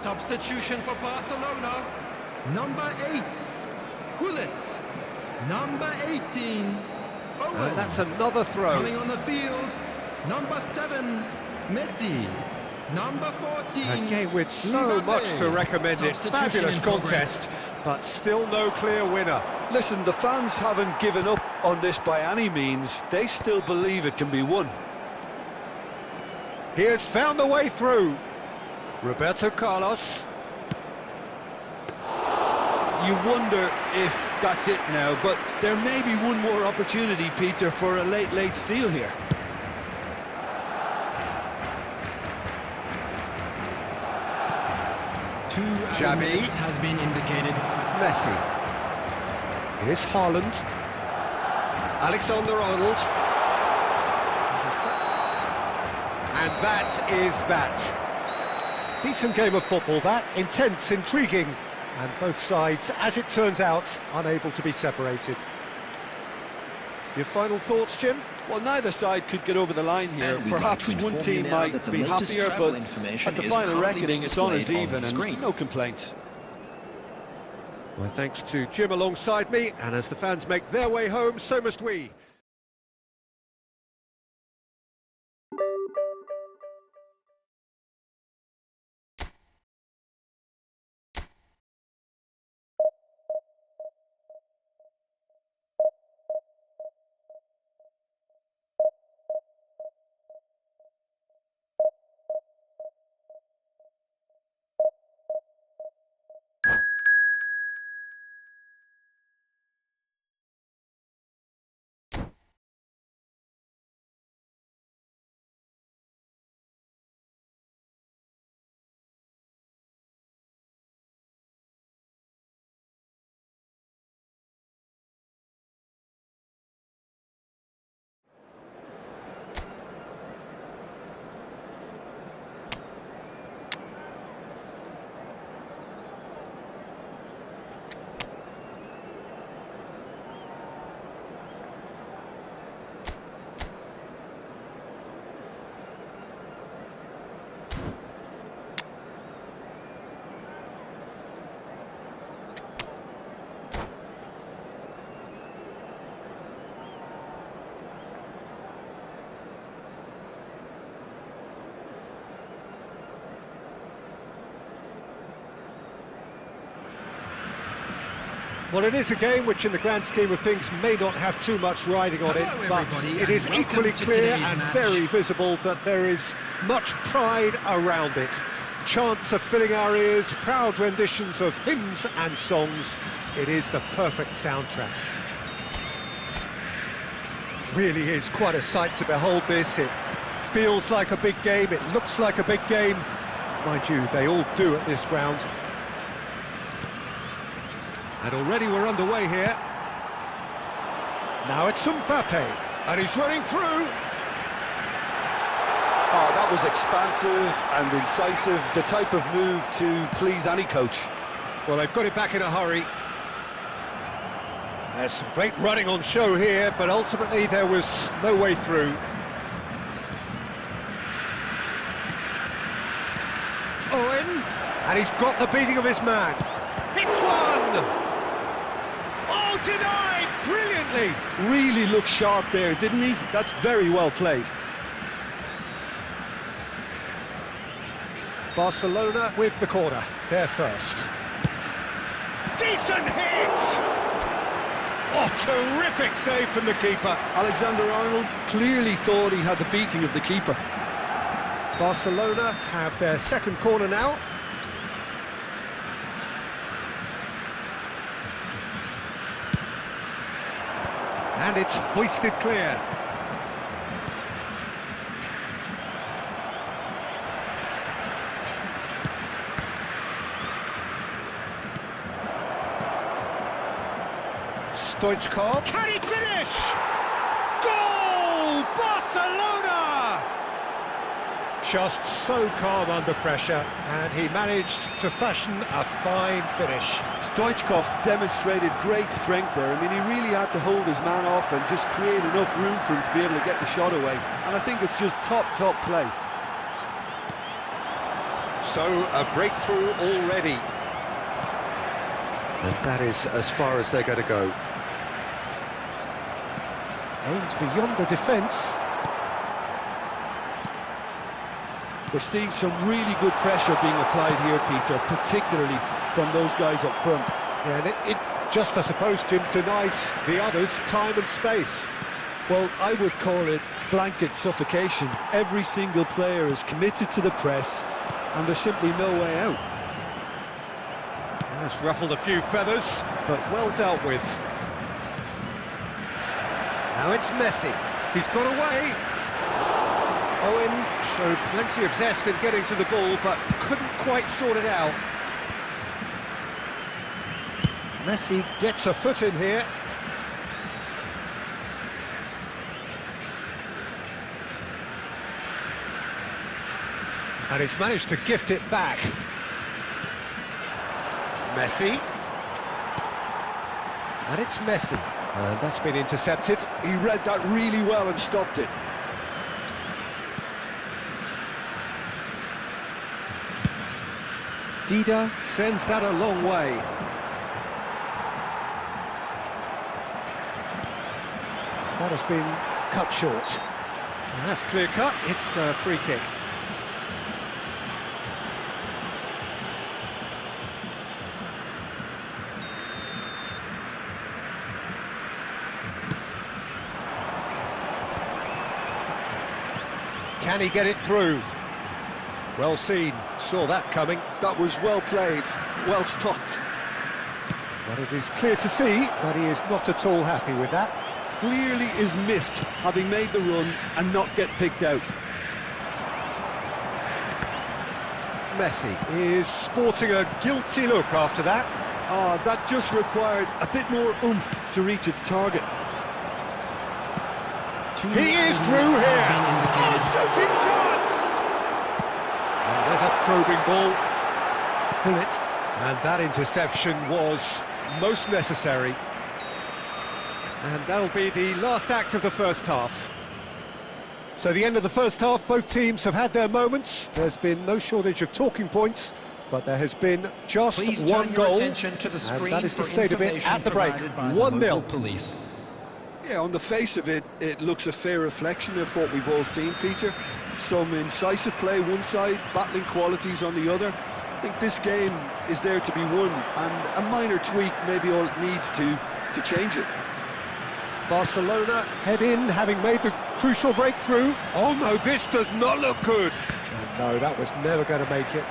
Substitution for Barcelona. Number 8, Gullit. Number 18, Owen. And that's another throw. Coming on the field, number 7, Messi. Number 14, A game with so Mbappe. much to recommend it. Substitution Fabulous in progress. contest, but still no clear winner. Listen, the fans haven't given up on this by any means. They still believe it can be won. He has found the way through. Roberto Carlos. You wonder if that's it now, but there may be one more opportunity, Peter, for a late steal here. Xavi. Has been indicated. Messi. Here's Haaland. Alexander-Arnold. And that is that. Decent game of football, that. Intense, intriguing. And both sides, as it turns out, unable to be separated. Your final thoughts, Jim? Well, neither side could get over the line here. And we'd like Perhaps to inform one you team now might that the be latest happier, travel but information at the is final currently reckoning, being it's honours displayed on even the and screen. no complaints. Well, thanks to Jim alongside me, and as the fans make their way home, so must we. Well, it is a game which, in the grand scheme of things, may not have too much riding on Hello, it, but everybody, it is and welcome equally to clear today's and match. very visible that there is much pride around it. Chants are filling our ears, proud renditions of hymns and songs. It is the perfect soundtrack. Really is quite a sight to behold this. It feels like a big game, it looks like a big game. Mind you, they all do at this ground. And already we're underway here. Now it's Mbappe, and he's running through. Oh, that was expansive and incisive, the type of move to please any coach. Well, they've got it back in a hurry. There's some great running on show here, but ultimately there was no way through. Owen, and he's got the beating of his man. Hits one! Oh, denied brilliantly! Really looked sharp there, didn't he? That's very well played. Barcelona with the corner, they're first. Decent hit! Oh, terrific save from the keeper. Alexander-Arnold clearly thought he had the beating of the keeper. Barcelona have their second corner now. And it's hoisted clear. Stoichkov. Can he finish? Goal! Barcelona! Just so calm under pressure, and he managed to fashion a fine finish. Stoichkov demonstrated great strength there. I mean, he really had to hold his man off and just create enough room for him to be able to get the shot away. And I think it's just top play. So, a breakthrough already. And that is as far as they're going to go. Aimed beyond the defence. We're seeing some really good pressure being applied here, Peter, particularly from those guys up front. Yeah, and it just, I suppose, Jim, denies the others time and space. Well, I would call it blanket suffocation. Every single player is committed to the press, and there's simply no way out. That's ruffled a few feathers, but well dealt with. Now it's Messi. He's got away. Owen showed plenty of zest in getting to the ball, but couldn't quite sort it out. Messi gets a foot in here. And he's managed to gift it back. Messi. And it's Messi. And that's been intercepted. He read that really well and stopped it. Dida sends that a long way. That has been cut short. And that's clear cut. It's a free kick. Can he get it through? Well seen, saw that coming. That was well played, well stopped. But it is clear to see that he is not at all happy with that. Clearly is miffed, having made the run and not get picked out. Messi is sporting a guilty look after that. That just required a bit more oomph to reach its target. He is through here. Oh, shooting chance! And there's a probing ball. Pull it. And that interception was most necessary. And that'll be the last act of the first half. So the end of the first half, both teams have had their moments. There's been no shortage of talking points, but there has been just Please one turn your goal. attention to the screen And that is the for state of it information at the break. provided by the local 1-0. police. Yeah, on the face of it, it looks a fair reflection of what we've all seen, Peter. Some incisive play one side, battling qualities on the other. think this game is there to be won, and a minor tweak maybe all it needs to change it. Barcelona. Head in, having made the crucial breakthrough. Oh no, this does not look good. And no, that was never going to make it.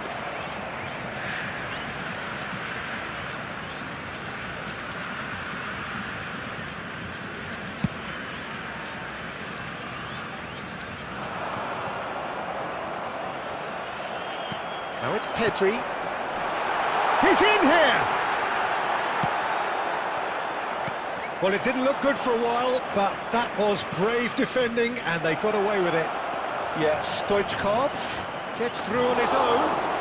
Now it's Pedri. He's in here! Well, it didn't look good for a while, but that was brave defending, and they got away with it. Yeah, Stoichkov gets through on his own.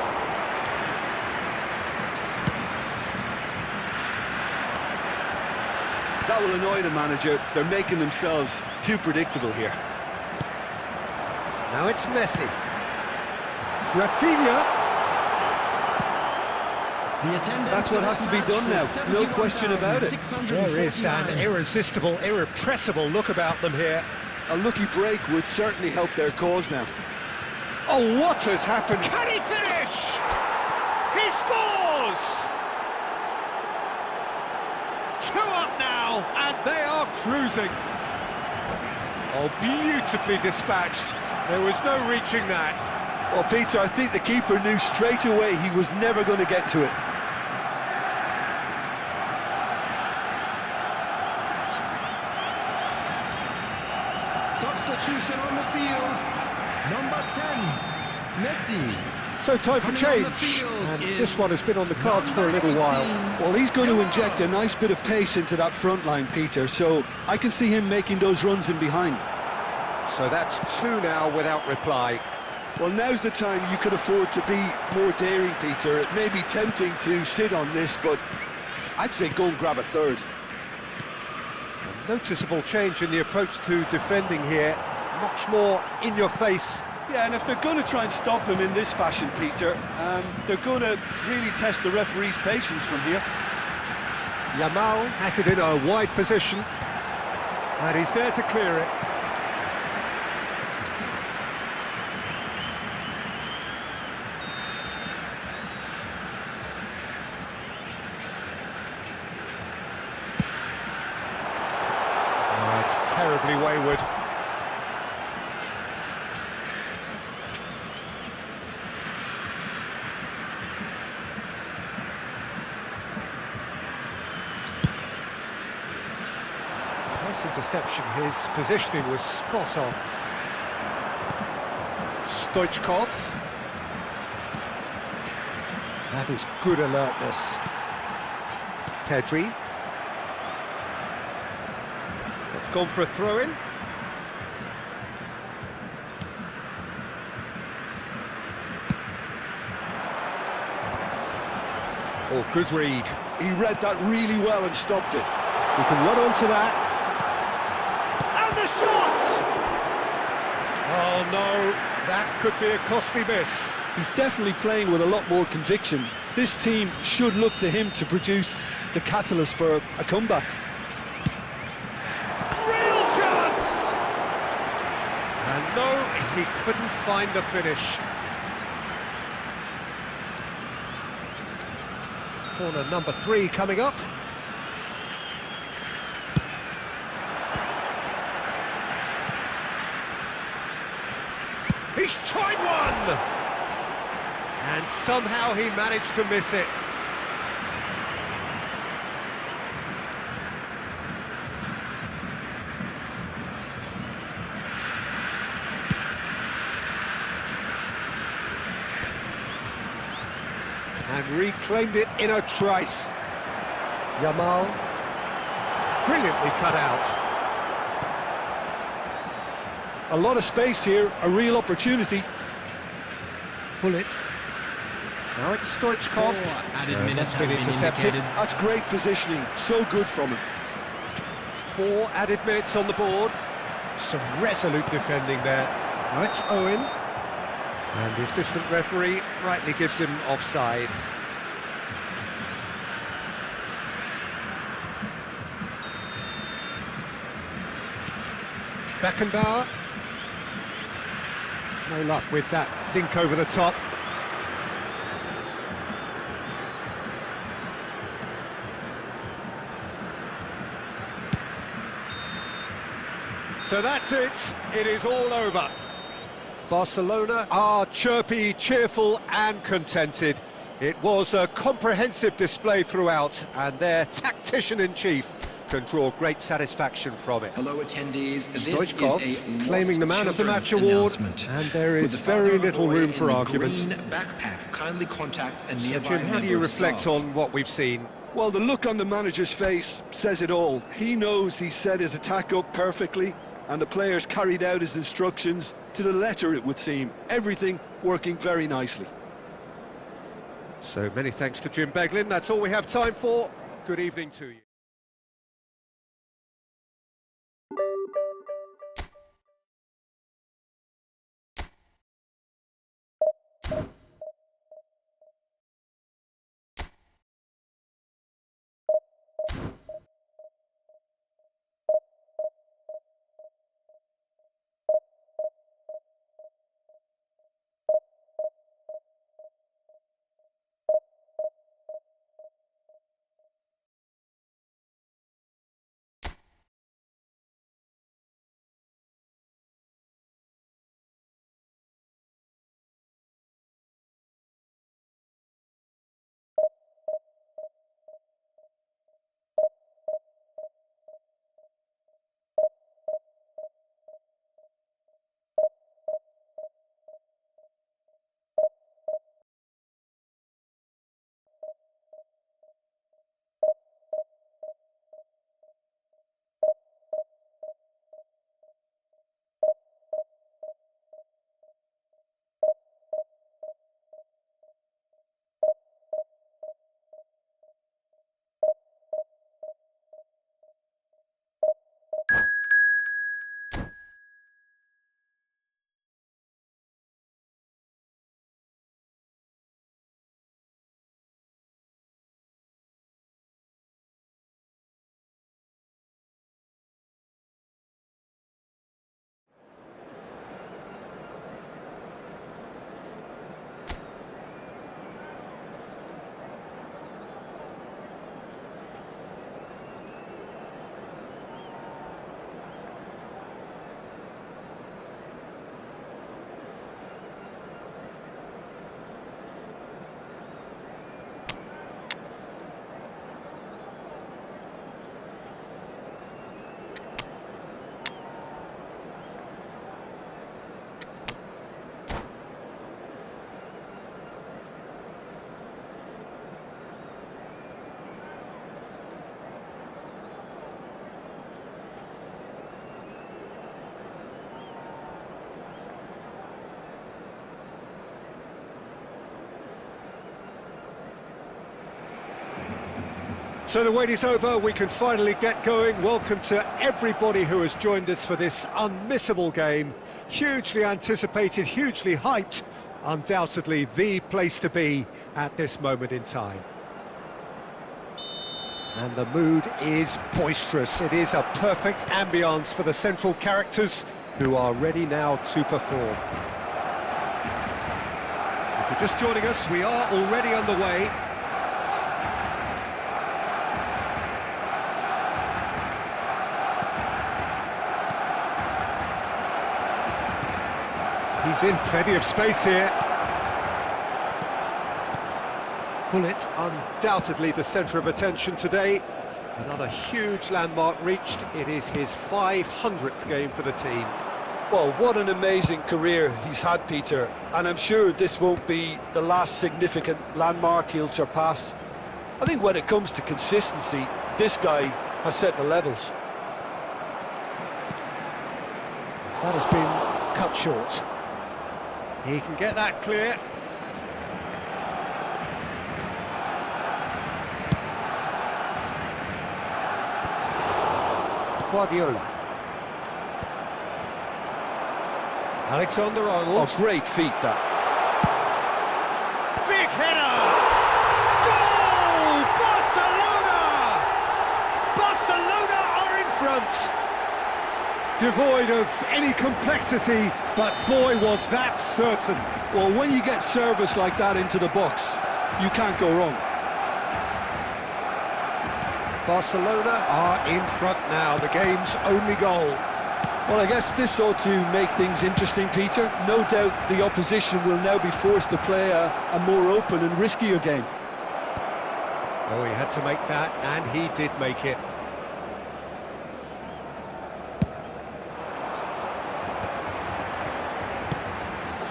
that will annoy the manager. They're making themselves too predictable here. Now it's Messi. Rafinha. That's what has to be done now, no question about it. There is an irresistible, irrepressible look about them here. A lucky break would certainly help their cause now. Oh, what has happened? Can he finish? He scores! 2 up now, and they are cruising. Oh, beautifully dispatched. There was no reaching that. Well, Peter, I think the keeper knew straight away he was never going to get to it. Substitution on the field. Number 10, Messi. So time for Coming on the change, field and is this one has been on the cards for a little while. Well, he's going to inject a nice bit of pace into that front line, Peter, so I can see him making those runs in behind. So that's 2 now without reply. Well, now's the time you could afford to be more daring, Peter. It may be tempting to sit on this, but I'd say go and grab a third. A noticeable change in the approach to defending here. Much more in your face. Yeah, and if they're going to try and stop him in this fashion, Peter, they're going to really test the referee's patience from here. Yamal has it in a wide position, and he's there to clear it. Oh, it's terribly wayward. Nice interception, his positioning was spot on. Stoichkov. That is good alertness. Pedri. It's gone for a throw-in. Oh, good read. He read that really well and stopped it. We can run onto that. And the shot! Oh no, that could be a costly miss. He's definitely playing with a lot more conviction. This team should look to him to produce the catalyst for a comeback. Real chance! And no, he couldn't find the finish. Corner number 3 coming up. He's tried one! And somehow he managed to miss it. And reclaimed it in a trice. Yamal, brilliantly cut out. A lot of space here, a real opportunity. Bullet. Now it's Stoichkov. Added No, minutes that's been has been intercepted. indicated. That's great positioning, so good from him. 4 added minutes on the board. Some resolute defending there. Now it's Owen. And the assistant referee rightly gives him offside. Beckenbauer. No luck with that dink over the top. So that's it. It is all over. Barcelona are chirpy, cheerful and contented. It was a comprehensive display throughout, and their tactician-in-chief can draw great satisfaction from it. Hello attendees, this Stoichkov is a claiming the Man of the Match children's award, announcement. and there With is the father very of the little boy room in for the argument. green backpack, kindly contact a So nearby Jim, how do member you of reflect staff. on what we've seen? Well, the look on the manager's face says it all. He knows he set his attack up perfectly, and the players carried out his instructions to the letter, it would seem. Everything working very nicely. So many thanks to Jim Beglin. That's all we have time for. Good evening to you. So the wait is over, we can finally get going. Welcome to everybody who has joined us for this unmissable game. Hugely anticipated, hugely hyped, undoubtedly the place to be at this moment in time. And the mood is boisterous. It is a perfect ambience for the central characters who are ready now to perform. If you're just joining us, we are already underway. He's in plenty of space here. Pullet, undoubtedly the centre of attention today. Another huge landmark reached. It is his 500th game for the team. Well, what an amazing career he's had, Peter, and I'm sure this won't be the last significant landmark he'll surpass. I think when it comes to consistency, this guy has set the levels. That has been cut short. He can get that clear. Guardiola. Alexander-Arnold. Oh, great feat, that. Big header! Goal! Barcelona! Barcelona are in front! Devoid of any complexity, but boy was that certain. Well, when you get service like that into the box, you can't go wrong. Barcelona are in front now, the game's only goal. Well, I guess this ought to make things interesting, Peter. No doubt the opposition will now be forced to play a more open and riskier game. Oh, he had to make that, and he did make it.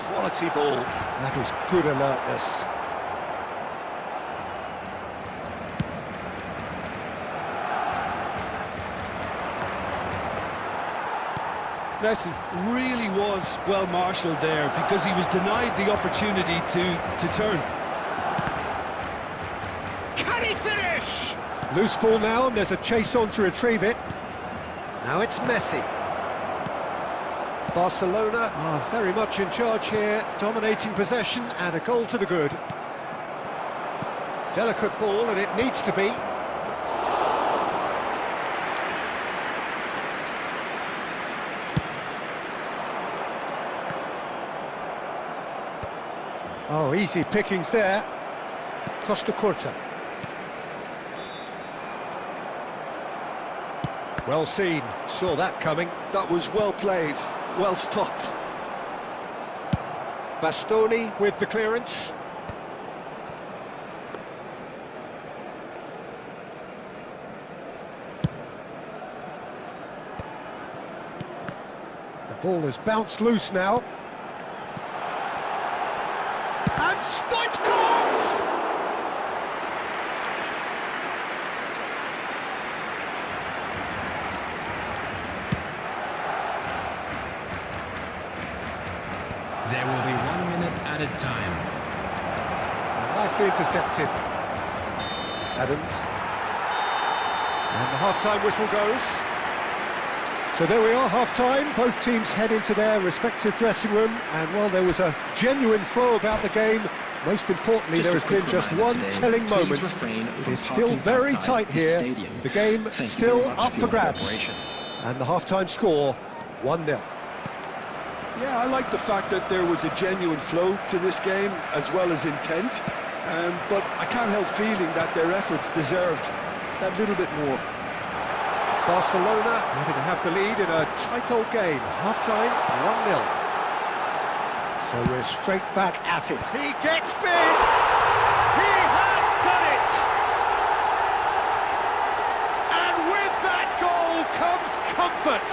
Quality ball. That was good alertness. Messi really was well marshalled there because he was denied the opportunity to turn. Can he finish? Loose ball now, and there's a chase on to retrieve it. Now it's Messi. Barcelona are very much in charge here, dominating possession and a goal to the good. Delicate ball, and it needs to be. Oh, easy pickings there. Costa Curta. Well seen, saw that coming. That was well played, well stopped. Bastoni with the clearance. The ball has bounced loose now. And Stoichkov! There will be 1 minute added time. Nicely intercepted. Adams. And the half-time whistle goes. So there we are, half-time. Both teams head into their respective dressing room, and while there was a genuine flow about the game, most importantly, there has been just one telling moment. It is still very tight here. The game still up for grabs. And the half-time score, 1-0. Yeah, I like the fact that there was a genuine flow to this game as well as intent, but I can't help feeling that their efforts deserved that little bit more. Barcelona happy to have the lead in a tight old game. Half-time, 1-0. So we're straight back at it. He gets big! He has done it! And with that goal comes comfort!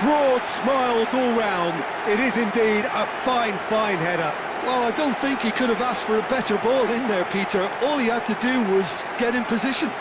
Broad smiles all round. It is indeed a fine, fine header. Well, I don't think he could have asked for a better ball in there, Peter. All he had to do was get in position.